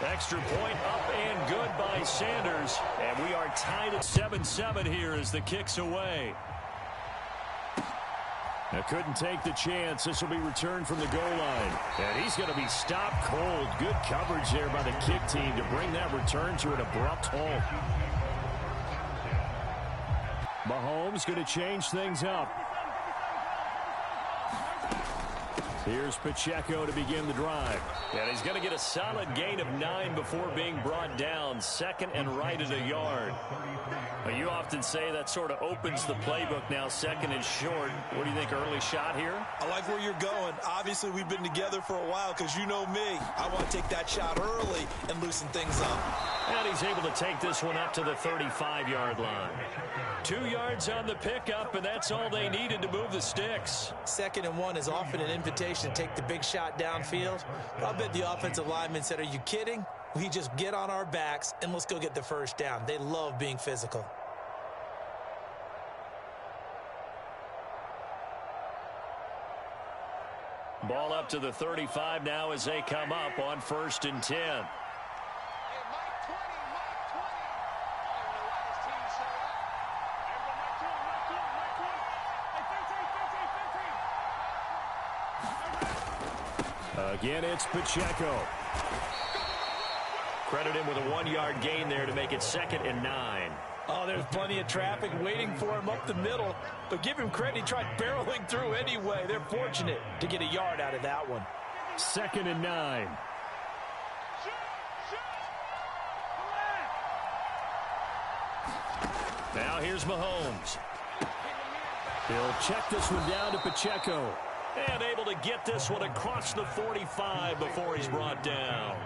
Extra point up and good by Sanders. And we are tied at 7-7 here as the kick's away. Now couldn't take the chance. This will be returned from the goal line. And he's going to be stopped cold. Good coverage there by the kick team to bring that return to an abrupt halt. Mahomes going to change things up. Here's Pacheco to begin the drive. And he's going to get a solid gain of 9 before being brought down. 2nd and right at a yard. Well, you often say that sort of opens the playbook now, 2nd and short. What do you think, early shot here? I like where you're going. Obviously, we've been together for a while because you know me. I want to take that shot early and loosen things up. And he's able to take this one up to the 35-yard line. 2 yards on the pickup, and that's all they needed to move the sticks. 2nd and 1 is often an invitation to take the big shot downfield. But I'll bet the offensive lineman said, are you kidding? We just get on our backs and let's go get the first down. They love being physical. Ball up to the 35 now as they come up on 1st and 10. Again, it's Pacheco. Credit him with a 1-yard gain there to make it 2nd and 9. Oh, there's plenty of traffic waiting for him up the middle. But give him credit, he tried barreling through anyway. They're fortunate to get a yard out of that one. 2nd and 9. Now here's Mahomes. He'll check this one down to Pacheco. And able to get this one across the 45 before he's brought down.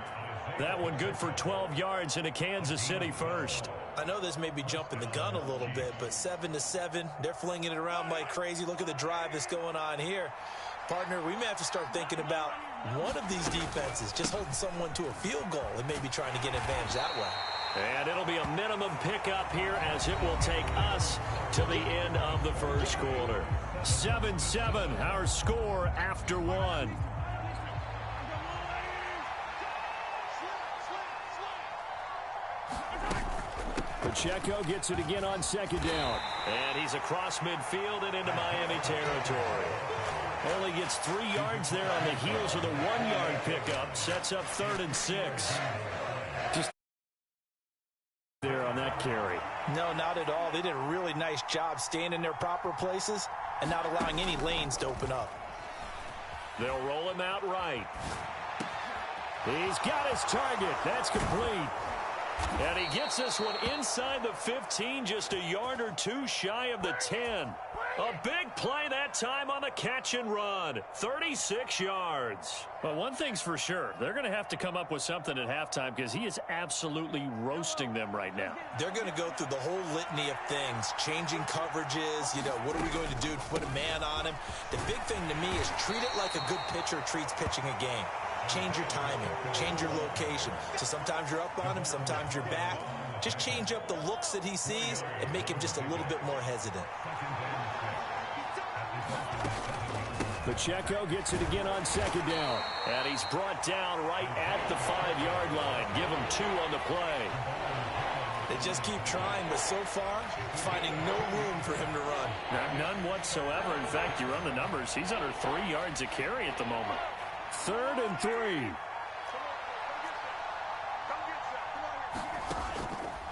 That one good for 12 yards into Kansas City first. I know this may be jumping the gun a little bit, but 7-7, they're flinging it around like crazy. Look at the drive that's going on here. Partner, we may have to start thinking about one of these defenses just holding someone to a field goal and maybe trying to get advantage that way. And it'll be a minimum pickup here as it will take us to the end of the first quarter. 7-7, our score after 1. Pacheco gets it again on 2nd down. And he's across midfield and into Miami territory. Only gets 3 yards there on the heels of the 1-yard pickup. Sets up 3rd and 6. Just there on that carry. No, not at all. They did a really nice job staying in their proper places and not allowing any lanes to open up. They'll roll him out right. He's got his target. That's complete. And he gets this one inside the 15, just a yard or 2 shy of the 10. A big play that time on the catch and run. 36 yards. But one thing's for sure. They're going to have to come up with something at halftime because he is absolutely roasting them right now. They're going to go through the whole litany of things, changing coverages, what are we going to do to put a man on him? The big thing to me is treat it like a good pitcher treats pitching a game. Change your timing, change your location. So sometimes you're up on him, sometimes you're back. Just change up the looks that he sees and make him just a little bit more hesitant. Pacheco gets it again on second down. And he's brought down right at the 5-yard line. Give him 2 on the play. They just keep trying, but so far, finding no room for him to run. None whatsoever. In fact, you run the numbers. He's under 3 yards a carry at the moment. 3rd and 3.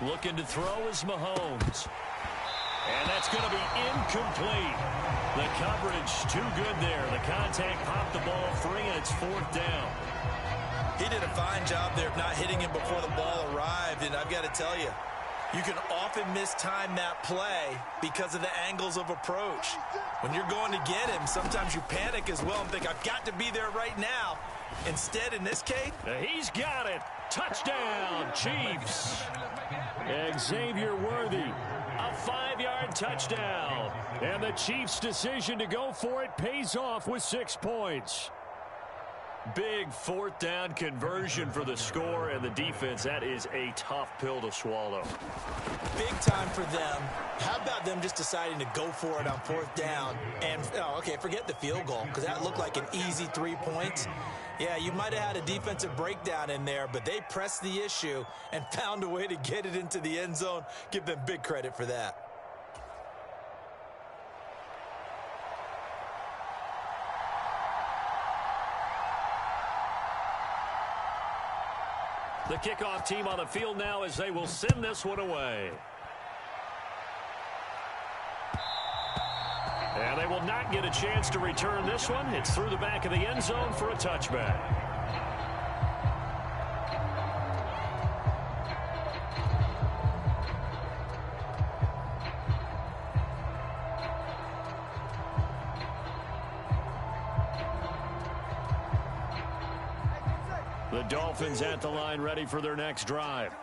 Looking to throw is Mahomes. And that's going to be incomplete. The coverage too good there. The contact popped the ball free, and it's 4th down. He did a fine job there of not hitting him before the ball arrived, and I've got to tell you, you can often mistime that play because of the angles of approach. When you're going to get him, sometimes you panic as well and think, I've got to be there right now. Instead, in this case, he's got it. Touchdown, Chiefs. Xavier Worthy, a 5-yard touchdown. And the Chiefs' decision to go for it pays off with 6 points. Big 4th down conversion for the score, and the defense, that is a tough pill to swallow. Big time for them. How about them just deciding to go for it on 4th down? And, forget the field goal, because that looked like an easy 3 points. Yeah, you might have had a defensive breakdown in there, but they pressed the issue and found a way to get it into the end zone. Give them big credit for that. The kickoff team on the field now as they will send this one away. And they will not get a chance to return this one. It's through the back of the end zone for a touchback. The Dolphins at the line, ready for their next drive.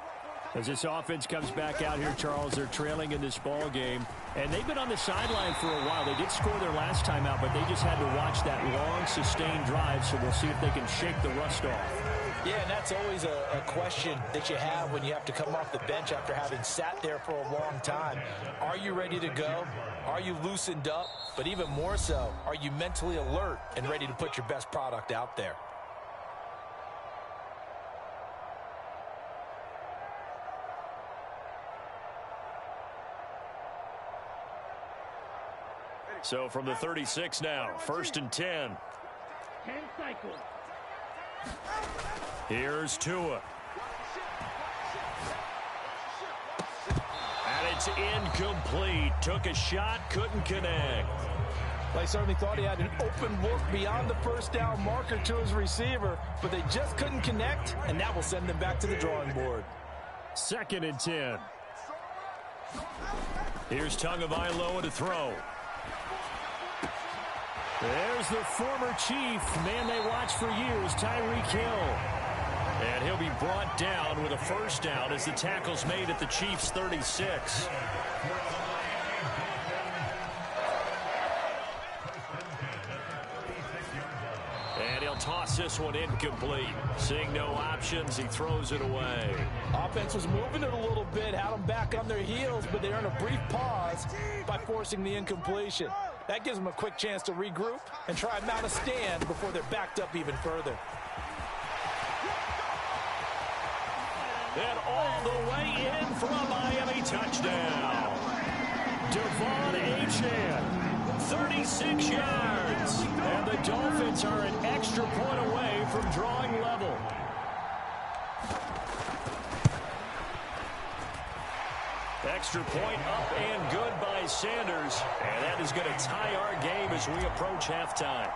As this offense comes back out here, Charles, they're trailing in this ball game. And they've been on the sideline for a while. They did score their last time out, but they just had to watch that long, sustained drive. So we'll see if they can shake the rust off. Yeah, and that's always a question that you have when you have to come off the bench after having sat there for a long time. Are you ready to go? Are you loosened up? But even more so, are you mentally alert and ready to put your best product out there? So from the 36 now, 1st and 10. 10 cycles. Here's Tua. And it's incomplete. Took a shot, couldn't connect. They certainly thought he had an open look beyond the 1st down marker to his receiver, but they just couldn't connect, and that will send them back to the drawing board. 2nd and 10. Here's Tagovailoa to throw. There's the former Chief, man they watched for years, Tyreek Hill. And he'll be brought down with a 1st down as the tackle's made at the Chiefs' 36. And he'll toss this one incomplete. Seeing no options, he throws it away. Offense was moving it a little bit, had them back on their heels, but they earned a brief pause by forcing the incompletion. That gives them a quick chance to regroup and try and mount a stand before they're backed up even further. And all the way in for a Miami touchdown. Devon Achane, 36 yards. And the Dolphins are an extra point away from drawing level. Extra point up and good by Sanders. And that is going to tie our game as we approach halftime.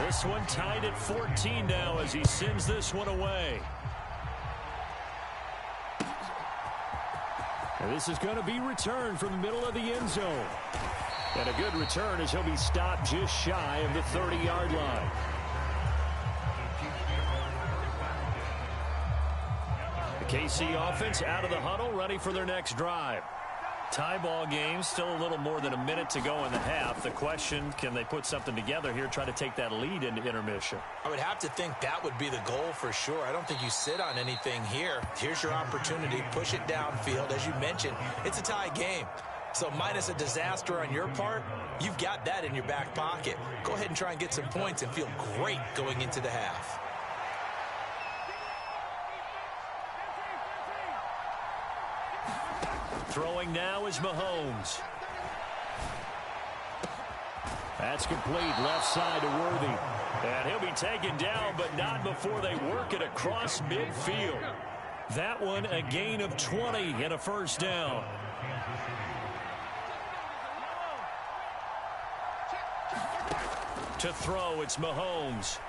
This one tied at 14 now as he sends this one away. And this is going to be returned from the middle of the end zone. And a good return as he'll be stopped just shy of the 30-yard line. The KC offense out of the huddle, ready for their next drive. Tie ball game, still a little more than a minute to go in the half. The question, can they put something together here, try to take that lead into intermission? I would have to think that would be the goal for sure. I don't think you sit on anything here. Here's your opportunity. Push it downfield. As you mentioned, it's a tie game. So minus a disaster on your part, you've got that in your back pocket. Go ahead and try and get some points and feel great going into the half. Throwing now is Mahomes. That's complete, left side to Worthy. And he'll be taken down, but not before they work it across midfield. That one a gain of 20 and a first down. To throw, it's Mahomes.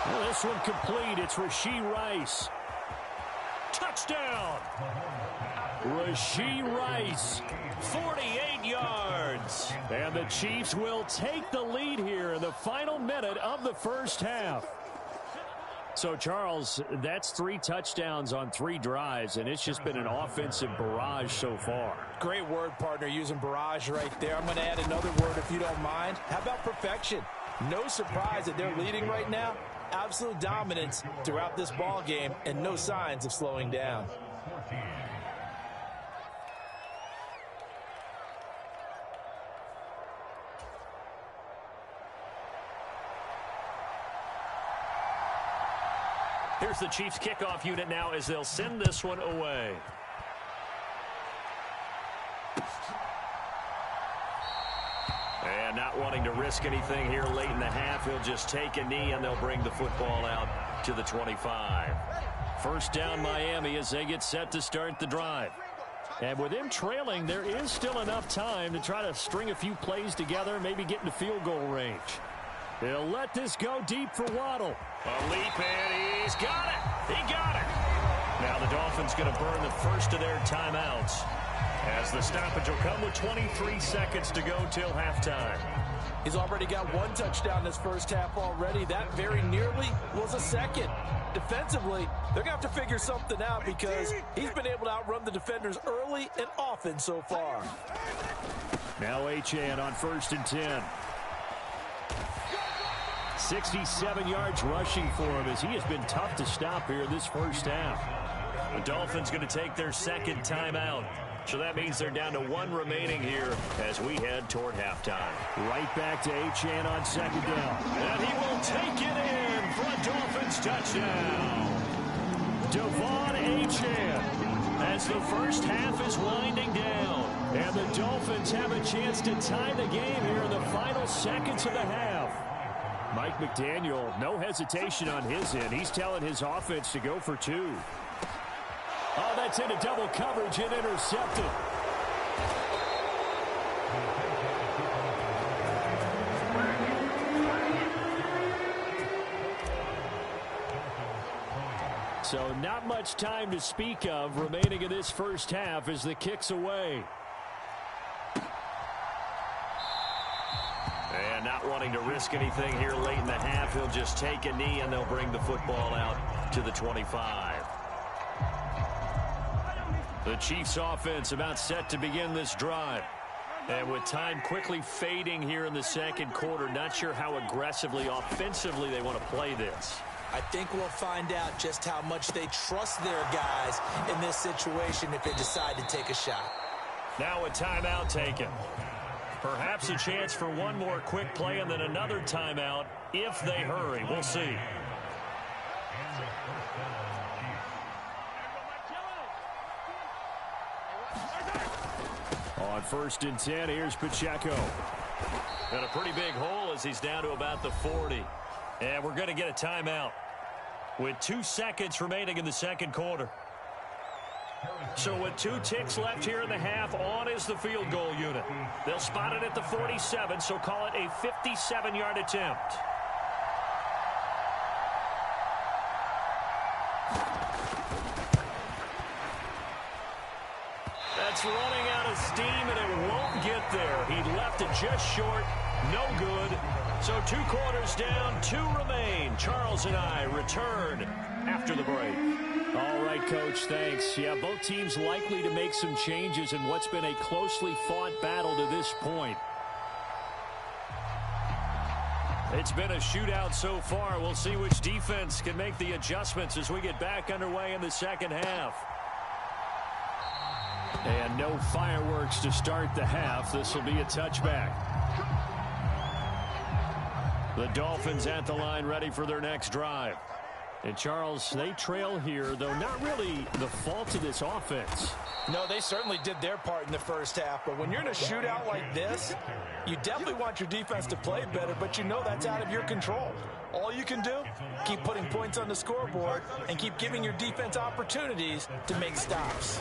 Well, this one complete. It's Rashee Rice. Touchdown! Rashee Rice, 48 yards. And the Chiefs will take the lead here in the final minute of the first half. So, Charles, that's 3 touchdowns on 3 drives, and it's just been an offensive barrage so far. Great word, partner, using barrage right there. I'm going to add another word if you don't mind. How about perfection? No surprise that they're leading right now. Absolute dominance throughout this ball game and no signs of slowing down. Here's the Chiefs kickoff unit now as they'll send this one away. And not wanting to risk anything here late in the half, he'll just take a knee and they'll bring the football out to the 25. First down Miami as they get set to start the drive. And with them trailing, there is still enough time to try to string a few plays together, maybe get into field goal range. They'll let this go deep for Waddle. A leap, and he's got it. He got it. Now the Dolphins going to burn the first of their timeouts, as the stoppage will come with 23 seconds to go till halftime. He's already got 1 touchdown this first half already. That very nearly was a second. Defensively, they're going to have to figure something out because he's been able to outrun the defenders early and often so far. Now Achane on 1st and 10. 67 yards rushing for him as he has been tough to stop here in this first half. The Dolphins going to take their second timeout. So that means they're down to 1 remaining here as we head toward halftime. Right back to Achane on 2nd down. And he will take it in for a Dolphins touchdown. Devon Achane as the first half is winding down. And the Dolphins have a chance to tie the game here in the final seconds of the half. Mike McDaniel, no hesitation on his end. He's telling his offense to go for 2. Oh, that's into double coverage and intercepted. So not much time to speak of remaining in this first half as the kick's away. And not wanting to risk anything here late in the half, he'll just take a knee and they'll bring the football out to the 25. The Chiefs offense about set to begin this drive. And with time quickly fading here in the second quarter, not sure how aggressively, offensively they want to play this. I think we'll find out just how much they trust their guys in this situation if they decide to take a shot. Now a timeout taken. Perhaps a chance for one more quick play and then another timeout if they hurry. We'll see. On 1st and 10, here's Pacheco. And a pretty big hole as he's down to about the 40. And we're going to get a timeout with 2 seconds remaining in the second quarter. So with 2 ticks left here in the half, on is the field goal unit. They'll spot it at the 47, so call it a 57-yard attempt. That's running out of steam, and it won't get there. He left it just short. No good. So 2 quarters down, 2 remain. Charles and I return after the break. All right, Coach, thanks. Yeah, both teams likely to make some changes in what's been a closely fought battle to this point. It's been a shootout so far. We'll see which defense can make the adjustments as we get back underway in the second half. And no fireworks to start the half. This will be a touchback. The Dolphins at the line, ready for their next drive. And, Charles, they trail here, though not really the fault of this offense. No, they certainly did their part in the first half. But when you're in a shootout like this, you definitely want your defense to play better, but you know that's out of your control. All you can do, keep putting points on the scoreboard and keep giving your defense opportunities to make stops.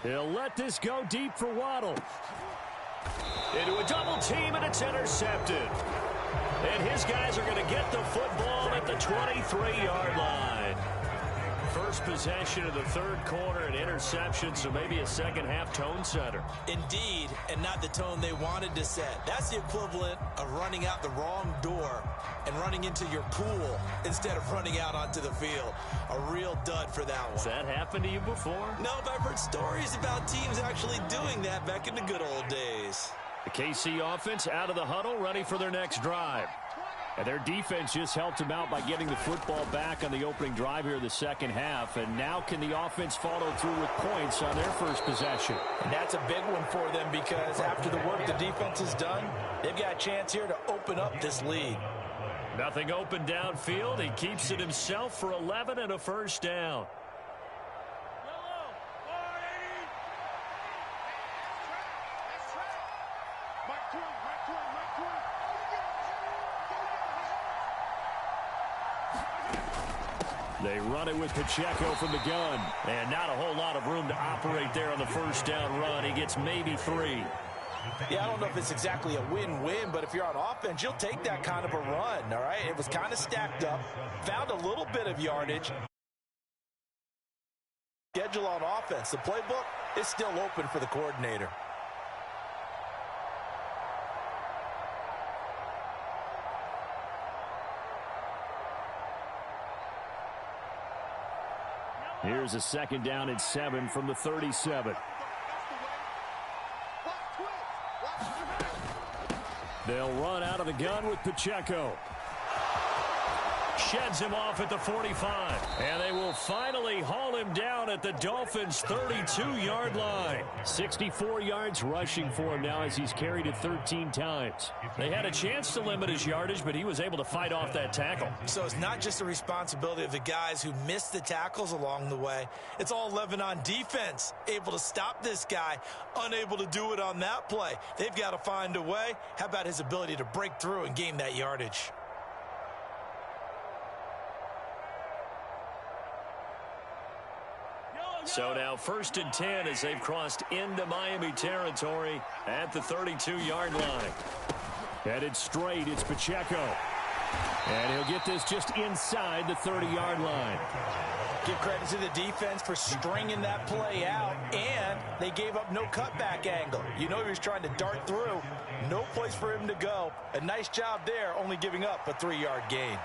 He'll let this go deep for Waddle. Into a double team, and it's intercepted. And his guys are going to get the football at the 23-yard line. First possession of the third quarter, an interception, so maybe a second-half tone setter. Indeed, and not the tone they wanted to set. That's the equivalent of running out the wrong door and running into your pool instead of running out onto the field. A real dud for that one. Has that happened to you before? No, but I've heard stories about teams actually doing that back in the good old days. The KC offense out of the huddle, ready for their next drive. And their defense just helped them out by getting the football back on the opening drive here in the second half. And now can the offense follow through with points on their first possession? And that's a big one for them because after the work the defense has done, they've got a chance here to open up this lead. Nothing open downfield. He keeps it himself for 11 and a first down. They run it with Pacheco from the gun. And not a whole lot of room to operate there on the first down run. He gets maybe 3. Yeah, I don't know if it's exactly a win-win, but if you're on offense, you'll take that kind of a run, all right? It was kind of stacked up, found a little bit of yardage. Schedule on offense. The playbook is still open for the coordinator. Here's a second down and 7 from the 37. They'll run out of the gun with Pacheco. Sheds him off at the 45. And they will finally haul him down at the Dolphins' 32-yard line. 64 yards rushing for him now as he's carried it 13 times. They had a chance to limit his yardage, but he was able to fight off that tackle. So it's not just the responsibility of the guys who missed the tackles along the way. It's all 11 on defense, able to stop this guy, unable to do it on that play. They've got to find a way. How about his ability to break through and gain that yardage? So now 1st and 10 as they've crossed into Miami territory at the 32-yard line. Headed straight, it's Pacheco. And he'll get this just inside the 30-yard line. Give credit to the defense for stringing that play out, and they gave up no cutback angle. You know he was trying to dart through. No place for him to go. A nice job there, only giving up a 3-yard gain.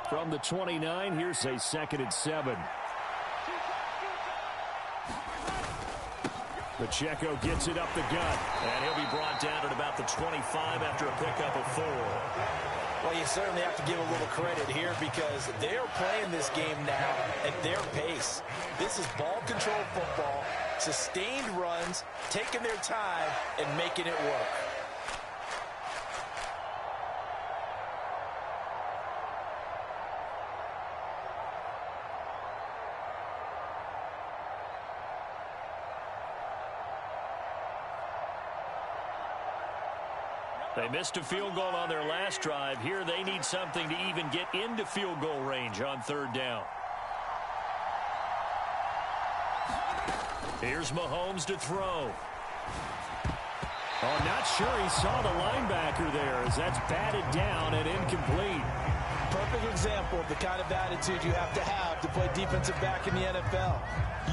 From the 29, here's a 2nd and 7. Pacheco gets it up the gut, and he'll be brought down at about the 25 after a pickup of 4. Well, you certainly have to give a little credit here because they're playing this game now at their pace. This is ball control football, sustained runs, taking their time, and making it work. They missed a field goal on their last drive. Here they need something to even get into field goal range on 3rd down. Here's Mahomes to throw. Oh, not sure he saw the linebacker there as that's batted down and incomplete. Perfect example of the kind of attitude you have to play defensive back in the NFL.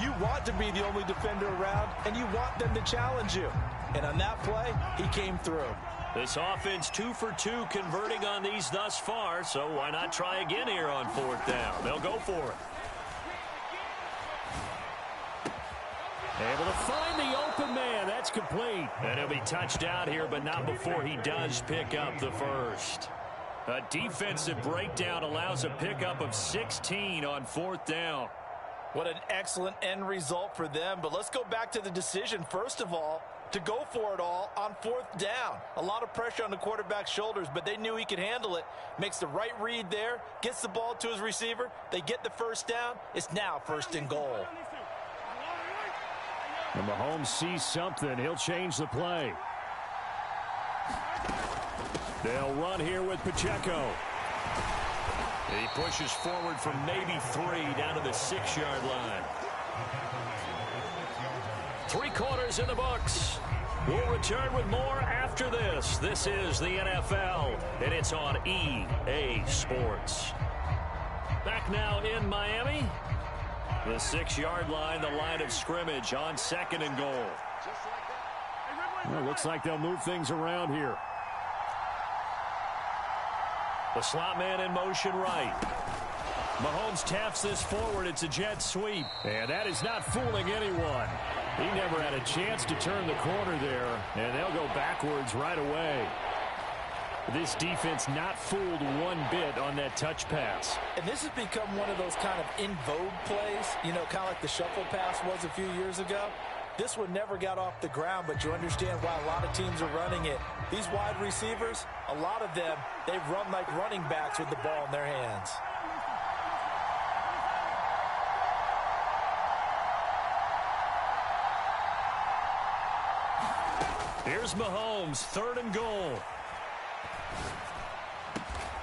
You want to be the only defender around, and you want them to challenge you. And on that play, he came through. This offense 2 for 2 converting on these thus far, so why not try again here on 4th down? They'll go for it. Able to find the open man. That's complete. And he'll be touched out here, but not before he does pick up the first. A defensive breakdown allows a pickup of 16 on 4th down. What an excellent end result for them. But let's go back to the decision, first of all, to go for it all on 4th down. A lot of pressure on the quarterback's shoulders, but they knew he could handle it. Makes the right read there, gets the ball to his receiver. They get the first down. It's now 1st and goal. And Mahomes sees something. He'll change the play. They'll run here with Pacheco. He pushes forward from maybe 3 down to the 6-yard line. 3 quarters in the books. We'll return with more after this. This is the NFL, and it's on EA Sports. Back now in Miami. The 6-yard line, the line of scrimmage on 2nd and goal. Well, looks like they'll move things around here. The slot man in motion right. Mahomes taps this forward. It's a jet sweep. And that is not fooling anyone. He never had a chance to turn the corner there, and they'll go backwards right away. This defense not fooled one bit on that touch pass. And this has become one of those kind of in vogue plays, you know, kind of like the shuffle pass was a few years ago. This one never got off the ground, but you understand why a lot of teams are running it. These wide receivers, a lot of them, they run like running backs with the ball in their hands. Here's Mahomes, 3rd and goal.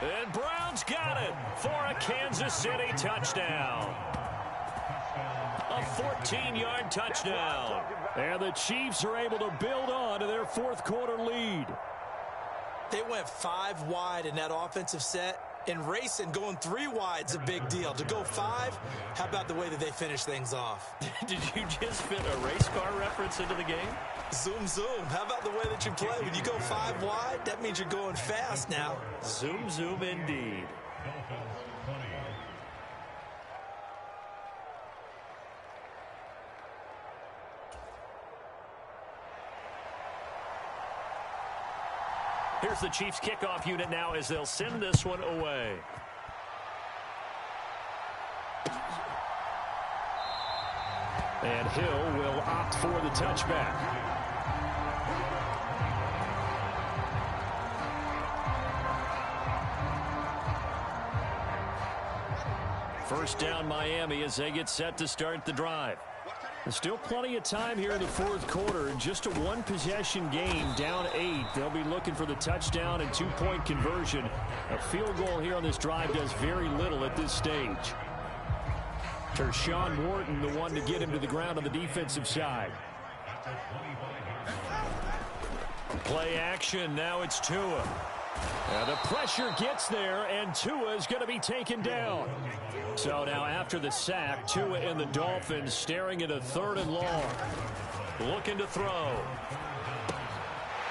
And Brown's got it for a Kansas City touchdown. A 14-yard touchdown. And the Chiefs are able to build on to their 4th quarter lead. They went 5 wide in that offensive set. And racing, going 3 wide's a big deal. To go 5, how about the way that they finish things off? Did you just fit a race car reference into the game? Zoom, zoom. How about the way that you play? When you go 5 wide, that means you're going fast now. Zoom, zoom indeed. Here's the Chiefs kickoff unit now as they'll send this one away. And Hill will opt for the touchback. First down Miami as they get set to start the drive. There's still plenty of time here in the 4th quarter. Just a 1-possession game, down 8. They'll be looking for the touchdown and 2-point conversion. A field goal here on this drive does very little at this stage. Tershawn Wharton, the one to get him to the ground on the defensive side. Play action. Now it's Tua. And the pressure gets there, and Tua is going to be taken down. So now after the sack, Tua and the Dolphins staring at a 3rd and long. Looking to throw.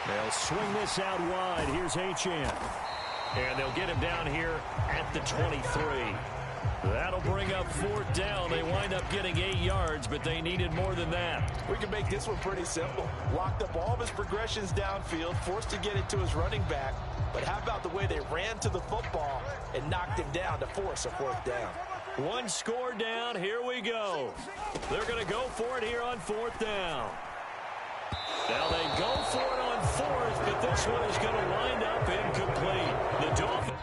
They'll swing this out wide. Here's Achane. And they'll get him down here at the 23. That'll bring up 4th down. They wind up getting 8 yards, but they needed more than that. We can make this one pretty simple. Locked up all of his progressions downfield, forced to get it to his running back. But how about the way they ran to the football and knocked him down to force a 4th down? 1 score down. Here we go. They're going to go for it here on 4th down. Now they go for it on 4th, but this one is going to wind up incomplete. The Dolphins.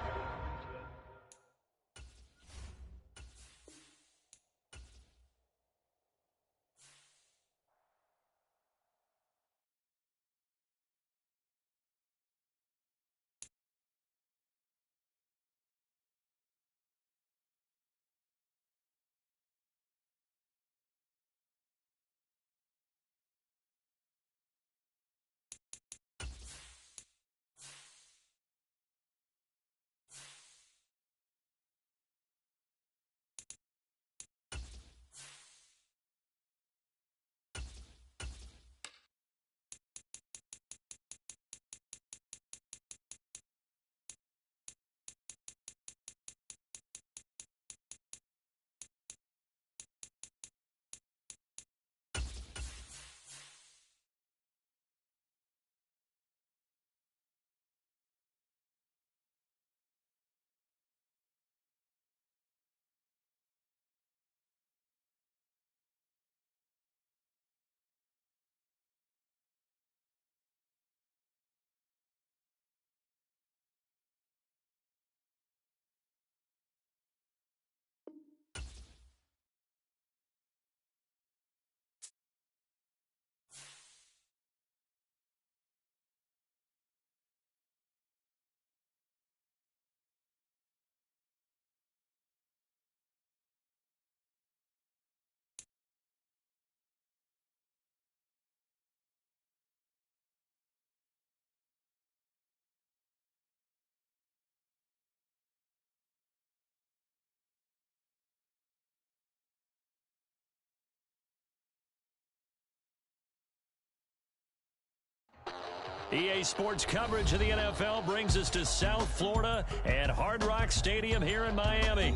EA Sports coverage of the NFL brings us to South Florida at Hard Rock Stadium here in Miami.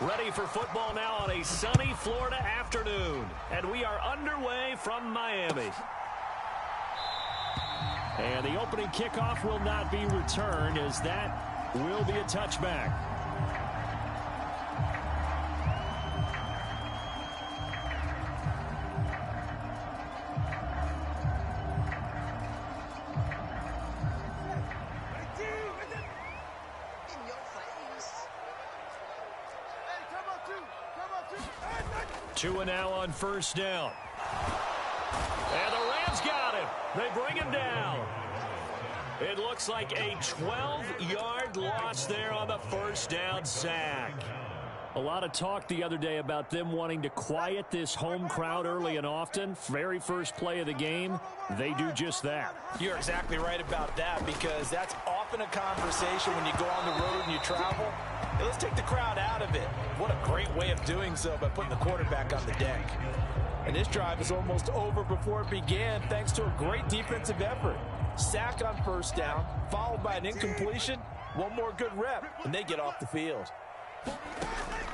Ready for football now on a sunny Florida afternoon. And we are underway from Miami. And the opening kickoff will not be returned, as that will be a touchback. Tua now on first down. And the Rams got him. They bring him down. It looks like a 12-yard loss there on the first down sack. A lot of talk the other day about them wanting to quiet this home crowd early and often. Very first play of the game, they do just that. You're exactly right about that, because that's often a conversation when you go on the road and you travel. Hey, let's take the crowd out of it. What a great way of doing so by putting the quarterback on the deck. And this drive is almost over before it began, thanks to a great defensive effort. Sack on first down, followed by an incompletion. One more good rep, and they get off the field.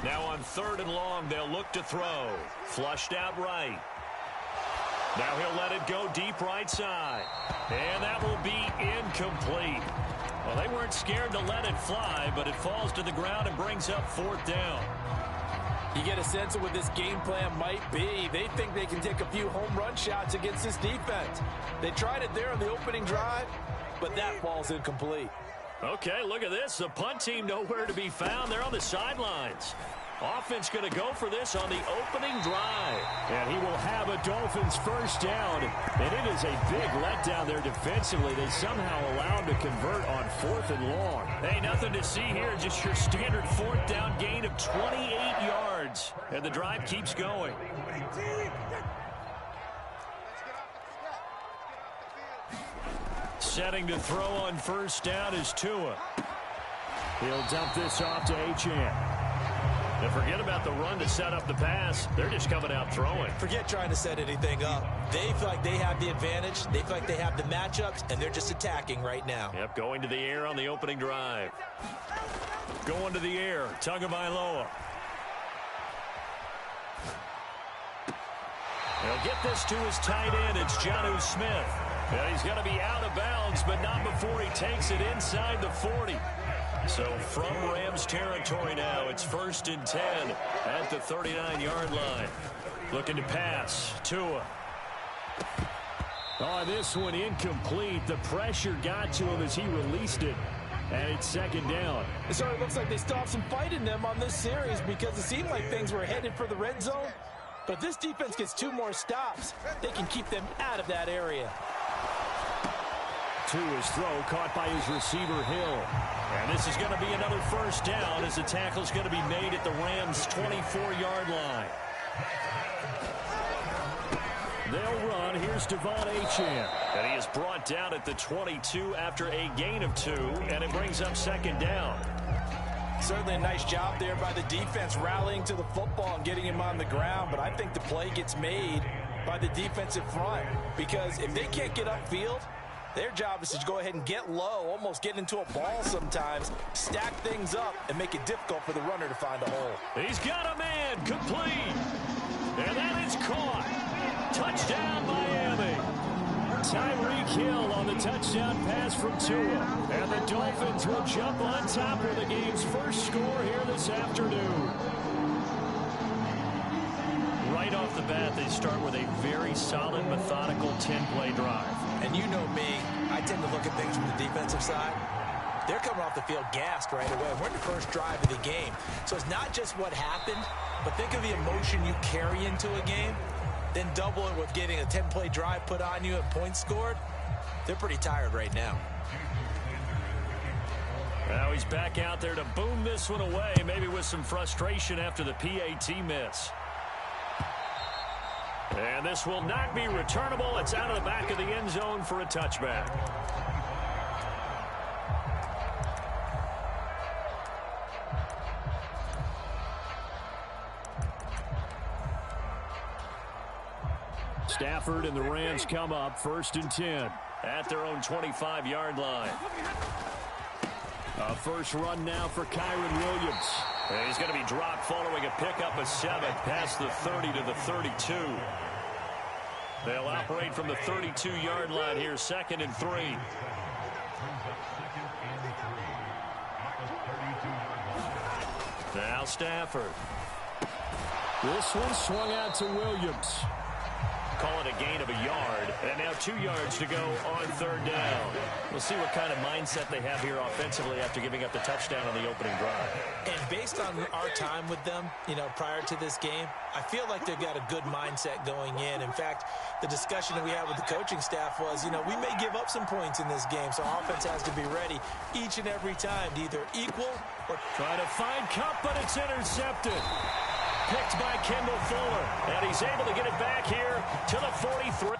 Now on 3rd and long, they'll look to throw. Flushed out right. Now he'll let it go deep right side. And that will be incomplete. Well, they weren't scared to let it fly, but it falls to the ground and brings up 4th down. You get a sense of what this game plan might be. They think they can take a few home run shots against this defense. They tried it there on the opening drive, but that falls incomplete. Okay, look at this. The punt team nowhere to be found. They're on the sidelines. Offense going to go for this on the opening drive. And he will have a Dolphins first down. And it is a big letdown there defensively. They somehow allow him to convert on 4th and long. Hey, nothing to see here. Just your standard 4th down gain of 28 yards. And the drive keeps going. Setting to throw on first down is Tua. He'll dump this off to Achane. And forget about the run to set up the pass. They're just coming out throwing. Forget trying to set anything up. They feel like they have the advantage. They feel like they have the matchups, and they're just attacking right now. Yep, going to the air on the opening drive. Going to the air, Tagovailoa. He'll get this to his tight end. It's Jonnu Smith. And he's going to be out of bounds, but not before he takes it inside the 40. So from Rams territory now, it's 1st and 10 at the 39-yard line. Looking to pass. Tua. Oh, this one incomplete. The pressure got to him as he released it. And it's 2nd down. So it looks like they still have some fight in them on this series, because it seemed like things were headed for the red zone. But if this defense gets 2 more stops, they can keep them out of that area. To his throw, caught by his receiver, Hill. And this is going to be another first down, as the tackle's going to be made at the Rams' 24-yard line. They'll run. Here's Devon Achane. And he is brought down at the 22 after a gain of 2, and it brings up 2nd down. Certainly a nice job there by the defense, rallying to the football and getting him on the ground. But I think the play gets made by the defensive front, because if they can't get upfield, their job is to go ahead and get low, almost get into a ball sometimes, stack things up, and make it difficult for the runner to find a hole. He's got a man, complete. And that is caught. Touchdown, Miami. Tyreek Hill on the touchdown pass from Tua. And the Dolphins will jump on top of the game's first score here this afternoon. Right off the bat, they start with a very solid, methodical 10-play drive. And you know me, I tend to look at things from the defensive side. They're coming off the field gassed right away. We're in the first drive of the game. So it's not just what happened, but think of the emotion you carry into a game. Then double it with getting a 10-play drive put on you and points scored. They're pretty tired right now. Now he's back out there to boom this one away, maybe with some frustration after the PAT miss. And this will not be returnable. It's out of the back of the end zone for a touchback. Stafford and the Rams come up 1st and 10 at their own 25-yard line. A first run now for Kyron Williams. And he's going to be dropped following a pickup of 7 past the 30 to the 32. They'll operate from the 32-yard line here, 2nd and 3. Now Stafford. This one swung out to Williams. Call it a gain of a yard, and now 2 yards to go on 3rd down. We'll see what kind of mindset they have here offensively after giving up the touchdown on the opening drive. And based on our time with them, prior to this game, I feel like they've got a good mindset going in. In fact, the discussion that we had with the coaching staff was, we may give up some points in this game, so offense has to be ready each and every time to either equal or try to find Cup, but it's intercepted. Picked by Kendall Fuller, and he's able to get it back here to the 43.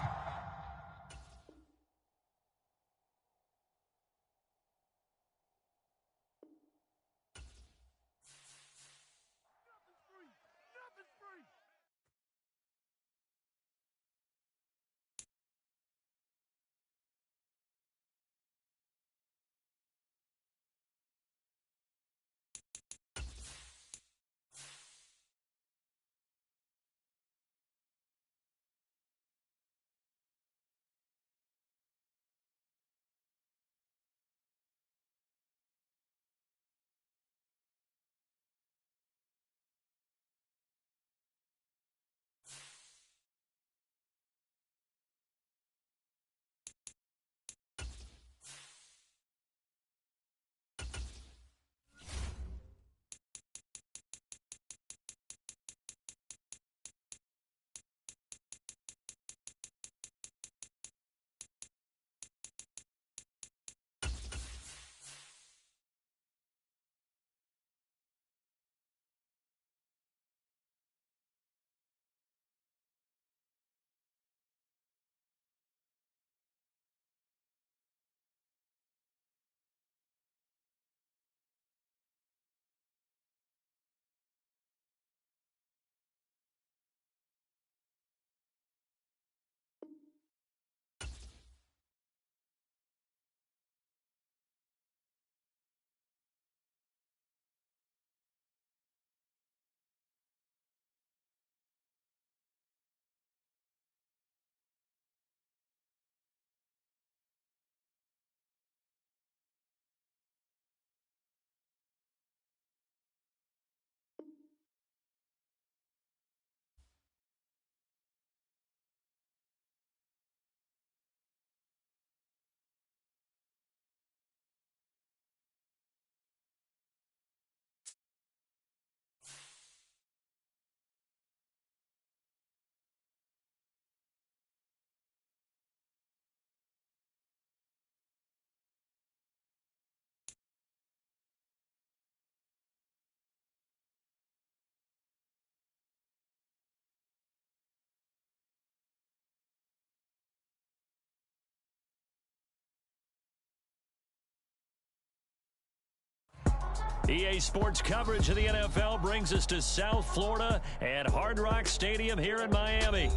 EA Sports coverage of the NFL brings us to South Florida at Hard Rock Stadium here in Miami.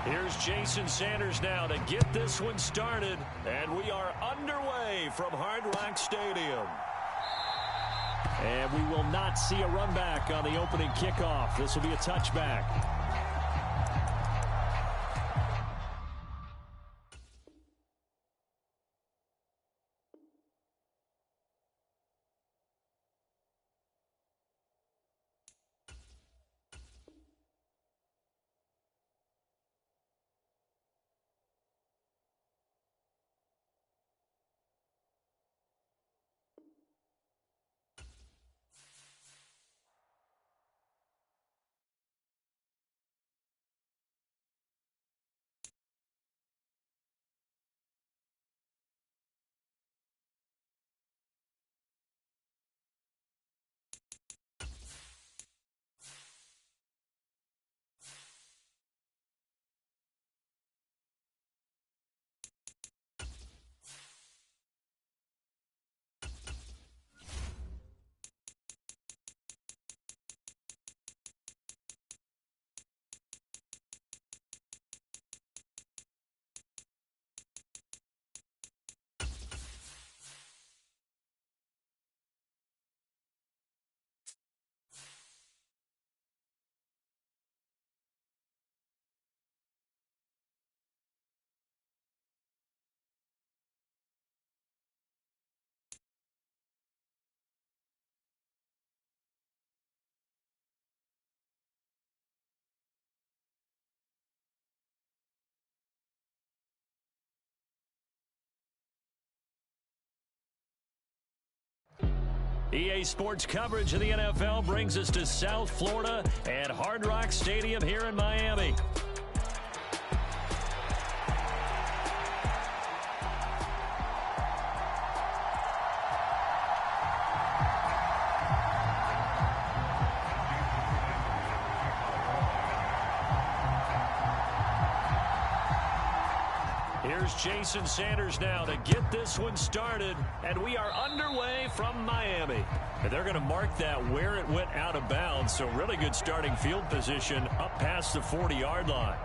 Here's Jason Sanders now to get this one started, and we are underway from Hard Rock Stadium. And we will not see a run back on the opening kickoff. This will be a touchback. EA Sports coverage of the NFL brings us to South Florida at Hard Rock Stadium here in Miami. Here's Jason Sanders now to get this one started, and we are underway from Miami. And they're going to mark that where it went out of bounds, so really good starting field position up past the 40-yard line.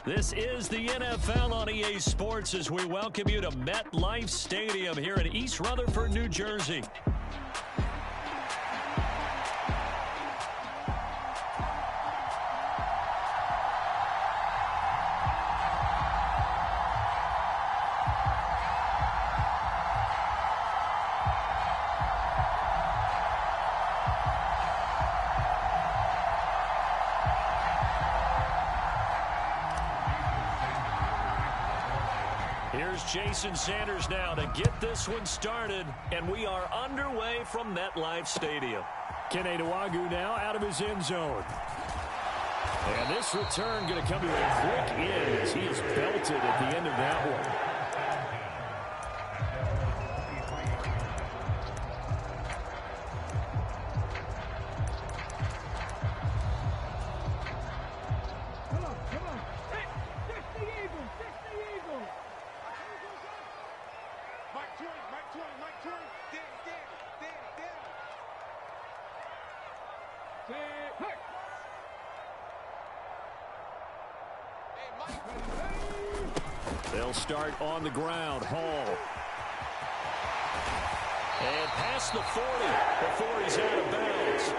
This is the NFL on EA Sports as we welcome you to MetLife Stadium here in East Rutherford, New Jersey. Here's Jason Sanders now to get this one started, and we are underway from MetLife Stadium. Kene Nwangwu now out of his end zone. And this return going to come to a quick end as he is belted at the end of that one. They'll start on the ground. Hall. And past the 40 before he's out of bounds.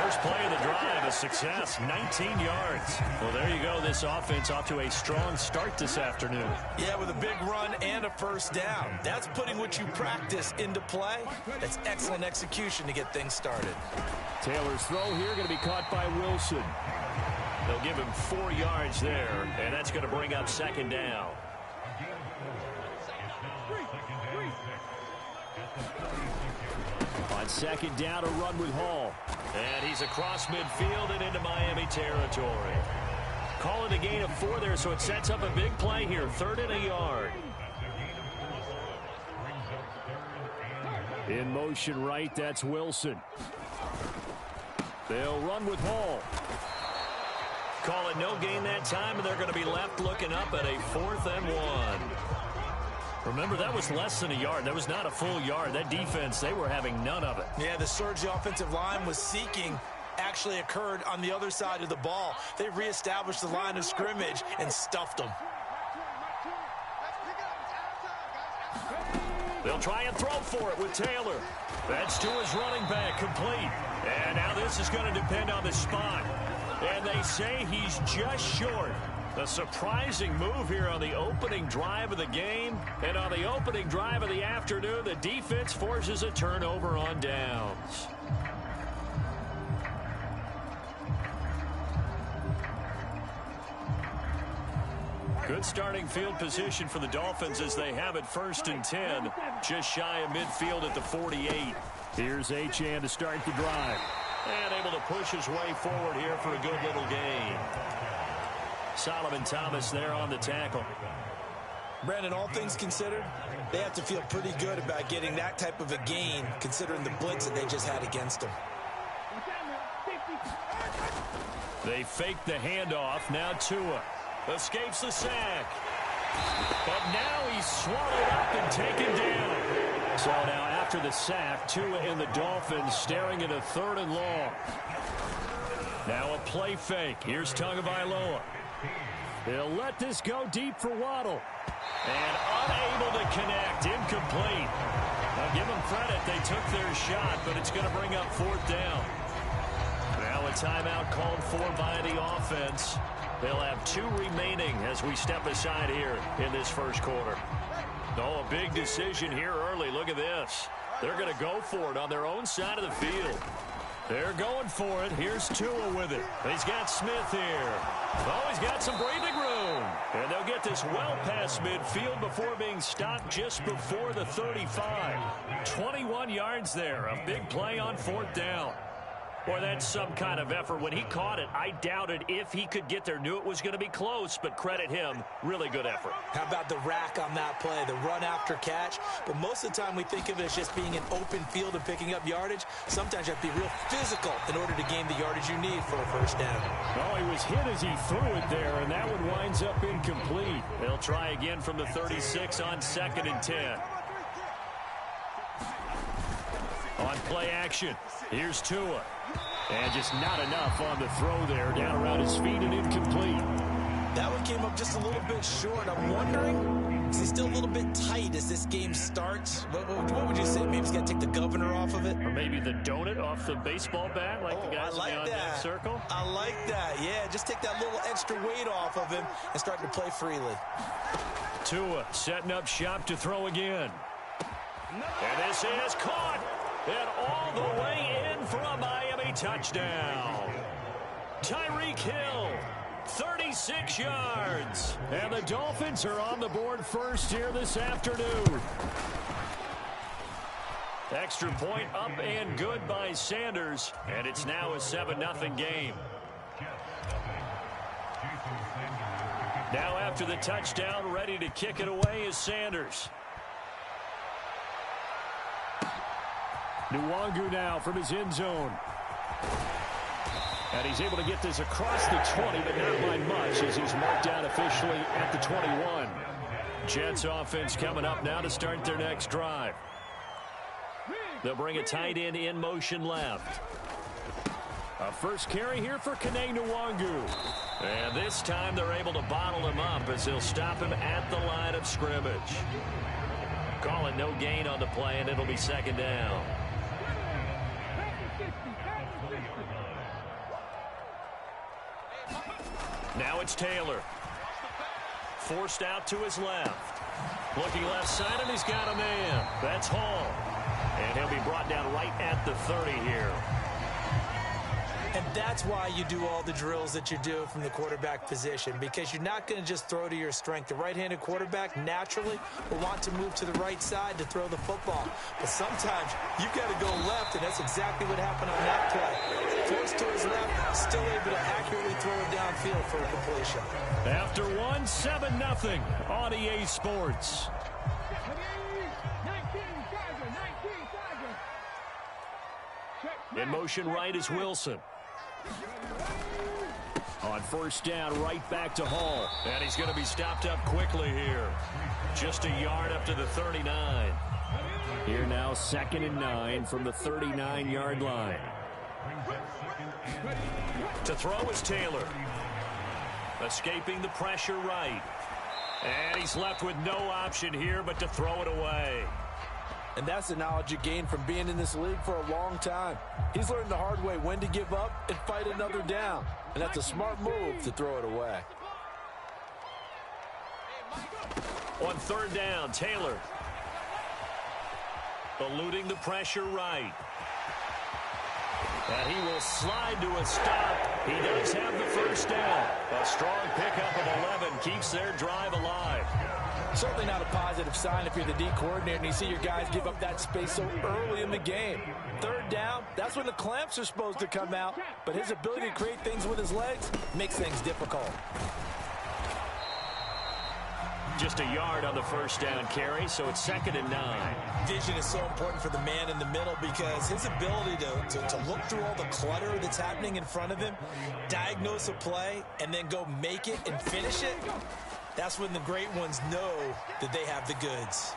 First play of the drive, a success, 19 yards. Well, there you go. This offense off to a strong start this afternoon. Yeah, with a big run and a first down. That's putting what you practice into play. That's excellent execution to get things started. Taylor's throw here going to be caught by Wilson. They'll give him 4 yards there, and that's going to bring up second down. On second down, a run with Hall. And he's across midfield and into Miami territory. Call it a gain of 4 there, so it sets up a big play here. 3rd and a yard. In motion right, that's Wilson. They'll run with Hall. Call it no gain that time, and they're going to be left looking up at a 4th and 1. Remember, that was less than a yard. That was not a full yard. That defense, they were having none of it. Yeah, the surge the offensive line was seeking actually occurred on the other side of the ball. They reestablished the line of scrimmage and stuffed them. They'll try and throw for it with Taylor. That's to his running back, complete. And now this is going to depend on the spot. And they say he's just short. A surprising move here on the opening drive of the game. And on the opening drive of the afternoon, the defense forces a turnover on downs. Good starting field position for the Dolphins as they have it 1st and 10. Just shy of midfield at the 48. Here's Achane to start the drive. And able to push his way forward here for a good little gain. Solomon Thomas there on the tackle. Brandon, all things considered, they have to feel pretty good about getting that type of a gain considering the blitz that they just had against them. They fake the handoff. Now Tua escapes the sack. But now he's swallowed up and taken down. So now after the sack, Tua and the Dolphins staring at a 3rd and long. Now a play fake. Here's Tagovailoa. He'll let this go deep for Waddle. And unable to connect. Incomplete. Now give them credit. They took their shot, but it's going to bring up 4th down. Now a timeout called for by the offense. They'll have 2 remaining as we step aside here in this 1st quarter. Oh, a big decision here early. Look at this. They're going to go for it on their own side of the field. They're going for it. Here's Tua with it. He's got Smith here. Oh, he's got some breathing room. And they'll get this well past midfield before being stopped just before the 35. 21 yards there. A big play on 4th down. Boy, that's some kind of effort. When he caught it, I doubted if he could get there. Knew it was going to be close, but credit him. Really good effort. How about the rack on that play, the run after catch? But most of the time we think of it as just being an open field and picking up yardage. Sometimes you have to be real physical in order to gain the yardage you need for a 1st down. Oh, he was hit as he threw it there, and that one winds up incomplete. They'll try again from the 36 on 2nd and 10. On play action, here's Tua. And just not enough on the throw there. Down around his feet and incomplete. That one came up just a little bit short. I'm wondering, is he still a little bit tight as this game starts? What would you say? Maybe he's got to take the governor off of it? Or maybe the donut off the baseball bat like the guys in the on-deck circle? I like that. Yeah, just take that little extra weight off of him and start to play freely. Tua setting up shop to throw again. And this is caught. And all the way in for a Miami touchdown. Tyreek Hill, 36 yards. And the Dolphins are on the board first here this afternoon. Extra point up and good by Sanders. And it's now a 7-0 game. Now after the touchdown, ready to kick it away is Sanders. Nwangu now from his end zone. And he's able to get this across the 20, but not by much as he's marked down officially at the 21. Jets offense coming up now to start their next drive. They'll bring a tight end in motion left. A first carry here for Kene Nwangu. And this time they're able to bottle him up as they'll stop him at the line of scrimmage. Calling no gain on the play, and it'll be 2nd down. Now it's Taylor. Forced out to his left. Looking left side, and he's got a man. That's Hall. And he'll be brought down right at the 30 here. And that's why you do all the drills that you do from the quarterback position, because you're not going to just throw to your strength. The right-handed quarterback naturally will want to move to the right side to throw the football. But sometimes you've got to go left, and that's exactly what happened on that play. Forced to his left, still able to accurately throw it downfield for a completion. After 7-0 on EA Sports. In motion right is Wilson. On first down, right back to Hall. And he's going to be stopped up quickly here. Just a yard up to the 39. Here now, 2nd and 9 from the 39-yard line. To throw is Taylor. Escaping the pressure right. And he's left with no option here but to throw it away. And that's the knowledge you gain from being in this league for a long time. He's learned the hard way when to give up and fight another down. And that's a smart move to throw it away. On third down, Taylor. Eluding the pressure right. And he will slide to a stop. He does have the first down. A strong pickup of 11 keeps their drive alive. Certainly not a positive sign if you're the D coordinator and you see your guys give up that space so early in the game. Third down, that's when the clamps are supposed to come out, but his ability to create things with his legs makes things difficult. Just a yard on the first down carry, so it's 2nd and 9. Vision is so important for the man in the middle because his ability to look through all the clutter that's happening in front of him, diagnose a play, and then go make it and finish it, that's when the great ones know that they have the goods.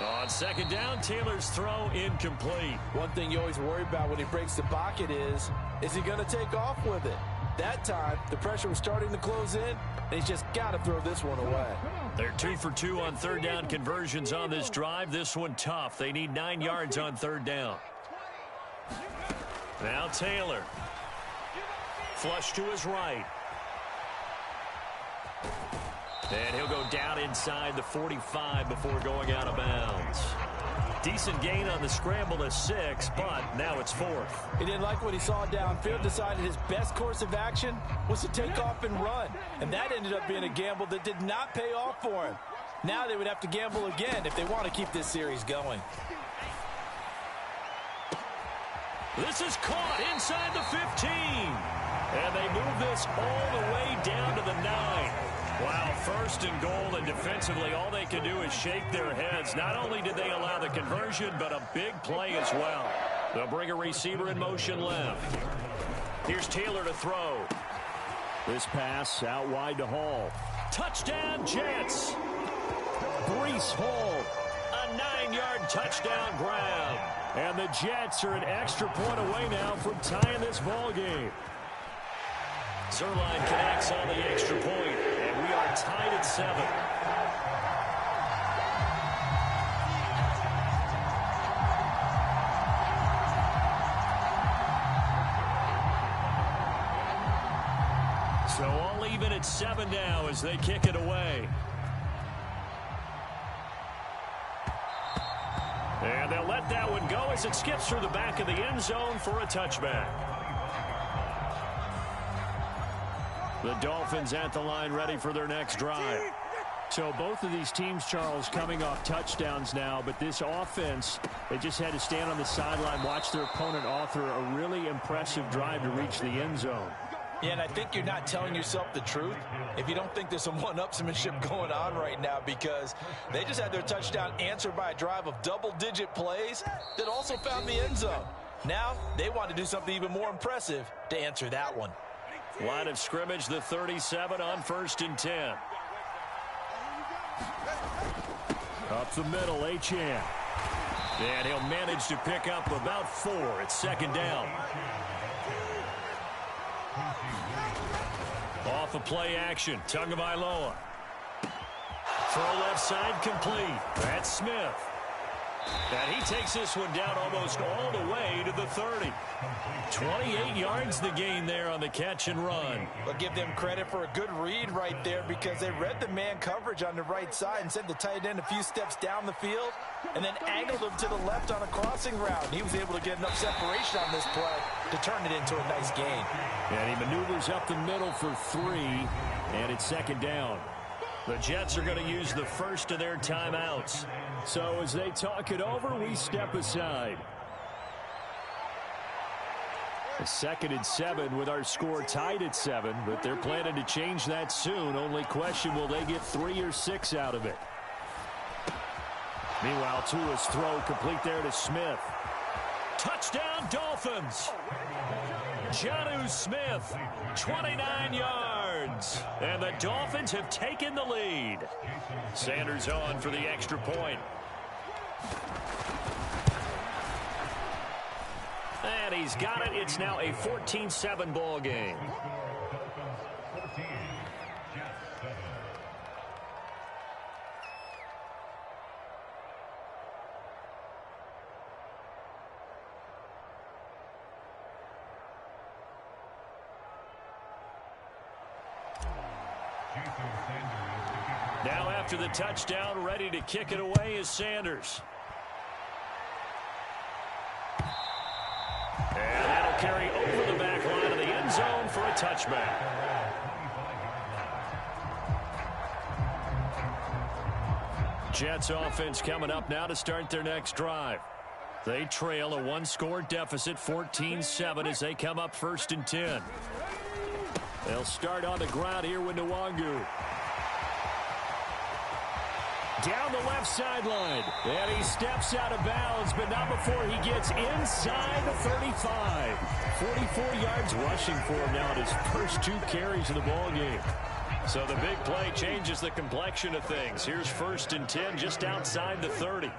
On 2nd down, Taylor's throw incomplete. One thing you always worry about when he breaks the pocket is he going to take off with it? That time, the pressure was starting to close in, and he's just got to throw this one away. They're 2 for 2 on third down conversions on this drive. This one tough. They need 9 yards on third down. Now Taylor. Flush to his right. And he'll go down inside the 45 before going out of bounds. Decent gain on the scramble to 6, but now it's 4th. He didn't like what he saw downfield, decided his best course of action was to take off and run. And that ended up being a gamble that did not pay off for him. Now they would have to gamble again if they want to keep this series going. This is caught inside the 15. And they move this all the way down to the 9. Wow, 1st and goal, and defensively all they can do is shake their heads. Not only did they allow the conversion, but a big play as well. They'll bring a receiver in motion left. Here's Taylor to throw. This pass out wide to Hall. Touchdown, Jets. Breece Hall. A 9-yard touchdown grab. And the Jets are an extra point away now from tying this ball game. Zerline connects on the extra point, and we are tied at 7. So all even at 7 now as they kick it away. And they'll let that one go as it skips through the back of the end zone for a touchback. The Dolphins at the line ready for their next drive. So both of these teams, Charles, coming off touchdowns now, but this offense, they just had to stand on the sideline, watch their opponent author a really impressive drive to reach the end zone. Yeah, and I think you're not telling yourself the truth if you don't think there's some one-upsmanship going on right now, because they just had their touchdown answered by a drive of double-digit plays that also found the end zone. Now they want to do something even more impressive to answer that one. Line of scrimmage, the 37 on 1st and 10. Up the middle, Achane. And he'll manage to pick up about 4 at 2nd down. Off of play action, Tagovailoa. Throw left side complete. That's Smith. And he takes this one down almost all the way to the 30. 28 yards the gain there on the catch and run. But give them credit for a good read right there, because they read the man coverage on the right side and sent the tight end a few steps down the field and then angled him to the left on a crossing route. And he was able to get enough separation on this play to turn it into a nice gain. And he maneuvers up the middle for 3, and it's 2nd down. The Jets are going to use the first of their timeouts. So as they talk it over, we step aside. A 2nd and 7 with our score tied at 7, but they're planning to change that soon. Only question, will they get 3 or 6 out of it? Meanwhile, Tua's throw complete there to Smith. Touchdown, Dolphins! Jonnu Smith, 29 yards. And the Dolphins have taken the lead. Sanders on for the extra point. And he's got it. It's now a 14-7 ball game. Now after the touchdown, ready to kick it away is Sanders. And that'll carry over the back line of the end zone for a touchback. Jets offense coming up now to start their next drive. They trail a one-score deficit, 14-7, as they come up 1st and 10. They'll start on the ground here with Nwangu. Down the left sideline, and he steps out of bounds, but not before he gets inside the 35. 44 yards rushing for him now in his first 2 carries of the ball game. So the big play changes the complexion of things. Here's 1st and 10 just outside the 30.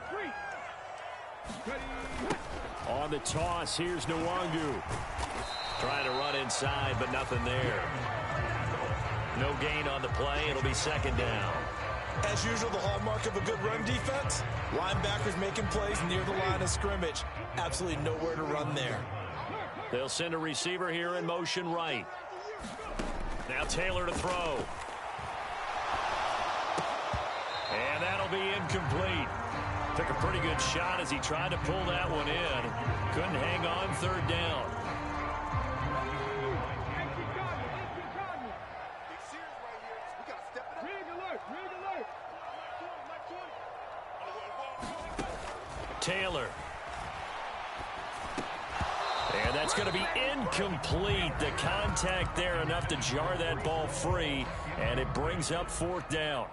On the toss, here's Nwangu. Trying to run inside, but nothing there. No gain on the play. It'll be 2nd down. As usual, the hallmark of a good run defense, linebackers making plays near the line of scrimmage. Absolutely nowhere to run there. They'll send a receiver here in motion right. Now Taylor to throw. And that'll be incomplete. Took a pretty good shot as he tried to pull that one in. Couldn't hang on 3rd down. Taylor. And that's going to be incomplete. The contact there enough to jar that ball free, and it brings up 4th down.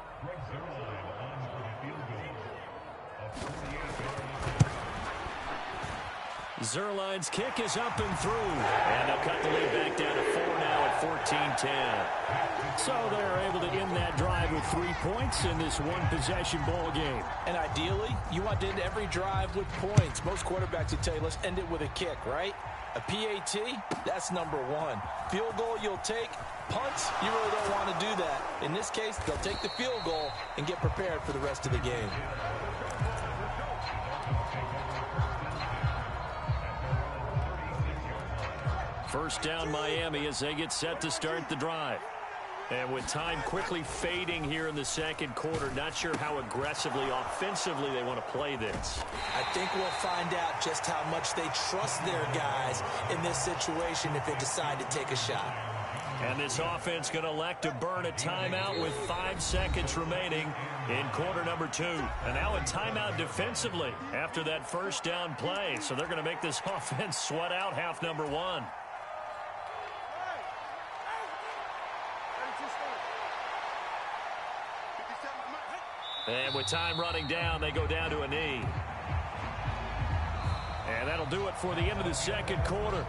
Zerline's kick is up and through, and they'll cut the lead back down to 4 now at 14-10. So they're able to end that drive with 3 points in this one-possession ball game. And ideally, you want to end every drive with points. Most quarterbacks would tell you, let's end it with a kick, right? A PAT, that's number 1. Field goal you'll take. Punts, you really don't want to do that. In this case, they'll take the field goal and get prepared for the rest of the game. First down Miami as they get set to start the drive. And with time quickly fading here in the 2nd quarter, not sure how aggressively, offensively they want to play this. I think we'll find out just how much they trust their guys in this situation if they decide to take a shot. And this offense going to elect to burn a timeout with 5 seconds remaining in quarter number 2. And now a timeout defensively after that first down play. So they're going to make this offense sweat out half number 1. And with time running down, they go down to a knee. And that'll do it for the end of the 2nd quarter.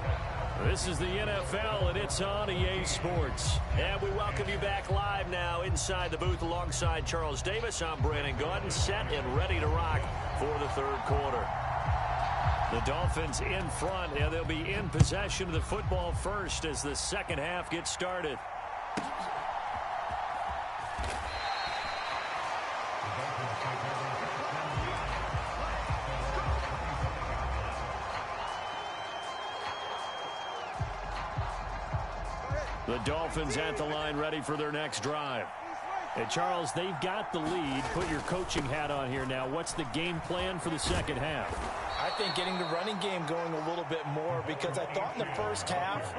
This is the NFL, and it's on EA Sports. And we welcome you back live now inside the booth alongside Charles Davis. I'm Brandon Gaudin, set and ready to rock for the 3rd quarter. The Dolphins in front, and they'll be in possession of the football first as the 2nd half gets started. The Dolphins at the line ready for their next drive. And Charles, they've got the lead. Put your coaching hat on here now. What's the game plan for the 2nd half? I think getting the running game going a little bit more, because I thought in the first half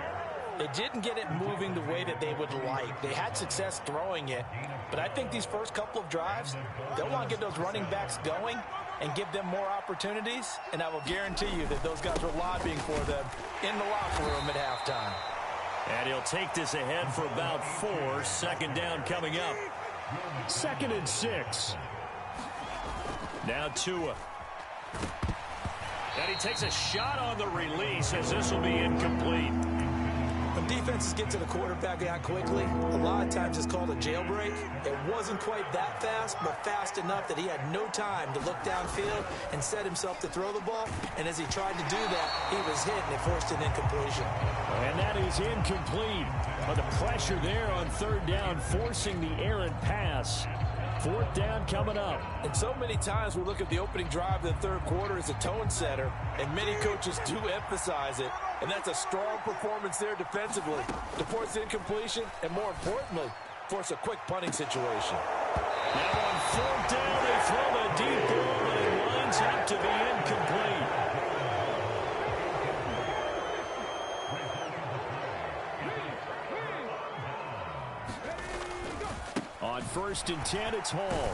they didn't get it moving the way that they would like. They had success throwing it, but I think these first couple of drives, they'll want to get those running backs going and give them more opportunities, and I will guarantee you that those guys were lobbying for them in the locker room at halftime. And he'll take this ahead for about 4. 2nd down coming up. 2nd and 6. Now Tua. And he takes a shot on the release as this will be incomplete. When defenses get to the quarterback that quickly, a lot of times it's called a jailbreak. It wasn't quite that fast, but fast enough that he had no time to look downfield and set himself to throw the ball. And as he tried to do that, he was hit and it forced an incompletion. And that is incomplete. But the pressure there on 3rd down, forcing the errant pass. 4th down coming up. And so many times we look at the opening drive of the 3rd quarter as a tone setter, and many coaches do emphasize it. And that's a strong performance there defensively to force incompletion, and more importantly, force a quick punting situation. Now on fourth down, they throw the deep ball, and it winds up to be incomplete. On 1st and 10, it's Hall.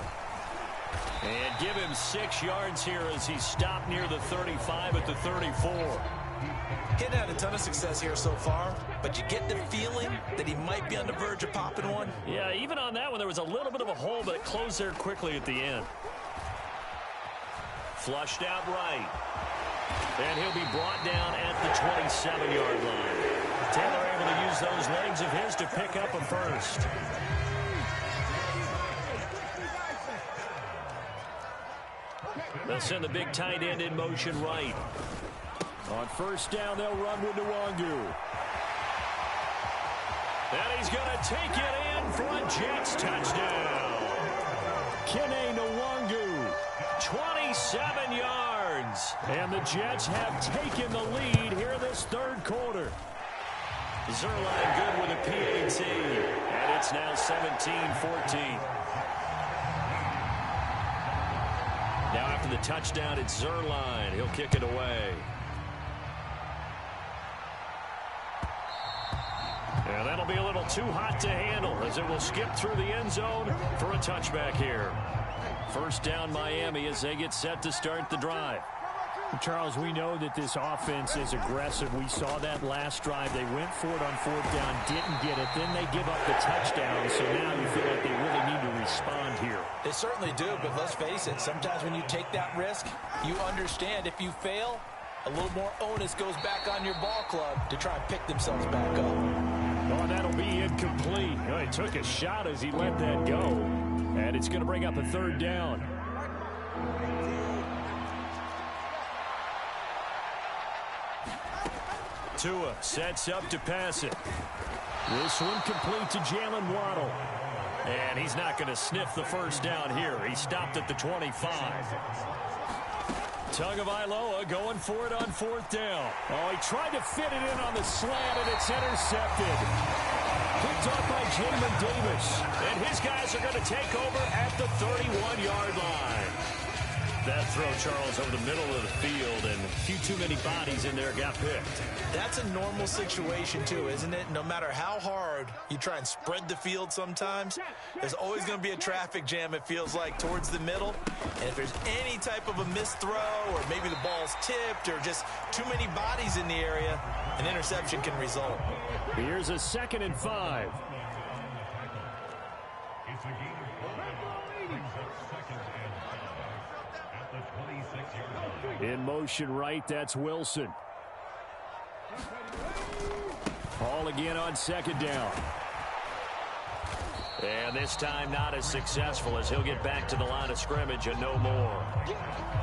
And give him 6 yards here as he's stopped near the 35 at the 34. Getting had a ton of success here so far, but you get the feeling that he might be on the verge of popping one. Yeah, even on that one, there was a little bit of a hole, but it closed there quickly at the end. Flushed out right. And he'll be brought down at the 27-yard line. Taylor able to use those legs of his to pick up a first. They'll send the big tight end in motion right. On 1st down, they'll run with Nwangu. And he's going to take it in for a Jets touchdown. Kene Nwangu, 27 yards. And the Jets have taken the lead here in this 3rd quarter. Zerline good with a PAT. And it's now 17-14. Now after the touchdown, it's Zerline. He'll kick it away. And that'll be a little too hot to handle as it will skip through the end zone for a touchback here. 1st down Miami as they get set to start the drive. Charles, we know that this offense is aggressive. We saw that last drive. They went for it on 4th down, didn't get it. Then they give up the touchdown. So now you feel like they really need to respond here. They certainly do, but let's face it. Sometimes when you take that risk, you understand if you fail, a little more onus goes back on your ball club to try and pick themselves back up. Oh, that'll be incomplete. Oh, he took a shot as he let that go. And it's going to bring up a 3rd down. Tua sets up to pass it. This one complete to Jalen Waddle. And he's not going to sniff the 1st down here. He stopped at the 25. Tagovailoa going for it on 4th down. Oh, he tried to fit it in on the slant, and it's intercepted. Picked off by Jamin Davis. And his guys are going to take over at the 31-yard line. That throw, Charles, over the middle of the field, and a few too many bodies in there got picked. That's a normal situation, too, isn't it? No matter how hard you try and spread the field sometimes, there's always going to be a traffic jam, it feels like, towards the middle. And if there's any type of a missed throw, or maybe the ball's tipped, or just too many bodies in the area, an interception can result. Here's a 2nd and 5. In motion right, that's Wilson. Hall again on 2nd down. And this time not as successful as he'll get back to the line of scrimmage and no more.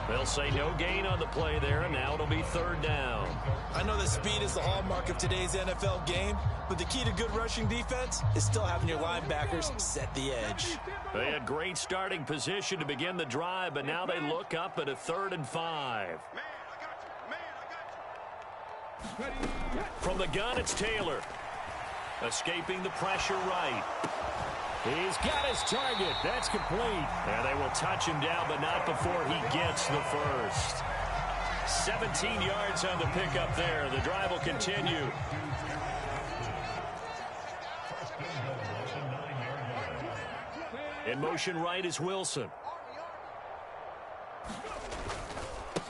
They'll say no gain on the play there, and now it'll be 3rd down. I know that speed is the hallmark of today's NFL game, but the key to good rushing defense is still having your linebackers set the edge. They had great starting position to begin the drive, but now they look up at a 3rd and 5. From the gun, it's Taylor. Escaping the pressure right. He's got his target. That's complete. And they will touch him down, but not before he gets the first. 17 yards on the pickup there. The drive will continue. In motion right is Wilson.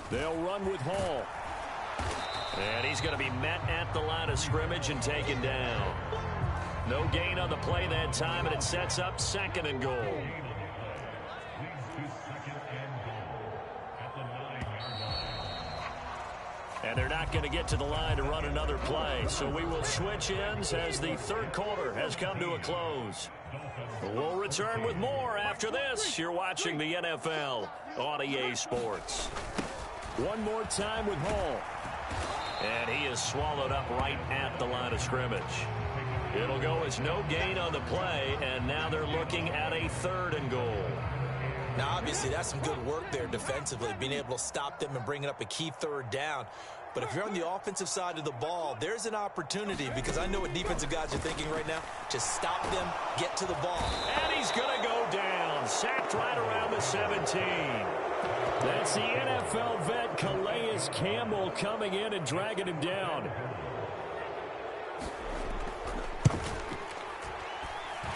They'll run with Hall. And he's going to be met at the line of scrimmage and taken down. No gain on the play that time, and it sets up 2nd and goal. And they're not going to get to the line to run another play, so we will switch ends as the 3rd quarter has come to a close. We'll return with more after this. You're watching the NFL on EA Sports. One more time with Hall. And he is swallowed up right at the line of scrimmage. It'll go as no gain on the play, and now they're looking at a 3rd and goal. Now, obviously, that's some good work there defensively, being able to stop them and bringing up a key 3rd down. But if you're on the offensive side of the ball, there's an opportunity, because I know what defensive guys are thinking right now. Just stop them, get to the ball. And he's going to go down. Sacked right around the 17. That's the NFL vet Calais Campbell coming in and dragging him down.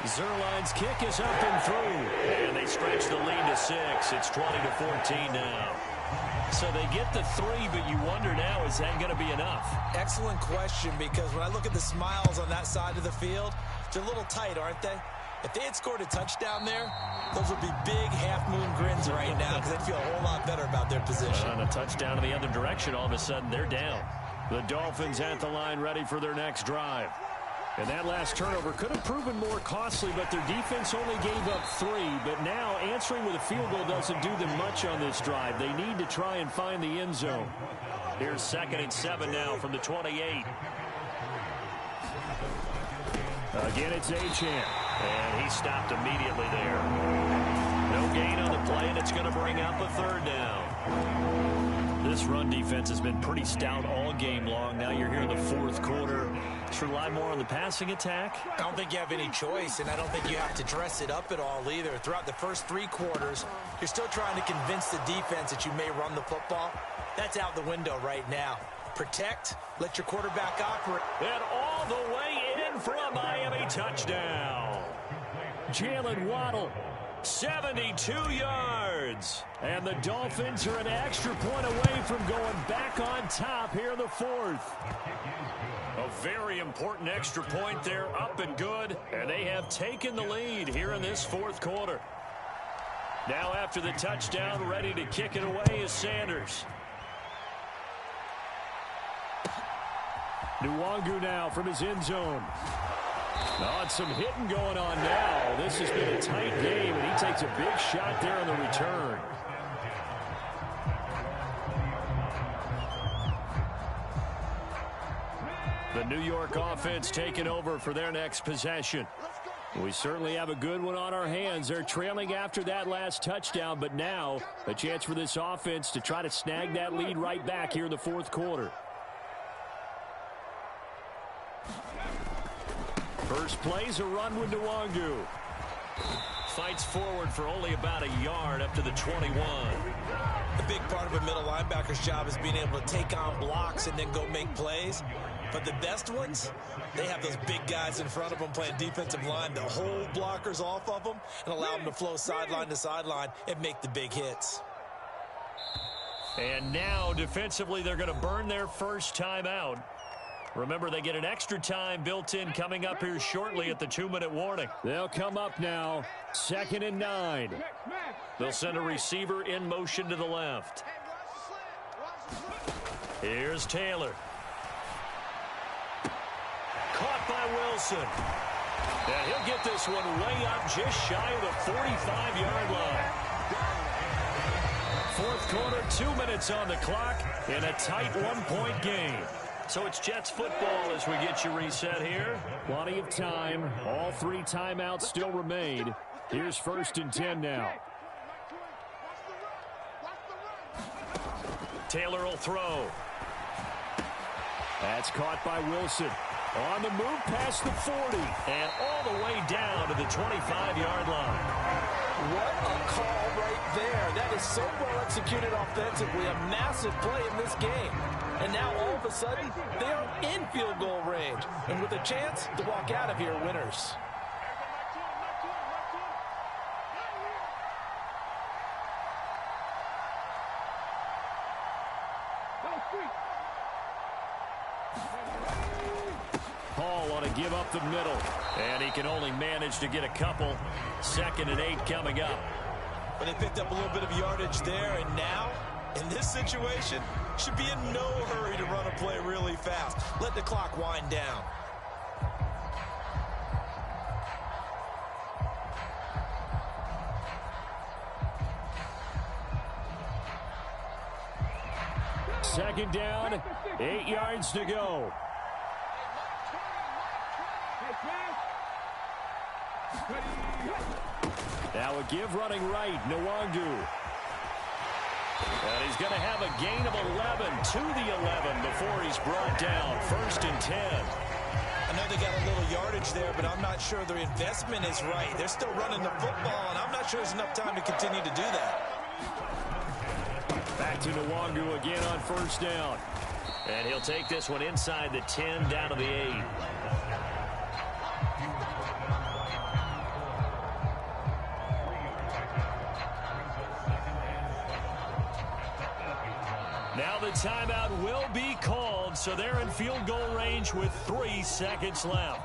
Zuerlein's kick is up and through. And they stretch the lead to 6. It's 20-14 now. So they get the 3, but you wonder now, is that going to be enough? Excellent question, because when I look at the smiles on that side of the field, they're a little tight, aren't they? If they had scored a touchdown there, those would be big half-moon grins right now, because they'd feel a whole lot better about their position. And a touchdown in the other direction, all of a sudden they're down. The Dolphins at the line ready for their next drive. And that last turnover could have proven more costly, but their defense only gave up 3. But now answering with a field goal doesn't do them much on this drive. They need to try and find the end zone. Here's 2nd and 7 now from the 28. Again, it's Achane. And he stopped immediately there. No gain on the play, and it's going to bring up a 3rd down. This run defense has been pretty stout all game long. Now you're here in the 4th quarter. Just rely more on the passing attack. I don't think you have any choice, and I don't think you have to dress it up at all either. Throughout the first 3 quarters, you're still trying to convince the defense that you may run the football. That's out the window right now. Protect, let your quarterback operate. And all the way in for a Miami touchdown. Jalen Waddle, 72 yards. And the Dolphins are an extra point away from going back on top here in the 4th. A very important extra point there, up and good. And they have taken the lead here in this 4th quarter. Now after the touchdown, ready to kick it away is Sanders. Nwangu now from his end zone. Oh, and some hitting going on now. This has been a tight game, and he takes a big shot there on the return. The New York offense taking over for their next possession. We certainly have a good one on our hands. They're trailing after that last touchdown, but now a chance for this offense to try to snag that lead right back here in the 4th quarter. First play's a run with Nwangu. Fights forward for only about a yard up to the 21. A big part of a middle linebacker's job is being able to take on blocks and then go make plays. But the best ones, they have those big guys in front of them playing defensive line to hold blockers off of them and allow them to flow sideline to sideline and make the big hits. And now defensively they're going to burn their first timeout. Remember, they get an extra time built in coming up here shortly at the 2-minute warning. They'll come up now, 2nd and 9. They'll send a receiver in motion to the left. Here's Taylor. Caught by Wilson. And he'll get this one way up just shy of the 45-yard line. 4th quarter, 2 minutes on the clock in a tight 1-point game. So it's Jets football as we get you reset here. Plenty of time. All 3 timeouts still remain. Here's 1st and 10 now. Taylor will throw. That's caught by Wilson. On the move past the 40. And all the way down to the 25-yard line. What a call right there. That is so well executed offensively. A massive play in this game. And now all of a sudden, they are in field goal range. And with a chance to walk out of here winners. Hall on a give up the middle. And he can only manage to get a couple. 2nd and 8 coming up. But they picked up a little bit of yardage there. And now, in this situation, should be in no hurry to run a play really fast. Let the clock wind down. Second down, 8 yards to go. Now a give running right, Nwangu. And he's going to have a gain of 11 to the 11 before he's brought down. 1st and 10. I know they got a little yardage there, but I'm not sure their investment is right. They're still running the football, and I'm not sure there's enough time to continue to do that. Back to Nwangu again on 1st down. And he'll take this one inside the 10 down to the 8. Now the timeout will be called, so they're in field goal range with 3 seconds left.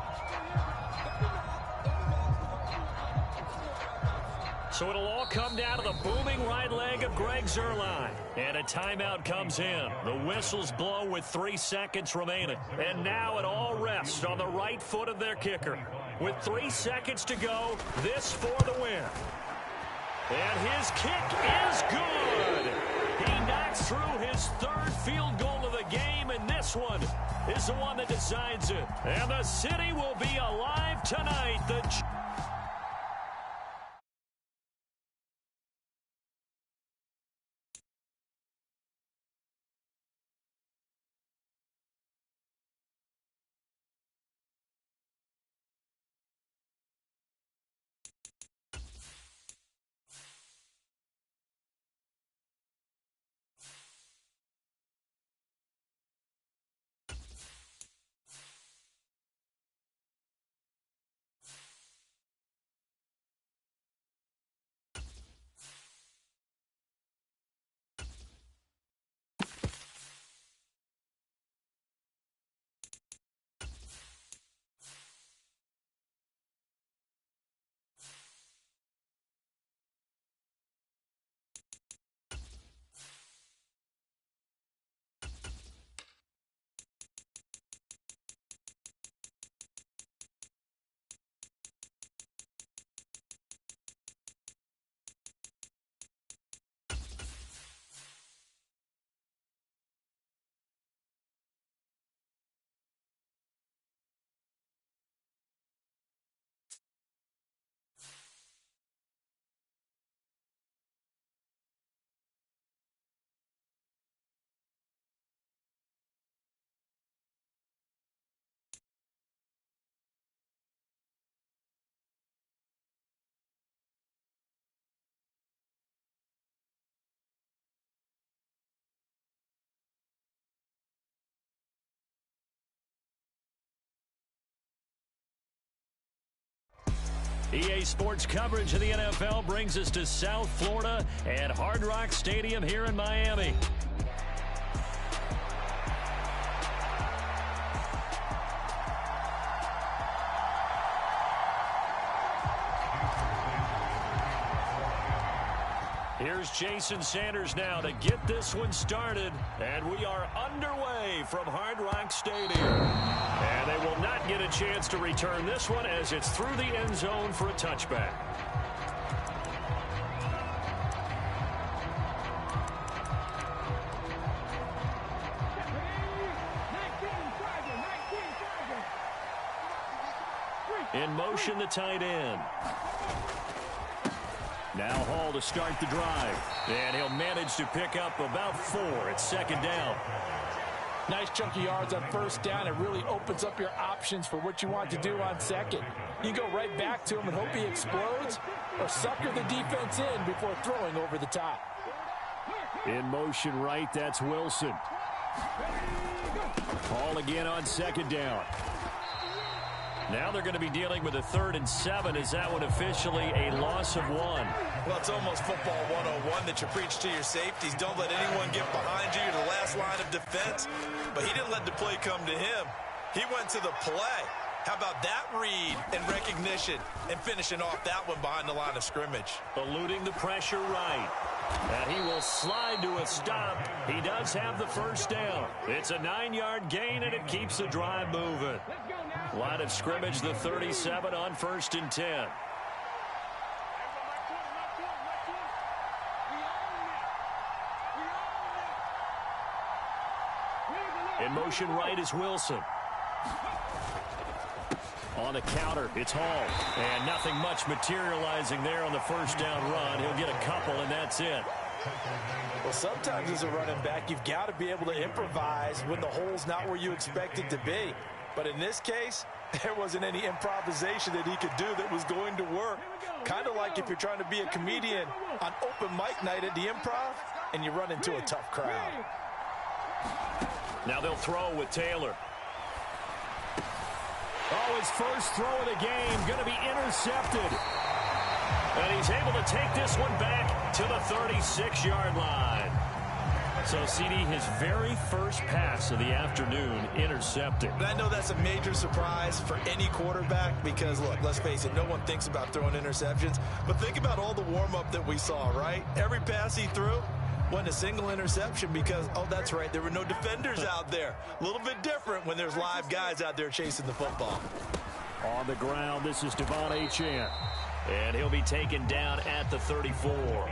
So it'll all come down to the booming right leg of Greg Zuerlein. And a timeout comes in. The whistles blow with 3 seconds remaining. And now it all rests on the right foot of their kicker. With 3 seconds to go, this for the win. And his kick is good. He knocks through his 3rd field goal of the game, and this one is the one that decides it. And the city will be alive tonight. EA Sports coverage of the NFL brings us to South Florida at Hard Rock Stadium here in Miami. Here's Jason Sanders now to get this one started, and we are underway from Hard Rock Stadium. And they will not get a chance to return this one as it's through the end zone for a touchback. In motion, the tight end. Now Hall to start the drive. And he'll manage to pick up about 4 at 2nd down. Nice chunky yards on 1st down. It really opens up your options for what you want to do on 2nd. You go right back to him and hope he explodes, or sucker the defense in before throwing over the top. In motion right, that's Wilson. Hall again on 2nd down. Now they're going to be dealing with a 3rd and 7. Is that one officially a loss of 1? Well, it's almost football 101 that you preach to your safeties. Don't let anyone get behind you. You're the last line of defense. But he didn't let the play come to him. He went to the play. How about that read and recognition and finishing off that one behind the line of scrimmage? Eluding the pressure right. And he will slide to a stop. He does have the 1st down. It's a 9-yard gain, and it keeps the drive moving. Line of scrimmage, the 37 on 1st and 10. In motion right is Wilson. On the counter, it's Hall. And nothing much materializing there on the first down run. He'll get a couple, and that's it. Well, sometimes as a running back, you've got to be able to improvise when the hole's not where you expect it to be. But in this case, there wasn't any improvisation that he could do that was going to work. Kind of like if you're trying to be a comedian on open mic night at the Improv and you run into a tough crowd. Now they'll throw with Taylor. Oh, his first throw of the game going to be intercepted. And he's able to take this one back to the 36-yard line. So, CD, his very first pass of the afternoon intercepted. And I know that's a major surprise for any quarterback because, look, let's face it, no one thinks about throwing interceptions. But think about all the warm-up that we saw, right? Every pass he threw wasn't a single interception because, oh, that's right, there were no defenders out there. A little bit different when there's live guys out there chasing the football. On the ground, this is Devon Achane. And he'll be taken down at the 34.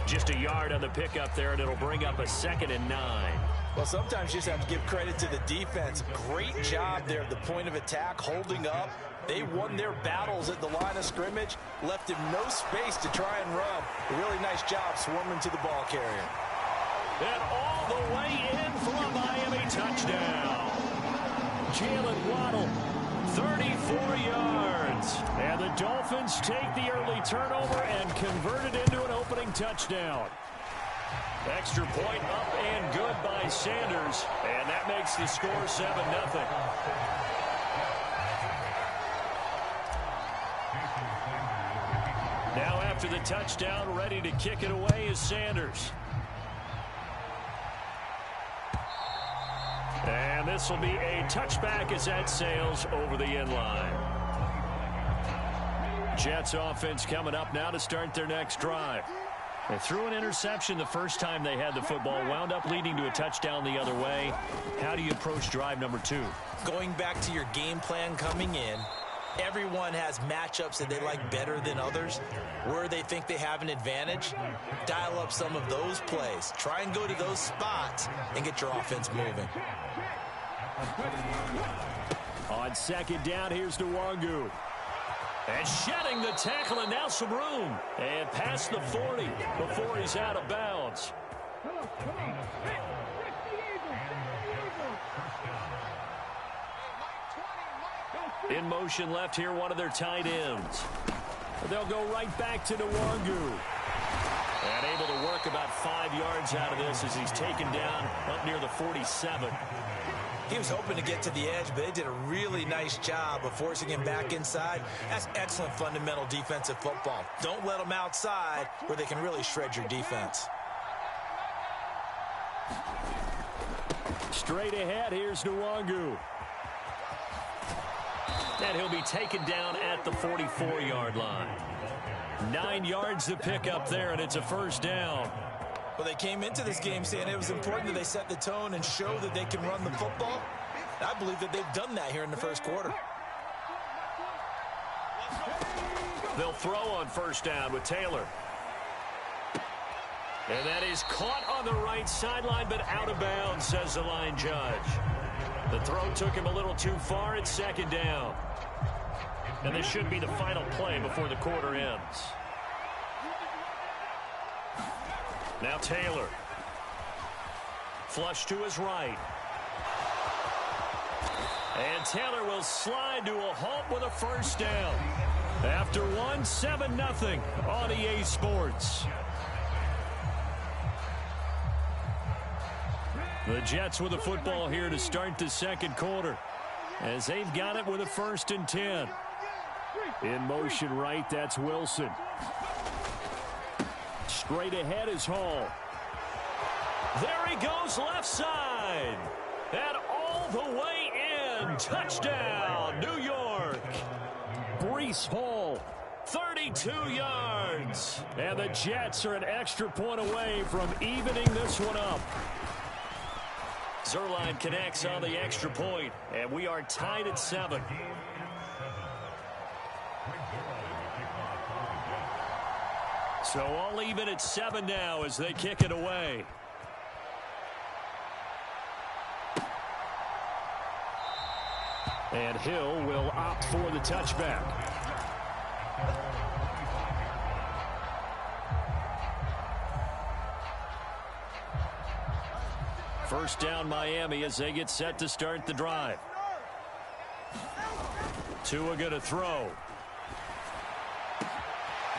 Just a yard on the pickup there, and it'll bring up a 2nd and 9. Well, sometimes you just have to give credit to the defense. Great job there at the point of attack, holding up. They won their battles at the line of scrimmage, left him no space to try and run. A really nice job swarming to the ball carrier. And all the way in for a Miami touchdown. Jalen Waddle, 34 yards. And the Dolphins take the early turnover and convert it into an opening touchdown. Extra point up and good by Sanders. And that makes the score 7-0. Now after the touchdown, ready to kick it away is Sanders. And this will be a touchback as that sails over the end line. Jets offense coming up now to start their next drive. They threw an interception the first time they had the football, wound up leading to a touchdown the other way. How do you approach drive number 2? Going back to your game plan coming in, everyone has matchups that they like better than others. Where they think they have an advantage, dial up some of those plays. Try and go to those spots and get your offense moving. On 2nd down, here's Nwangu. And shedding the tackle, and now some room. And past the 40 before he's out of bounds. In motion left here, one of their tight ends. They'll go right back to Nwangu. And able to work about 5 yards out of this as he's taken down up near the 47. He was hoping to get to the edge, but they did a really nice job of forcing him back inside. That's excellent fundamental defensive football. Don't let them outside where they can really shred your defense. Straight ahead, here's Nwangu. And he'll be taken down at the 44-yard line. 9 yards to pick up there, and it's a first down. Well, they came into this game saying it was important that they set the tone and show that they can run the football. I believe that they've done that here in the first quarter. They'll throw on first down with Taylor. And that is caught on the right sideline, but out of bounds, says the line judge. The throw took him a little too far. It's 2nd down. And this should be the final play before the quarter ends. Now Taylor. Flush to his right. And Taylor will slide to a halt with a first down. After 7-0 on EA Sports. The Jets with the football here to start the second quarter. As they've got it with a 1st and 10. In motion right, that's Wilson. Straight ahead is Hall. There he goes left side. And all the way in. Touchdown, New York. Breece Hall, 32 yards. And the Jets are an extra point away from evening this one up. Zerline connects on the extra point, and we are tied at 7. So all even at 7 now as they kick it away. And Hill will opt for the touchback. First down Miami as they get set to start the drive. Tua going to throw.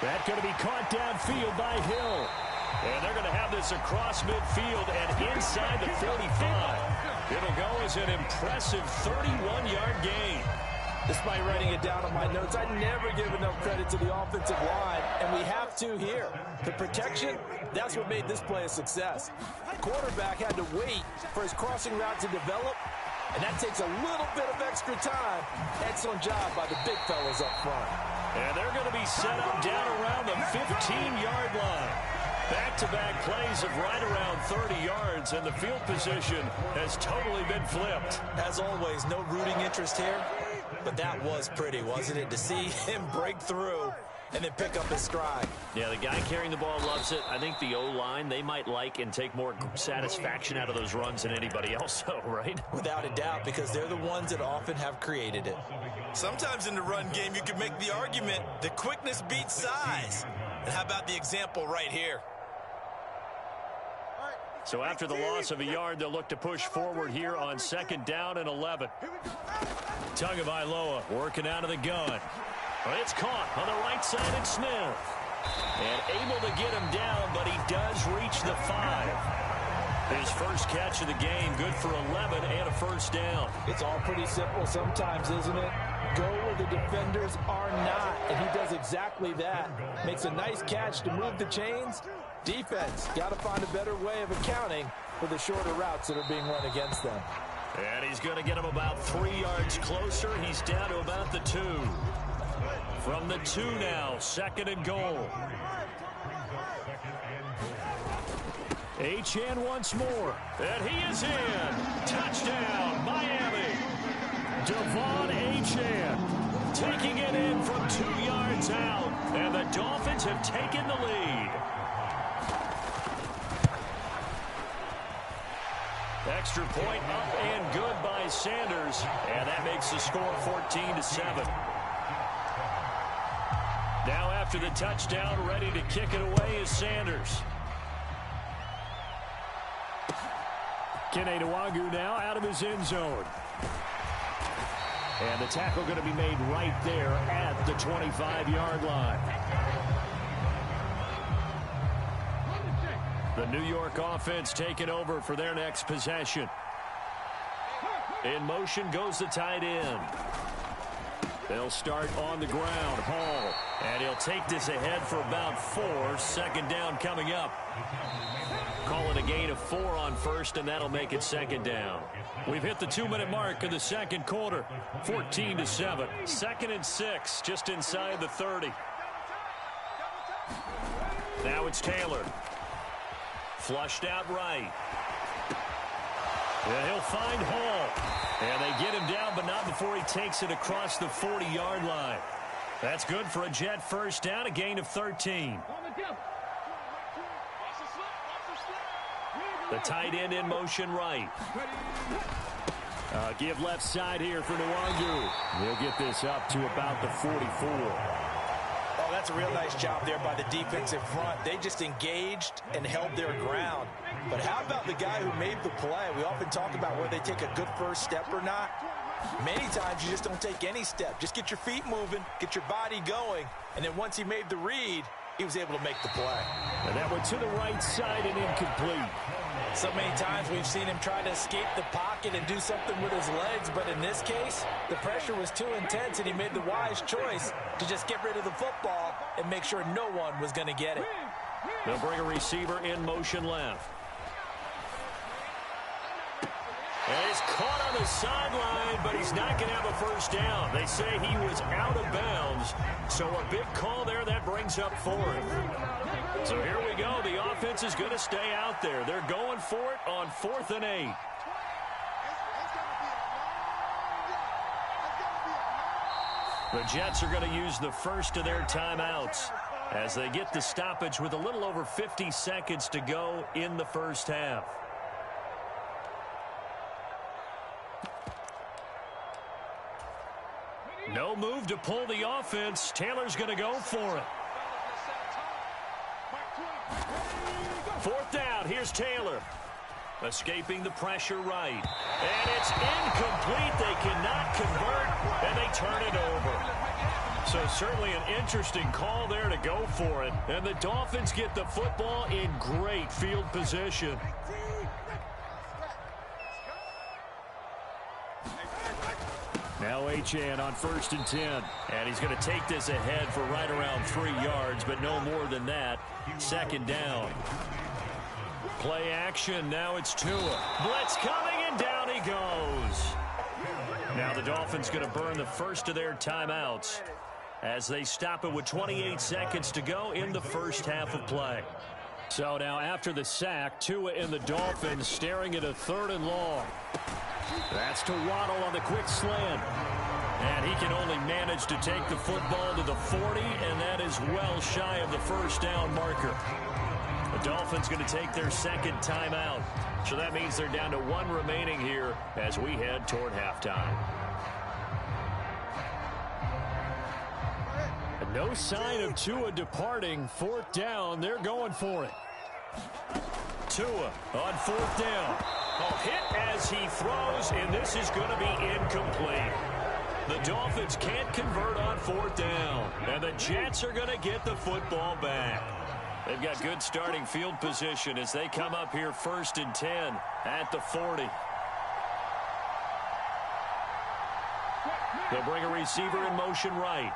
That's going to be caught downfield by Hill. And they're going to have this across midfield and inside the 45. It'll go as an impressive 31-yard gain. Despite writing it down on my notes, I never give enough credit to the offensive line, and we have to here. The protection, that's what made this play a success. Quarterback had to wait for his crossing route to develop, and that takes a little bit of extra time. Excellent job by the big fellas up front. And they're going to be set up down around the 15-yard line. Back-to-back plays of right around 30 yards, and the field position has totally been flipped. As always, no rooting interest here, but that was pretty, wasn't it, to see him break through and then pick up his stride. Yeah, the guy carrying the ball loves it. I think the O-line, they might like and take more satisfaction out of those runs than anybody else, though, right? Without a doubt, because they're the ones that often have created it. Sometimes in the run game, you can make the argument that quickness beats size. And how about the example right here? So after the loss of a yard, they'll look to push forward here on 2nd down and 11. Tagovailoa working out of the gun. It's caught on the right side at Smith. And able to get him down, but he does reach the 5. His first catch of the game, good for 11 and a first down. It's all pretty simple sometimes, isn't it? Go where the defenders are not, and he does exactly that. Makes a nice catch to move the chains. Defense got to find a better way of accounting for the shorter routes that are being run against them. And he's going to get him about 3 yards closer. He's down to about the 2. From the 2 now, 2nd and goal. Achane once more. And he is in. Touchdown, Miami. Devon Achane taking it in from 2 yards out. And the Dolphins have taken the lead. Extra point up and good by Sanders. And that makes the score 14-7. Now after the touchdown, ready to kick it away is Sanders. Kene Nwangu now out of his end zone. And the tackle going to be made right there at the 25-yard line. The New York offense taking over for their next possession. In motion goes the tight end. They'll start on the ground. Hall. And he'll take this ahead for about 4. 2nd down coming up. Call it a gain of 4 on first, and that'll make it 2nd down. We've hit the 2-minute mark of the 2nd quarter. 14-7. 2nd and 6, just inside the 30. Now it's Taylor. Flushed out right. And he'll find Hall. And they get him down, but not before he takes it across the 40-yard line. That's good for a Jet first down, a gain of 13. The tight end in motion right. Give left side here for Nwangu. He'll get this up to about the 44. Oh, that's a real nice job there by the defensive front. They just engaged and held their ground. But how about the guy who made the play? We often talk about whether they take a good first step or not. Many times you just don't take any step. Just get your feet moving, get your body going, and then once he made the read, he was able to make the play. And that went to the right side and incomplete. So many times we've seen him try to escape the pocket and do something with his legs, but in this case, the pressure was too intense, and he made the wise choice to just get rid of the football and make sure no one was going to get it. They'll bring a receiver in motion left. And he's caught on the sideline, but he's not going to have a first down. They say he was out of bounds, so a big call there that brings up 4th. So here we go. The offense is going to stay out there. They're going for it on 4th and 8. The Jets are going to use the first of their timeouts as they get the stoppage with a little over 50 seconds to go in the first half. No move to pull the offense. Taylor's going to go for it. 4th down. Here's Taylor. Escaping the pressure right. And it's incomplete. They cannot convert, and they turn it over. So certainly an interesting call there to go for it. And the Dolphins get the football in great field position. Now Achane on 1st and 10. And he's going to take this ahead for right around 3 yards, but no more than that. 2nd down. Play action. Now it's Tua. Blitz coming, and down he goes. Now the Dolphins going to burn the first of their timeouts as they stop it with 28 seconds to go in the first half of play. So now after the sack, Tua and the Dolphins staring at a 3rd and long. That's to Waddle on the quick slant. And he can only manage to take the football to the 40, and that is well shy of the first down marker. The Dolphins going to take their 2nd timeout. So that means they're down to 1 remaining here as we head toward halftime. No sign of Tua departing. 4th down. They're going for it. Tua on 4th down. Hit as he throws, and this is going to be incomplete. The Dolphins can't convert on 4th down, and the Jets are going to get the football back. They've got good starting field position as they come up here 1st and 10 at the 40. They'll bring a receiver in motion right.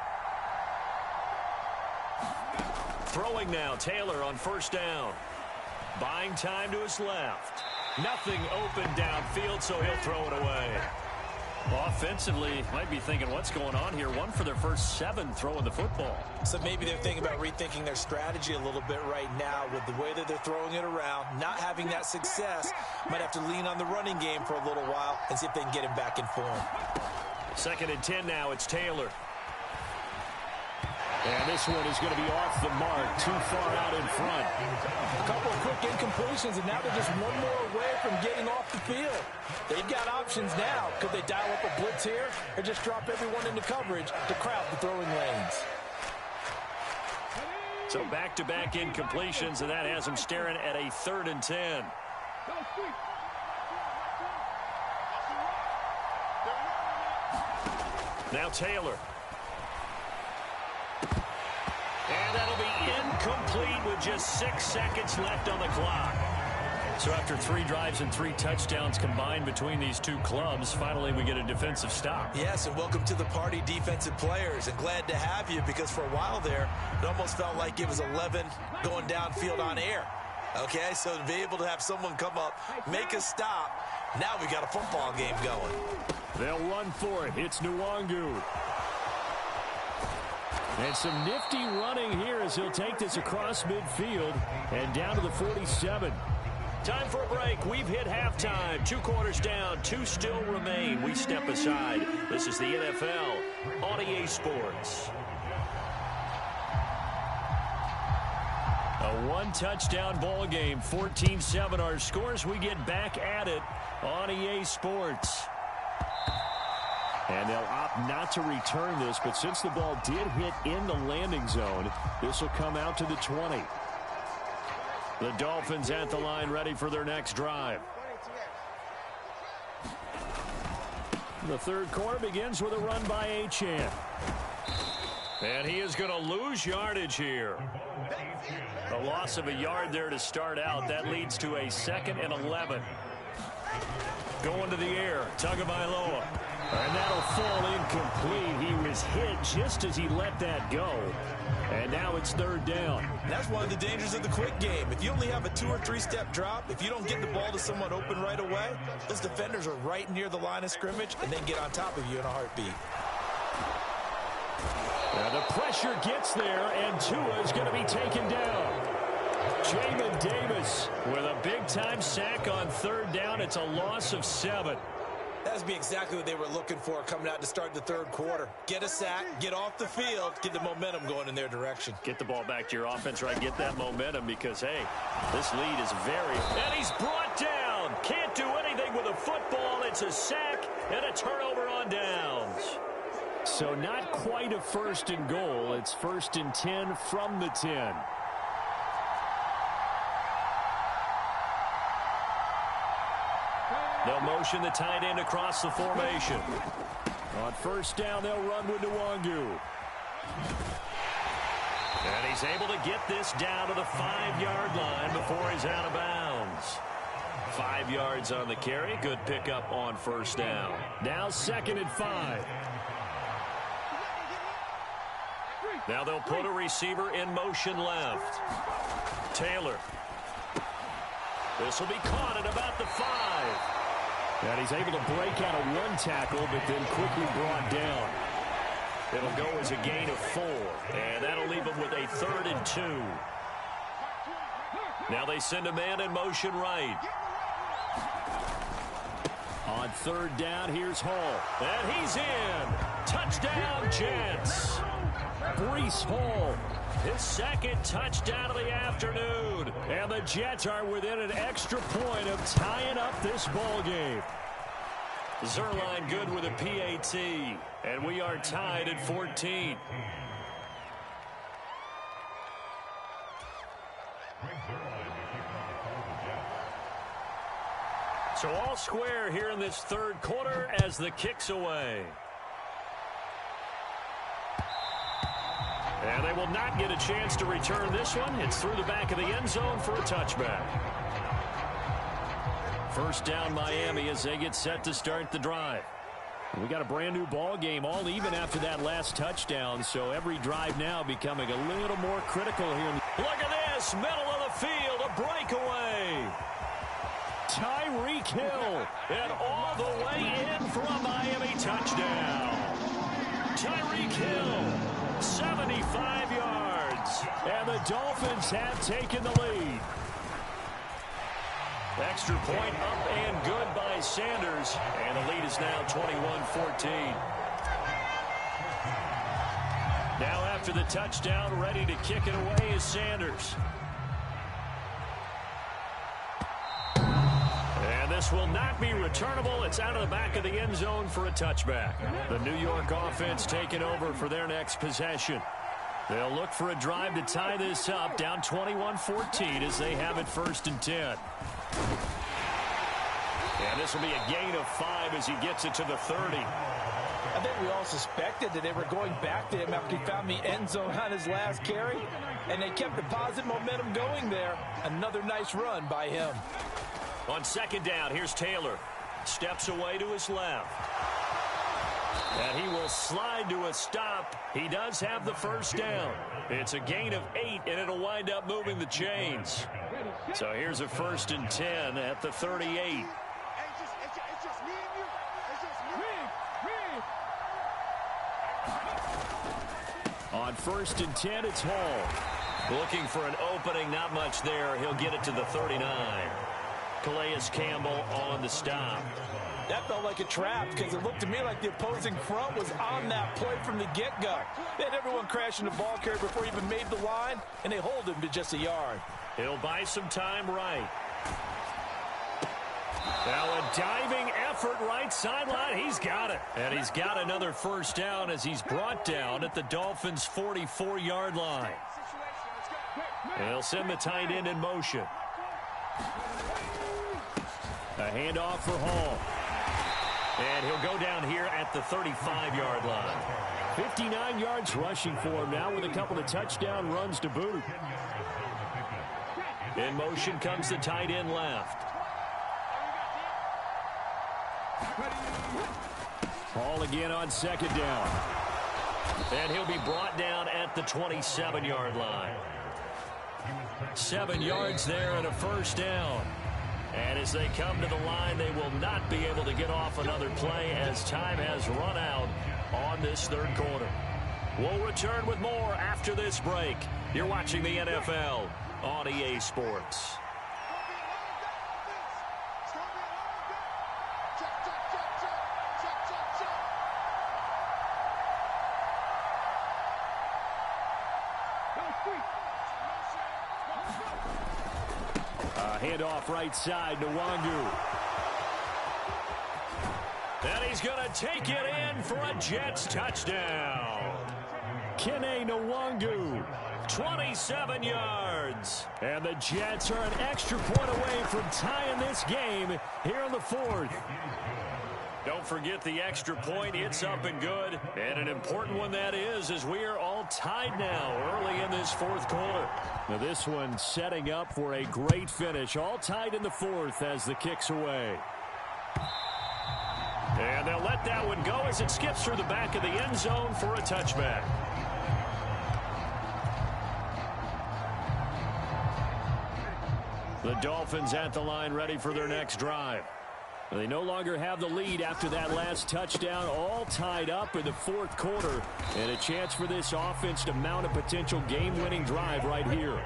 Throwing now, Taylor on 1st down. Buying time to his left. Nothing open downfield, so he'll throw it away. Offensively, might be thinking, what's going on here? 1 for their first 7 throwing the football. So maybe they're thinking about rethinking their strategy a little bit right now with the way that they're throwing it around, not having that success. Might have to lean on the running game for a little while and see if they can get him back in form. 2nd and 10 now. It's Taylor. And this one is going to be off the mark, too far out in front. A couple of quick incompletions, and now they're just 1 more away from getting off the field. They've got options now. Could they dial up a blitz here or just drop everyone into coverage to crowd the throwing lanes? So back-to-back incompletions, and that has them staring at a 3rd and 10. Now Taylor. And that'll be incomplete with just 6 seconds left on the clock. So after 3 drives and 3 touchdowns combined between these two clubs, finally we get a defensive stop. Yes, and welcome to the party, defensive players. And glad to have you, because for a while there, it almost felt like it was 11 going downfield on air. Okay, so to be able to have someone come up, make a stop, now we got a football game going. They'll run for it. It's Nwangu. And some nifty running here as he'll take this across midfield and down to the 47. Time for a break. We've hit halftime. 2 quarters down. 2 still remain. We step aside. This is the NFL on EA Sports. A 1-touchdown ball game. 14-7 our scores. We get back at it on EA Sports. And they'll opt not to return this, but since the ball did hit in the landing zone, this will come out to the 20. The Dolphins at the line, ready for their next drive. The 3rd quarter begins with a run by Achane. And he is going to lose yardage here. A loss of a yard there to start out. That leads to a 2nd and 11. Going to the air, Tagovailoa. And that'll fall incomplete. He was hit just as he let that go. And now it's 3rd down. That's one of the dangers of the quick game. If you only have a 2- or 3-step drop, if you don't get the ball to someone open right away, those defenders are right near the line of scrimmage and then get on top of you in a heartbeat. The pressure gets there, and Tua is going to be taken down. Jamin Davis with a big-time sack on 3rd down. It's a loss of 7. That would be exactly what they were looking for coming out to start the 3rd quarter. Get a sack, get off the field, get the momentum going in their direction. Get the ball back to your offense, right? Get that momentum because, hey, this lead is very... And he's brought down. Can't do anything with a football. It's a sack and a turnover on downs. So not quite a 1st and goal. It's 1st and 10 from the 10. They'll motion the tight end across the formation. On 1st down, they'll run with Nwangu. And he's able to get this down to the 5-yard line before he's out of bounds. 5 yards on the carry. Good pickup on 1st down. Now 2nd and 5. Now they'll put a receiver in motion left. Taylor. This will be caught at about the 5. And he's able to break out of 1 tackle, but then quickly brought down. It'll go as a gain of 4, and that'll leave him with a 3rd and 2. Now they send a man in motion right. On 3rd down, here's Hall. And he's in. Touchdown, Jets. Breece Hall, his 2nd touchdown of the afternoon. And the Jets are within an extra point of tying up this ball game. Zerline good with a PAT. And we are tied at 14. So all square here in this 3rd quarter as the kick's away. And they will not get a chance to return this one. It's through the back of the end zone for a touchback. 1st down Miami as they get set to start the drive. We got a brand new ball game, all even after that last touchdown. So every drive now becoming a little more critical here. Look at this, middle of the field, a breakaway. Tyreek Hill, and all the way in for a Miami touchdown. Tyreek Hill, 75 yards, and the Dolphins have taken the lead. Extra point up and good by Sanders, and the lead is now 21-14. Now after the touchdown, ready to kick it away is Sanders. And this will not be returnable. It's out of the back of the end zone for a touchback. The New York offense taking over for their next possession. They'll look for a drive to tie this up, down 21-14 as they have it 1st and 10. And this will be a gain of 5 as he gets it to the 30. I think we all suspected that they were going back to him after he found the end zone on his last carry, and they kept the positive momentum going there. Another nice run by him. On 2nd down, here's Taylor. Steps away to his left. And he will slide to a stop. He does have the 1st down. It's a gain of 8, and it'll wind up moving the chains. So here's a 1st and 10 at the 38. On 1st and 10, it's Hall. Looking for an opening, not much there. He'll get it to the 39. Calais Campbell on the stop. That felt like a trap because it looked to me like the opposing front was on that play from the get-go. They had everyone crashing the ball carrier before he even made the line, and they hold him to just a yard. He'll buy some time right. Now a diving effort right sideline. He's got it. And he's got another 1st down as he's brought down at the Dolphins' 44-yard line. They'll send the tight end in motion. A handoff for Hall. And he'll go down here at the 35-yard line. 59 yards rushing for him now with a couple of touchdown runs to boot. In motion comes the tight end left. Hall again on 2nd down. And he'll be brought down at the 27-yard line. 7 yards there and a 1st down. And as they come to the line, they will not be able to get off another play as time has run out on this 3rd quarter. We'll return with more after this break. You're watching the NFL on EA Sports. Handoff right side to Nwangu. And he's going to take it in for a Jets touchdown. Kene Nwangu, 27 yards. and the Jets are an extra point away from tying this game here in the fourth. Don't forget the extra point. It's up and good. And an important one that is, as we are all tied now early in this fourth quarter. Now this one setting up for a great finish. All tied in the fourth as the kick's away. And they'll let that one go as it skips through the back of the end zone for a touchback. The Dolphins at the line ready for their next drive. They no longer have the lead after that last touchdown, all tied up in the fourth quarter, and a chance for this offense to mount a potential game-winning drive right here.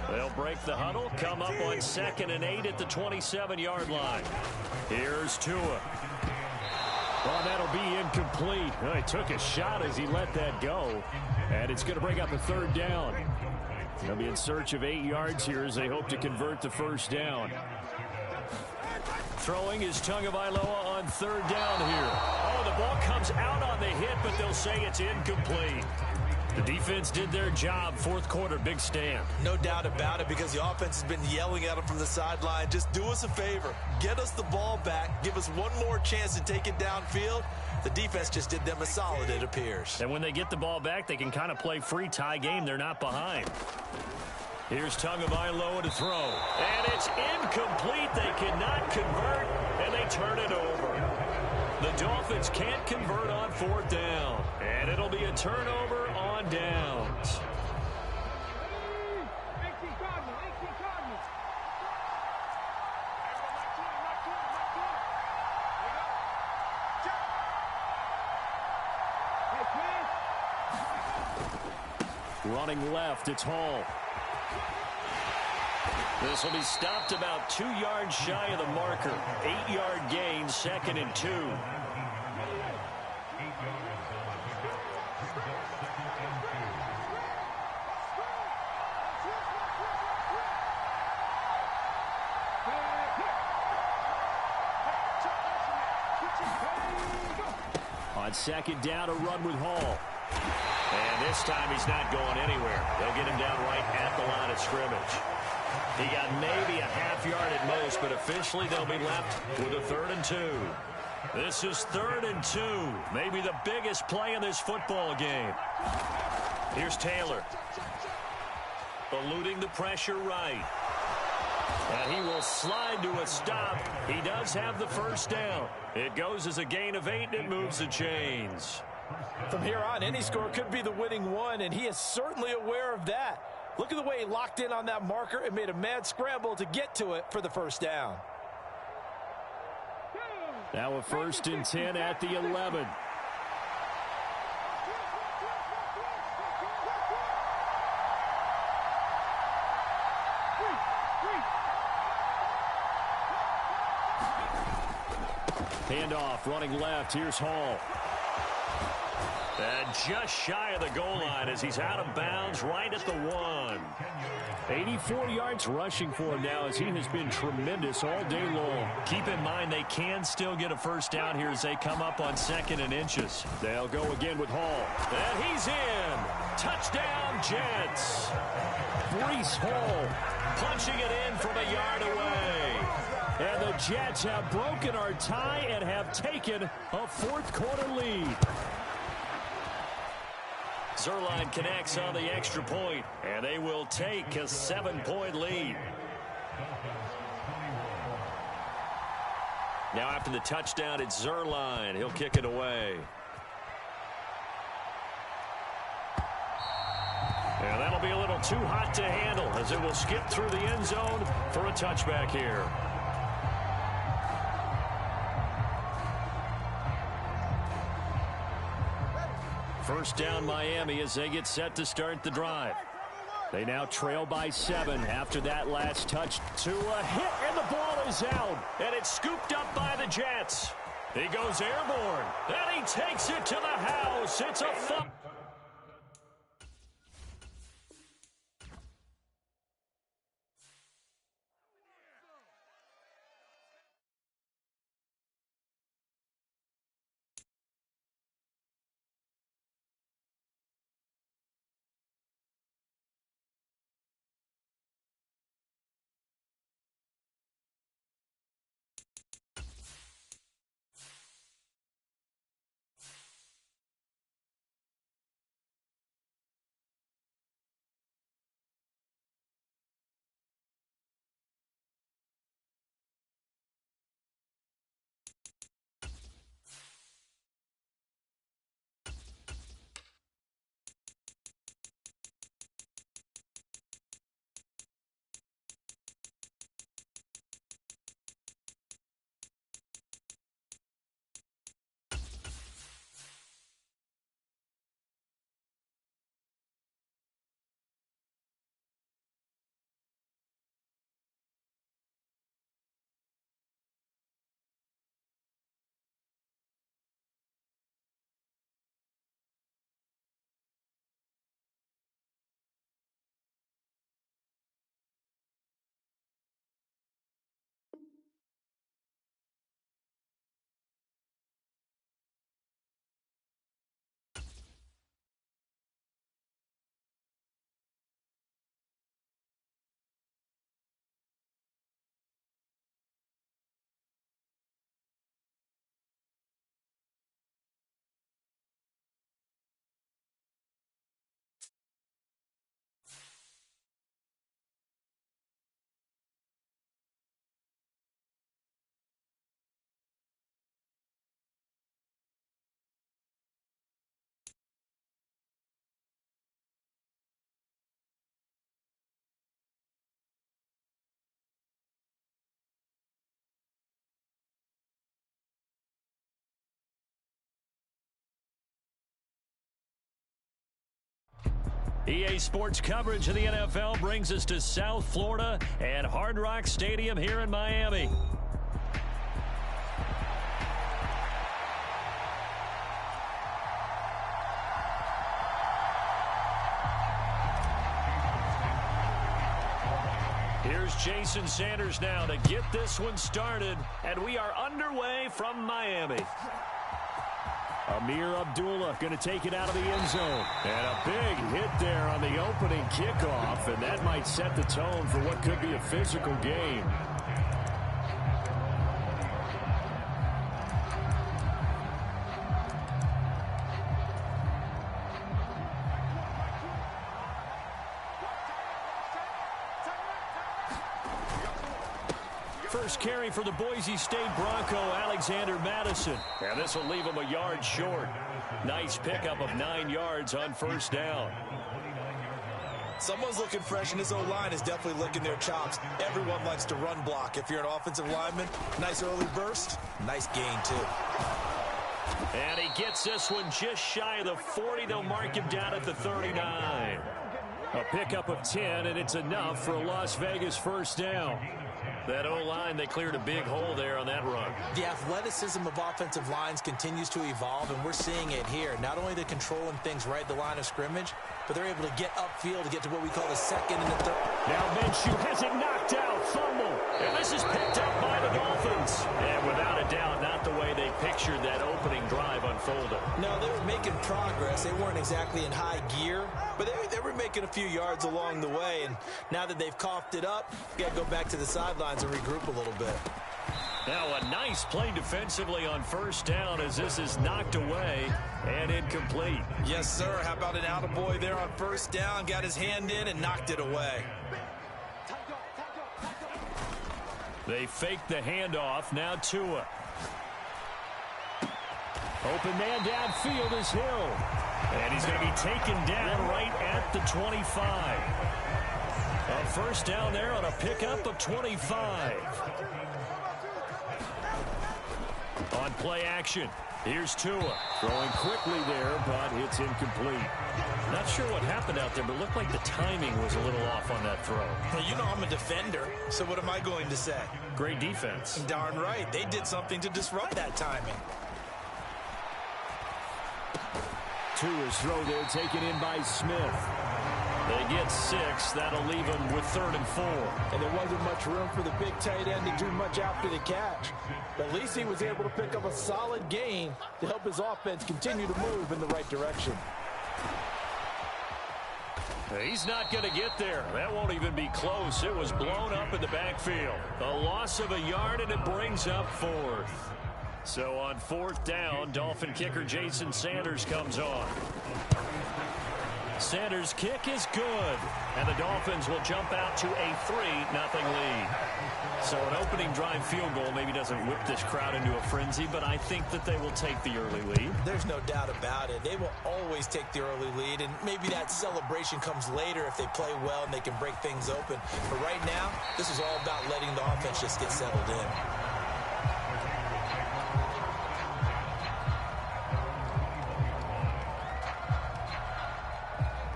They'll break the huddle, come up on 2nd and 8 at the 27-yard line. Here's Tua. Well, that'll be incomplete. Well, he took a shot as he let that go, and it's going to bring up a third down. They'll be in search of 8 yards here as they hope to convert the first down. Throwing is Tagovailoa on third down here. Oh, the ball comes out on the hit, but they'll say it's incomplete. The defense did their job. Fourth quarter, big stand. No doubt about it, because the offense has been yelling at them from the sideline. Just do us a favor. Get us the ball back. Give us one more chance to take it downfield. The defense just did them a solid, it appears. And when they get the ball back, they can kind of play free tie game. They're not behind. Here's Tagovailoa to throw. And it's incomplete. They cannot convert, and they turn it over. The Dolphins can't convert on fourth down. And it'll be a turnover on downs. Running left, it's Hall. This will be stopped about 2 yards shy of the marker. 8-yard gain, 2nd and 2. On 2nd down, a run with Hall. And this time he's not going anywhere. They'll get him down right at the line of scrimmage. He got maybe a half yard at most, but officially they'll be left with a 3rd and 2. This is 3rd and 2. Maybe the biggest play in this football game. Here's Taylor. Eluding the pressure right. And he will slide to a stop. He does have the first down. It goes as a gain of 8, and it moves the chains. From here on, any score could be the winning one, and he is certainly aware of that. Look at the way he locked in on that marker and made a mad scramble to get to it for the first down. Now a 1st and 10 at the 11. Handoff, running left. Here's Hall. And just shy of the goal line as he's out of bounds right at the 1. 84 yards rushing for him now as he has been tremendous all day long. Keep in mind they can still get a first down here as they come up on 2nd and inches. They'll go again with Hall. And he's in. Touchdown, Jets. Breece Hall Punching it in from a yard away. And the Jets have broken our tie and have taken a fourth quarter lead. Zuerlein connects on the extra point, and they will take a 7-point lead. Now after the touchdown, it's Zuerlein. He'll kick it away. And that'll be a little too hot to handle as it will skip through the end zone for a touchback here. First down Miami as they get set to start the drive. They now trail by 7 after that last touch. To a hit, and the ball is out. And it's scooped up by the Jets. He goes airborne. And he takes it to the house. It's a fumble. EA Sports coverage of the NFL brings us to South Florida and Hard Rock Stadium here in Miami. Here's Jason Sanders now to get this one started, and we are underway from Miami. Amir Abdullah going to take it out of the end zone. And a big hit there on the opening kickoff, and that might set the tone for what could be a physical game. First carry for the Boise State Bronco, Alexander Madison. And this will leave him a yard short. Nice pickup of 9 yards on first down. Someone's looking fresh, and this O-line is definitely licking their chops. Everyone likes to run block. If you're an offensive lineman, nice early burst, nice gain, too. And he gets this one just shy of the 40. They'll mark him down at the 39. A pickup of 10, and it's enough for a Las Vegas first down. That O-line, they cleared a big hole there on that run. The athleticism of offensive lines continues to evolve, and we're seeing it here. Not only they're controlling things right at the line of scrimmage, but they're able to get upfield to get to what we call the second and the third. Now Minshew has it knocked out, fumble. And this is picked up by the Dolphins. And without a doubt, not the way they pictured that opening drive unfolded. No, they were making progress. They weren't exactly in high gear, but they were making a few yards along the way. And now that they've coughed it up, you got to go back to the sidelines and regroup a little bit. Now a nice play defensively on first down as this is knocked away and incomplete. Yes, sir. How about an attaboy there on first down? Got his hand in and knocked it away. They faked the handoff. Now Tua. Open man downfield is Hill. And he's going to be taken down right at the 25. A first down there on a pickup of 25. On play action, here's Tua. Throwing quickly there, but it's incomplete. Not sure what happened out there, but it looked like the timing was a little off on that throw. Well, you know I'm a defender, so what am I going to say? Great defense. Darn right. They did something to disrupt that timing. Tua's throw there taken in by Smith. They get 6. That'll leave them with 3rd and 4. And there wasn't much room for the big tight end to do much after the catch. But at least he was able to pick up a solid gain to help his offense continue to move in the right direction. He's not going to get there. That won't even be close. It was blown up in the backfield. A loss of a yard, and it brings up 4th. So on 4th down, Dolphin kicker Jason Sanders comes on. Sanders' kick is good, and the Dolphins will jump out to a 3-0 lead. So an opening drive field goal maybe doesn't whip this crowd into a frenzy, but I think that they will take the early lead. There's no doubt about it. They will always take the early lead, and maybe that celebration comes later if they play well and they can break things open. But right now, this is all about letting the offense just get settled in.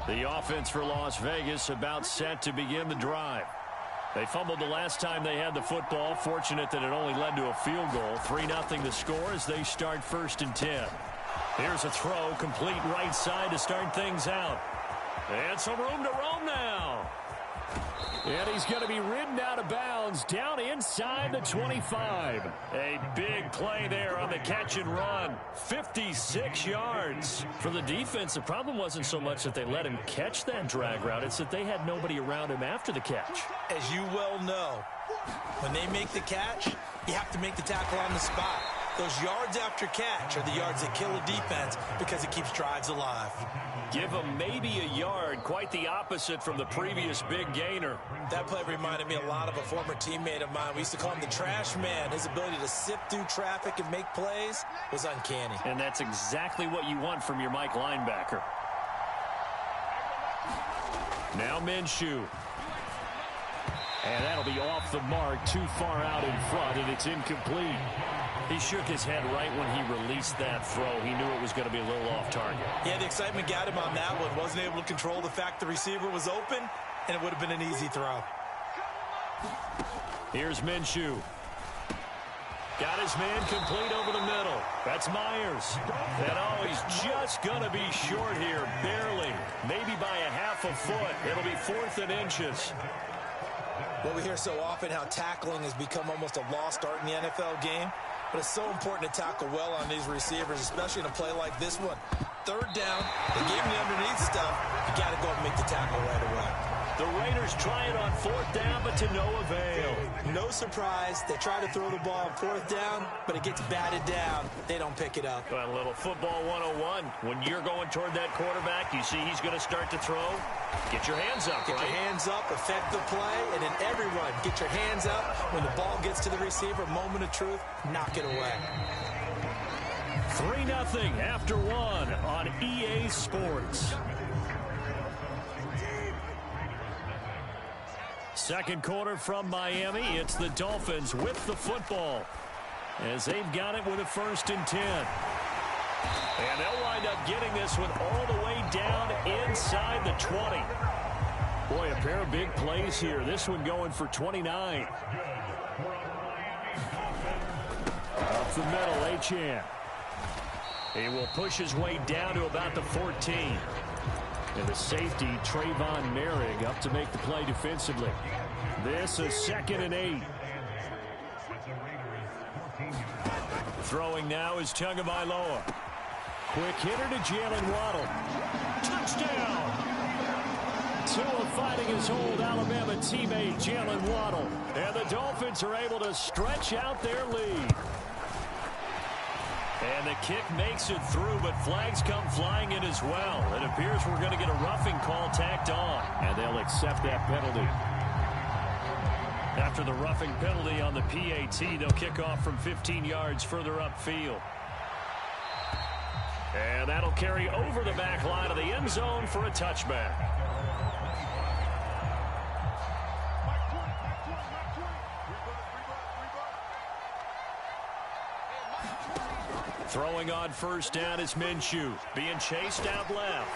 The offense for Las Vegas about set to begin the drive. They fumbled the last time they had the football. Fortunate that it only led to a field goal. 3-0 the score as they start 1st and 10. Here's a throw, complete right side to start things out. And some room to roam now. And he's going to be ridden out of bounds down inside the 25. A big play there on the catch and run. 56 yards. For the defense, the problem wasn't so much that they let him catch that drag route. It's that they had nobody around him after the catch. As you well know, when they make the catch, you have to make the tackle on the spot. Those yards after catch are the yards that kill a defense because it keeps drives alive. Give him maybe a yard, quite the opposite from the previous big gainer. That play reminded me a lot of a former teammate of mine. We used to call him the trash man. His ability to sift through traffic and make plays was uncanny. And that's exactly what you want from your Mike linebacker. Now Minshew. And that'll be off the mark, too far out in front, and it's incomplete. He shook his head right when he released that throw. He knew it was going to be a little off target. Yeah, the excitement got him on that one. Wasn't able to control the fact the receiver was open, and it would have been an easy throw. Here's Minshew. Got his man complete over the middle. That's Myers. And he's just going to be short here, barely. Maybe by a half a foot. It'll be 4th and inches. Well, we hear so often how tackling has become almost a lost art in the NFL game. But it's so important to tackle well on these receivers, especially in a play like this one. 3rd down, they gave him the underneath stuff. You got to go and make the tackle right away. The Raiders try it on 4th down, but to no avail. No surprise, they try to throw the ball on 4th down, but it gets batted down. They don't pick it up. Well, a little football 101. When you're going toward that quarterback, you see he's going to start to throw. Get your hands up, Get your hands up, affect the play, and then everyone get your hands up. When the ball gets to the receiver, moment of truth, knock it away. 3-0 after 1 on EA Sports. Second quarter from Miami. It's the Dolphins with the football as they've got it with a 1st and 10. And they'll wind up getting this one all the way down inside the 20. Boy, a pair of big plays here. This one going for 29. Up the middle, Achane. He will push his way down to about the 14. And the safety, Trayvon Merrick, up to make the play defensively. This is 2nd and 8. Throwing now is Tagovailoa. Quick hitter to Jalen Waddle. Touchdown! Tua fighting his old Alabama teammate, Jalen Waddle. And the Dolphins are able to stretch out their lead. And the kick makes it through, but flags come flying in as well. It appears we're going to get a roughing call tacked on. And they'll accept that penalty. After the roughing penalty on the PAT, they'll kick off from 15 yards further upfield. And that'll carry over the back line of the end zone for a touchback. Throwing on 1st down is Minshew, being chased out left.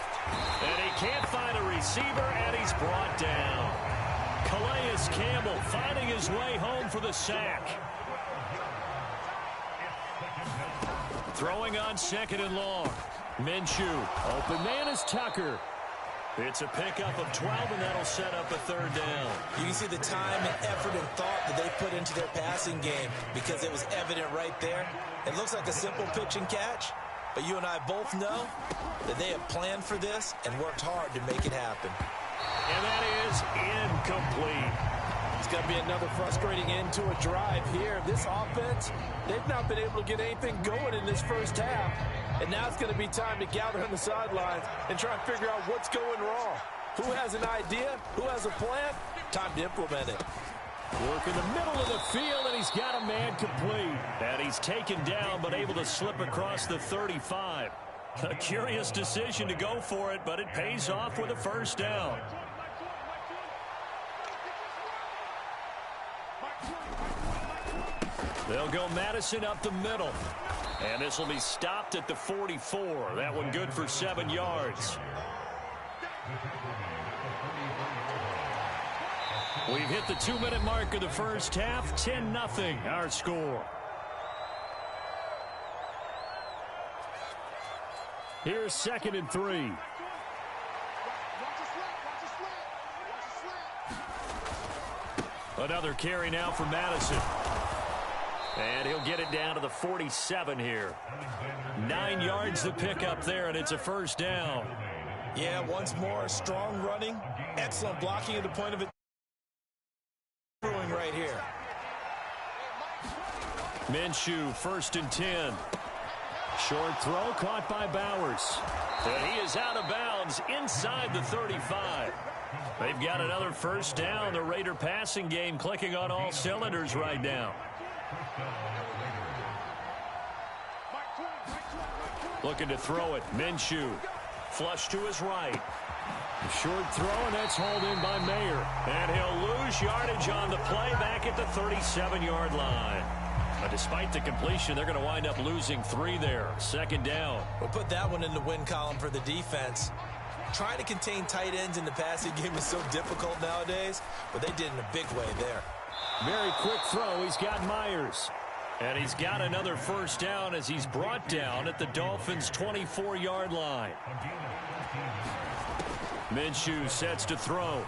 And he can't find a receiver, and he's brought down. Calais Campbell finding his way home for the sack. Throwing on 2nd and long. Minshew, open man is Tucker. It's a pickup of 12, and that'll set up a 3rd down. You can see the time and effort and thought that they put into their passing game because it was evident right there. It looks like a simple pitch and catch, but you and I both know that they have planned for this and worked hard to make it happen. And that is incomplete. It's going to be another frustrating end to a drive here. This offense, they've not been able to get anything going in this first half. And now it's going to be time to gather on the sidelines and try and figure out what's going wrong. Who has an idea? Who has a plan? Time to implement it. Work in the middle of the field, and he's got a man complete. And he's taken down, but able to slip across the 35. A curious decision to go for it, but it pays off with a 1st down. They'll go Madison up the middle. And this will be stopped at the 44. That one good for 7 yards. We've hit the 2-minute mark of the first half. 10-0 our score. Here's 2nd and 3. Another carry now for Madison. And he'll get it down to the 47 here. 9 yards to pick up there, and it's a 1st down. Yeah, once more, strong running. Excellent blocking at the point of it. Right here. Minshew, 1st and 10. Short throw caught by Bowers. And he is out of bounds inside the 35. They've got another 1st down. The Raider passing game clicking on all cylinders right now. Looking to throw it. Minshew. Flush to his right. Short throw, and that's hauled in by Mayer. And he'll lose yardage on the play back at the 37-yard line. But despite the completion, they're going to wind up losing 3 there. Second down. We'll put that one in the win column for the defense. Trying to contain tight ends in the passing game is so difficult nowadays, but they did in a big way there. Very quick throw. He's got Myers. And he's got another first down as he's brought down at the Dolphins' 24-yard line. Minshew sets to throw.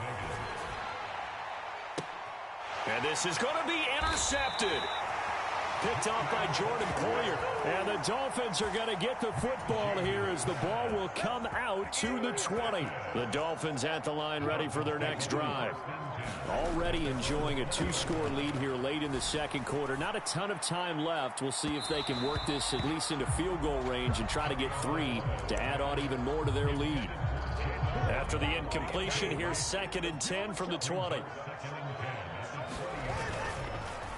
And this is going to be intercepted. Picked off by Jordan Poyer. And the Dolphins are going to get the football here as the ball will come out to the 20. The Dolphins at the line ready for their next drive. Already enjoying a 2-score lead here late in the second quarter. Not a ton of time left. We'll see if they can work this at least into field goal range and try to get 3 to add on even more to their lead. After the incompletion, here's 2nd and 10 from the 20.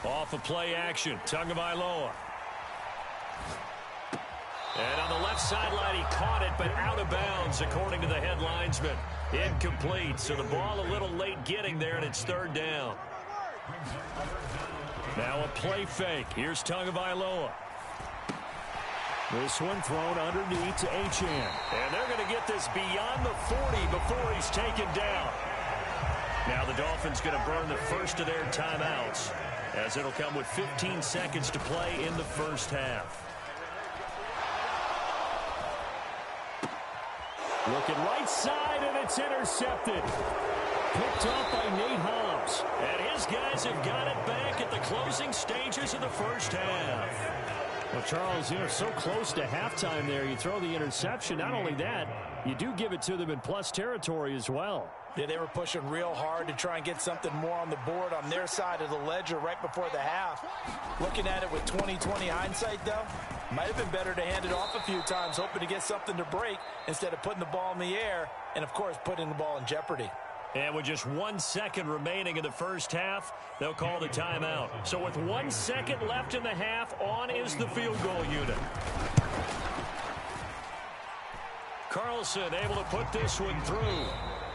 Off of play action, Tagovailoa. And on the left sideline, he caught it, but out of bounds, according to the head linesman. Incomplete, so the ball a little late getting there, and it's 3rd down. Now a play fake. Here's Tagovailoa. This one thrown underneath to Achane. And they're going to get this beyond the 40 before he's taken down. Now the Dolphins going to burn the first of their timeouts, as it'll come with 15 seconds to play in the first half. Looking right side, and it's intercepted. Picked off by Nate Hobbs. And his guys have got it back at the closing stages of the first half. Well, Charles, so close to halftime there. You throw the interception. Not only that, you do give it to them in plus territory as well. Yeah, they were pushing real hard to try and get something more on the board on their side of the ledger right before the half. Looking at it with 20/20 hindsight, though, might have been better to hand it off a few times, hoping to get something to break instead of putting the ball in the air and, of course, putting the ball in jeopardy. And with just 1 second remaining in the first half, they'll call the timeout. So with 1 second left in the half, on is the field goal unit. Carlson able to put this one through.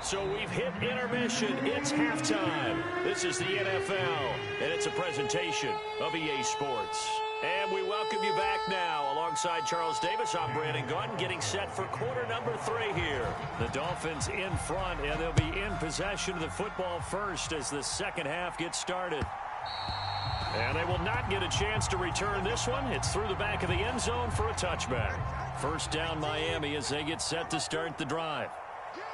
So we've hit intermission. It's halftime. This is the NFL, and it's a presentation of EA Sports. And we welcome you back now. Alongside Charles Davis, I'm Brandon Gunn, getting set for quarter number 3 here. The Dolphins in front, and they'll be in possession of the football first as the second half gets started. And they will not get a chance to return this one. It's through the back of the end zone for a touchback. First down, Miami, as they get set to start the drive.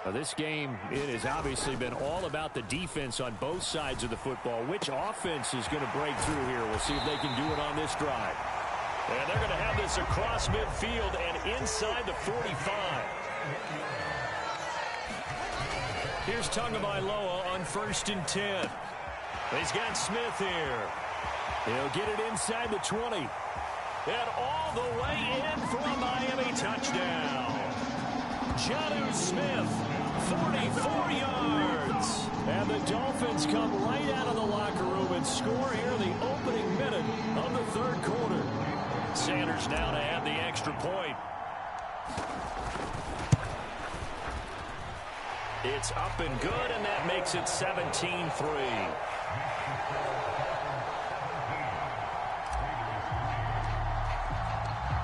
Now, this game, it has obviously been all about the defense on both sides of the football. Which offense is going to break through here? We'll see if they can do it on this drive. And they're going to have this across midfield and inside the 45. Here's Tagovailoa on 1st and 10. He's got Smith here. He'll get it inside the 20. And all the way in for a Miami touchdown. Jonnu Smith, 44 yards. And the Dolphins come right out of the locker room and score here in the opening minute of the third quarter. Sanders now to add the extra point. It's up and good, and that makes it 17-3.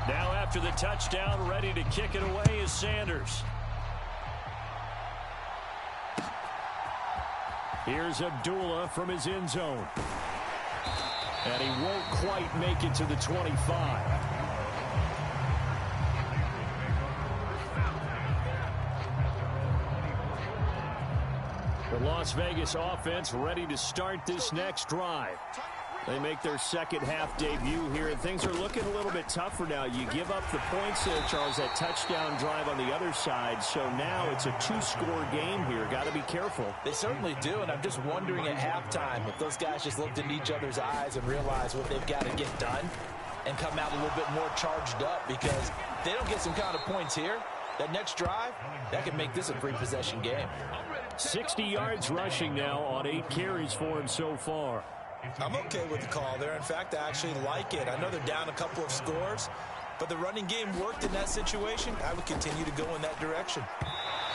Now after the touchdown, ready to kick it away is Sanders. Here's Abdullah from his end zone. And he won't quite make it to the 25. The Las Vegas offense ready to start this next drive. They make their second half debut here, and things are looking a little bit tougher now. You give up the points there, Charles, that touchdown drive on the other side. So now it's a 2-score game here. Got to be careful. They certainly do, and I'm just wondering at halftime if those guys just looked into each other's eyes and realized what they've got to get done and come out a little bit more charged up, because if they don't get some kind of points here, that next drive, that could make this a 3-possession game. 60 yards rushing now on 8 carries for him so far. I'm okay with the call there. In fact, I actually like it. I know they're down a couple of scores, but the running game worked in that situation. I would continue to go in that direction.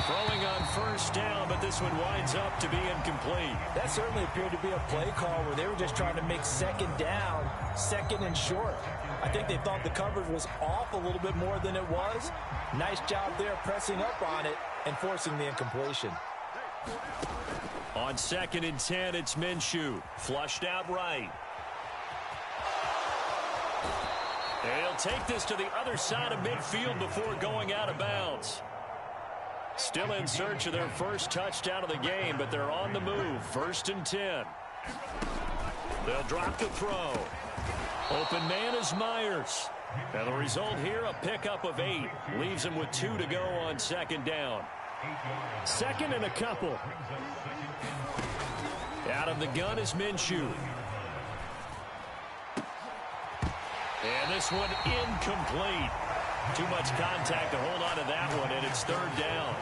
Throwing on first down, but this one winds up to be incomplete. That certainly appeared to be a play call where they were just trying to make second down, second and short. I think they thought the coverage was off a little bit more than it was. Nice job there pressing up on it and forcing the incompletion. On 2nd and 10, it's Minshew. Flushed out right. They'll take this to the other side of midfield before going out of bounds. Still in search of their first touchdown of the game, but they're on the move. 1st and 10. They'll drop the throw. Open man is Myers. And the result here, a pickup of 8. Leaves him with 2 to go on 2nd down. 2nd and a couple. Out of the gun is Minshew. And this one incomplete. Too much contact to hold on to that one, and it's 3rd down.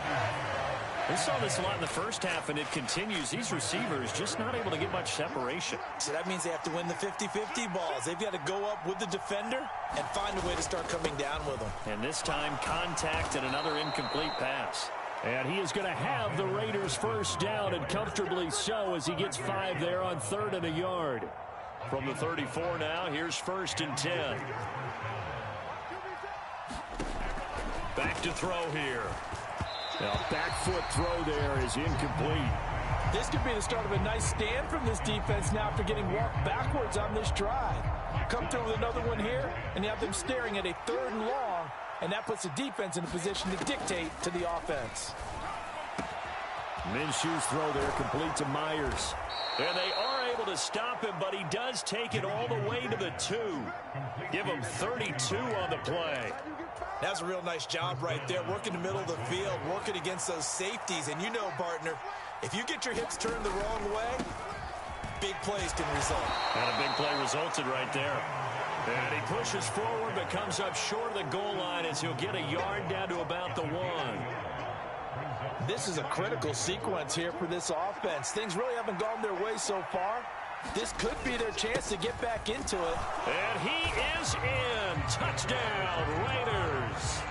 We saw this a lot in the first half, and it continues. These receivers just not able to get much separation. So that means they have to win the 50-50 balls. They've got to go up with the defender and find a way to start coming down with them. And this time, contact and another incomplete pass. And he is going to have the Raiders first down, and comfortably so, as he gets 5 there on 3rd and a yard. From the 34 now, here's 1st and 10. Back to throw here. Now, back foot throw there is incomplete. This could be the start of a nice stand from this defense now after getting walked backwards on this drive. Come through with another one here, and you have them staring at a 3rd and long, and that puts the defense in a position to dictate to the offense. Minshew's throw there complete to Myers. And they are able to stop him, but he does take it all the way to the 2. Give him 32 on the play. That's a real nice job right there, working the middle of the field, working against those safeties. And you know, partner, if you get your hips turned the wrong way, big plays can result. And a big play resulted right there. And he pushes forward, but comes up short of the goal line as he'll get a yard down to about the 1. This is a critical sequence here for this offense. Things really haven't gone their way so far. This could be their chance to get back into it. And he is in. Touchdown, Raiders.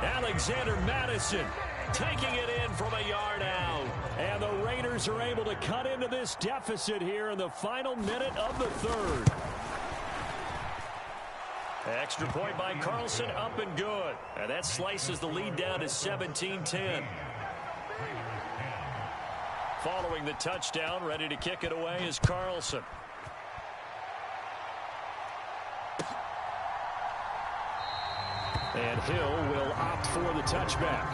Alexander Madison taking it in from a yard out. And the Raiders are able to cut into this deficit here in the final minute of the 3rd. Extra point by Carlson, up and good. And that slices the lead down to 17-10. Following the touchdown, ready to kick it away is Carlson. And Hill will opt for the touchback.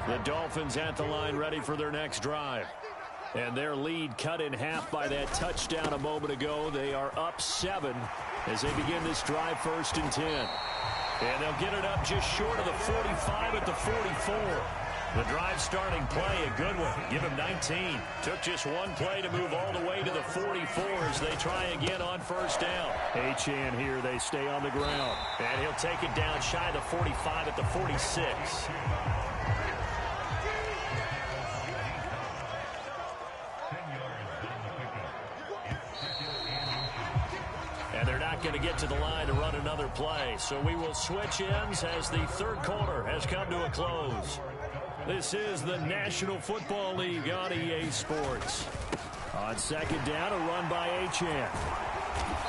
The Dolphins at the line ready for their next drive. And their lead cut in half by that touchdown a moment ago. They are up 7 as they begin this drive 1st and 10. And they'll get it up just short of the 45 at the 44. The drive starting play, a good one. Give him 19. Took just one play to move all the way to the 44 as they try again on first down. Achane here, they stay on the ground. And he'll take it down shy of the 45 at the 46. And they're not going to get to the line to run another play. So we will switch ends as the 3rd quarter has come to a close. This is the National Football League on EA Sports. On 2nd down, a run by Achane.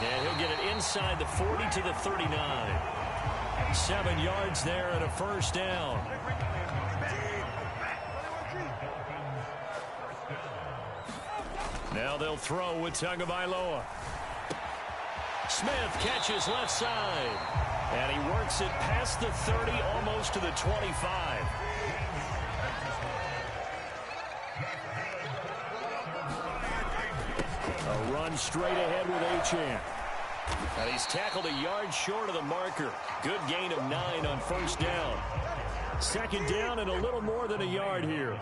And he'll get it inside the 40 to the 39. 7 yards there and a first down. Now they'll throw with Tagovailoa. Smith catches left side. And he works it past the 30, almost to the 25. A run straight ahead with Achane. And he's tackled a yard short of the marker. Good gain of 9 on first down. 2nd down and a little more than a yard here.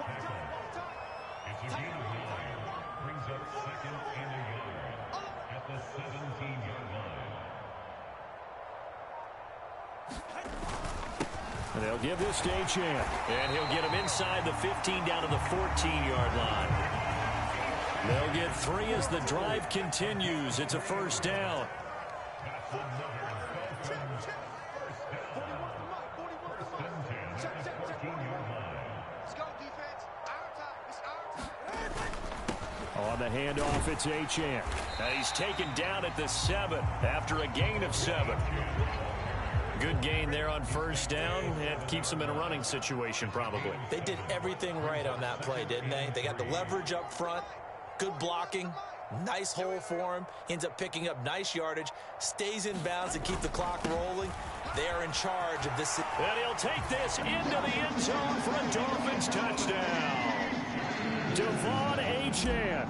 And they'll give this to Achane. And he'll get him inside the 15 down to the 14-yard line. They'll get 3 as the drive continues. It's a first down. On the handoff, it's Achane. He's taken down at the 7 after a gain of 7. Good gain there on first down. It keeps them in a running situation, probably. They did everything right on that play, didn't they? They got the leverage up front, good blocking, nice hole for him. He ends up picking up nice yardage, stays in bounds to keep the clock rolling. They are in charge of this. And he'll take this into the end zone for a Dolphins touchdown. Devon Achane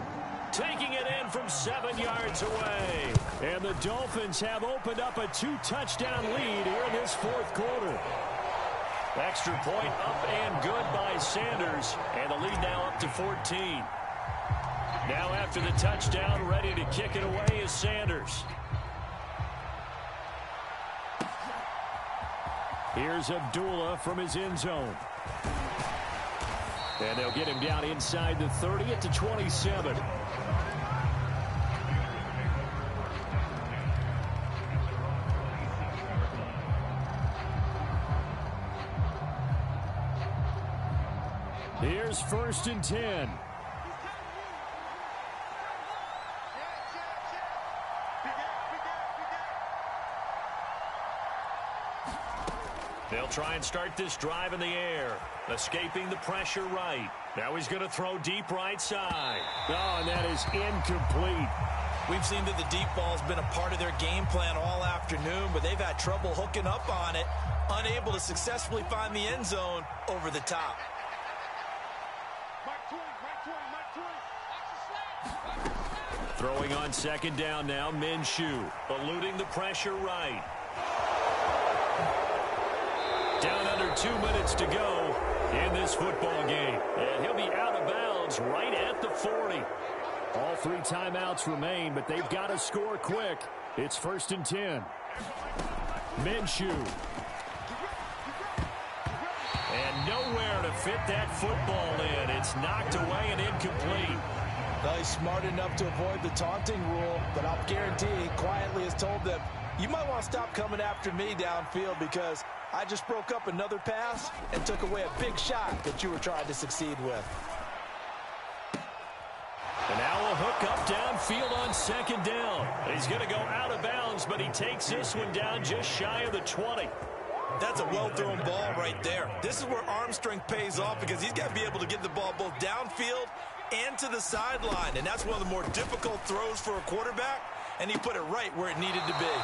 taking it in from 7 yards away. And the Dolphins have opened up a 2-touchdown lead here in this fourth quarter. Extra point up and good by Sanders. And the lead now up to 14. Now after the touchdown, ready to kick it away is Sanders. Here's Abdullah from his end zone. And they'll get him down inside the 30 at the 27. Here's 1st and 10. They'll try and start this drive in the air. Escaping the pressure right. Now he's going to throw deep right side. Oh, and that is incomplete. We've seen that the deep ball's been a part of their game plan all afternoon, but they've had trouble hooking up on it, unable to successfully find the end zone over the top. Throwing on 2nd down now, Minshew. Eluding the pressure right. Down under 2 minutes to go in this football game. And he'll be out of bounds right at the 40. All 3 timeouts remain, but they've got to score quick. It's 1st and 10. Minshew. And nowhere to fit that football in. It's knocked away and incomplete. Well, he's smart enough to avoid the taunting rule, but I'll guarantee he quietly has told them, you might want to stop coming after me downfield because I just broke up another pass and took away a big shot that you were trying to succeed with. And now a hook up downfield on 2nd down. He's going to go out of bounds, but he takes this one down just shy of the 20. That's a well-thrown ball right there. This is where arm strength pays off because he's got to be able to get the ball both downfield and to the sideline. And that's one of the more difficult throws for a quarterback, and he put it right where it needed to be.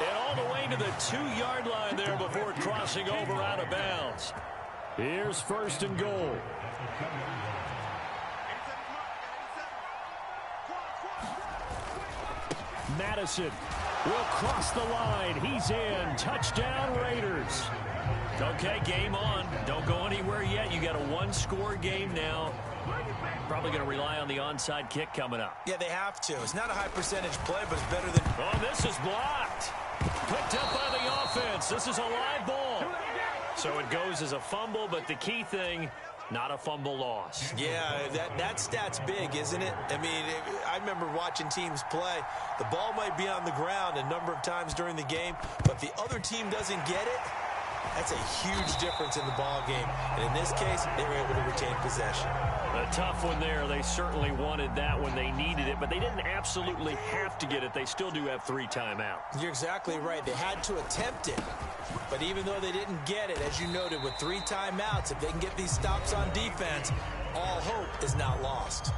And all the way to the 2-yard line there before crossing over out of bounds. Here's 1st and goal. Madison will cross the line. He's in. Touchdown, Raiders. Okay, game on. Don't go anywhere yet. You got a 1-score game now. Probably going to rely on the onside kick coming up. Yeah, they have to. It's not a high percentage play, but it's better than... Oh, this is blocked. Picked up by the offense. This is a live ball. So it goes as a fumble, but the key thing, not a fumble loss. Yeah, that stat's big, isn't it? I mean, I remember watching teams play. The ball might be on the ground a number of times during the game, but if the other team doesn't get it, that's a huge difference in the ball game. And in this case, they were able to retain possession. A tough one there. They certainly wanted that when they needed it, but they didn't absolutely have to get it. They still do have 3 timeouts. You're exactly right. They had to attempt it. But even though they didn't get it, as you noted, with 3 timeouts, if they can get these stops on defense, all hope is not lost.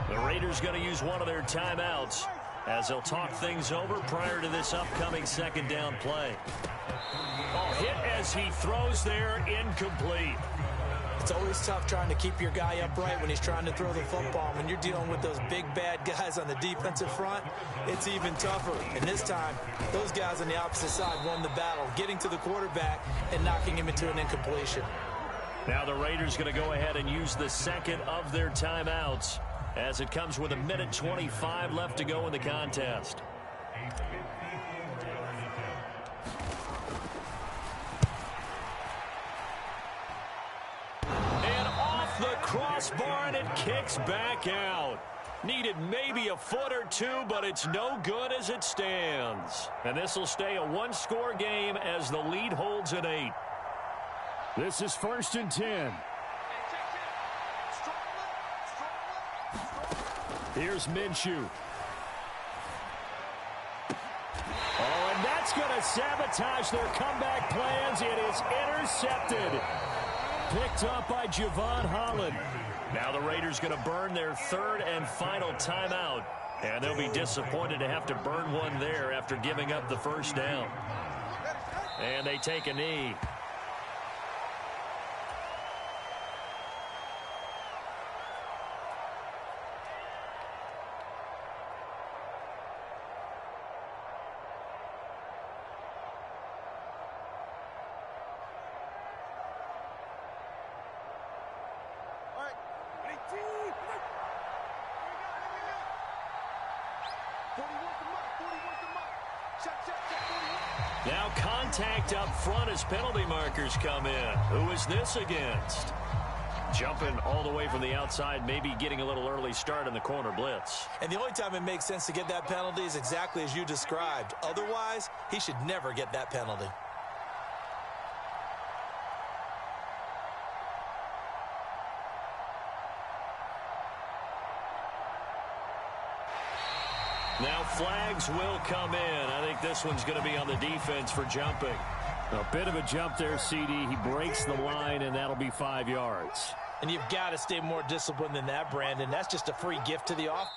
The Raiders going to use one of their timeouts as they'll talk things over prior to this upcoming 2nd down play. Oh, hit as he throws there, incomplete. It's always tough trying to keep your guy upright when he's trying to throw the football. When you're dealing with those big, bad guys on the defensive front, it's even tougher. And this time, those guys on the opposite side won the battle, getting to the quarterback and knocking him into an incompletion. Now the Raiders going to go ahead and use the 2nd of their timeouts as it comes with 1:25 left to go in the contest. And off the crossbar, and it kicks back out. Needed maybe a foot or two, but it's no good as it stands. And this will stay a one-score game as the lead holds at 8. This is 1st and 10. Here's Minshew. Oh, and that's going to sabotage their comeback plans. It is intercepted. Picked up by Javon Holland. Now the Raiders going to burn their 3rd and final timeout. And they'll be disappointed to have to burn one there after giving up the first down. And they take a knee. Now contact up front as penalty markers come in. Who is this against? Jumping all the way from the outside, maybe getting a little early start in the corner blitz. And the only time it makes sense to get that penalty is exactly as you described. Otherwise, he should never get that penalty. Now flags will come in. I think this one's going to be on the defense for jumping. A bit of a jump there, CD. He breaks the line, and that'll be 5 yards. And you've got to stay more disciplined than that, Brandon. That's just a free gift to the offense.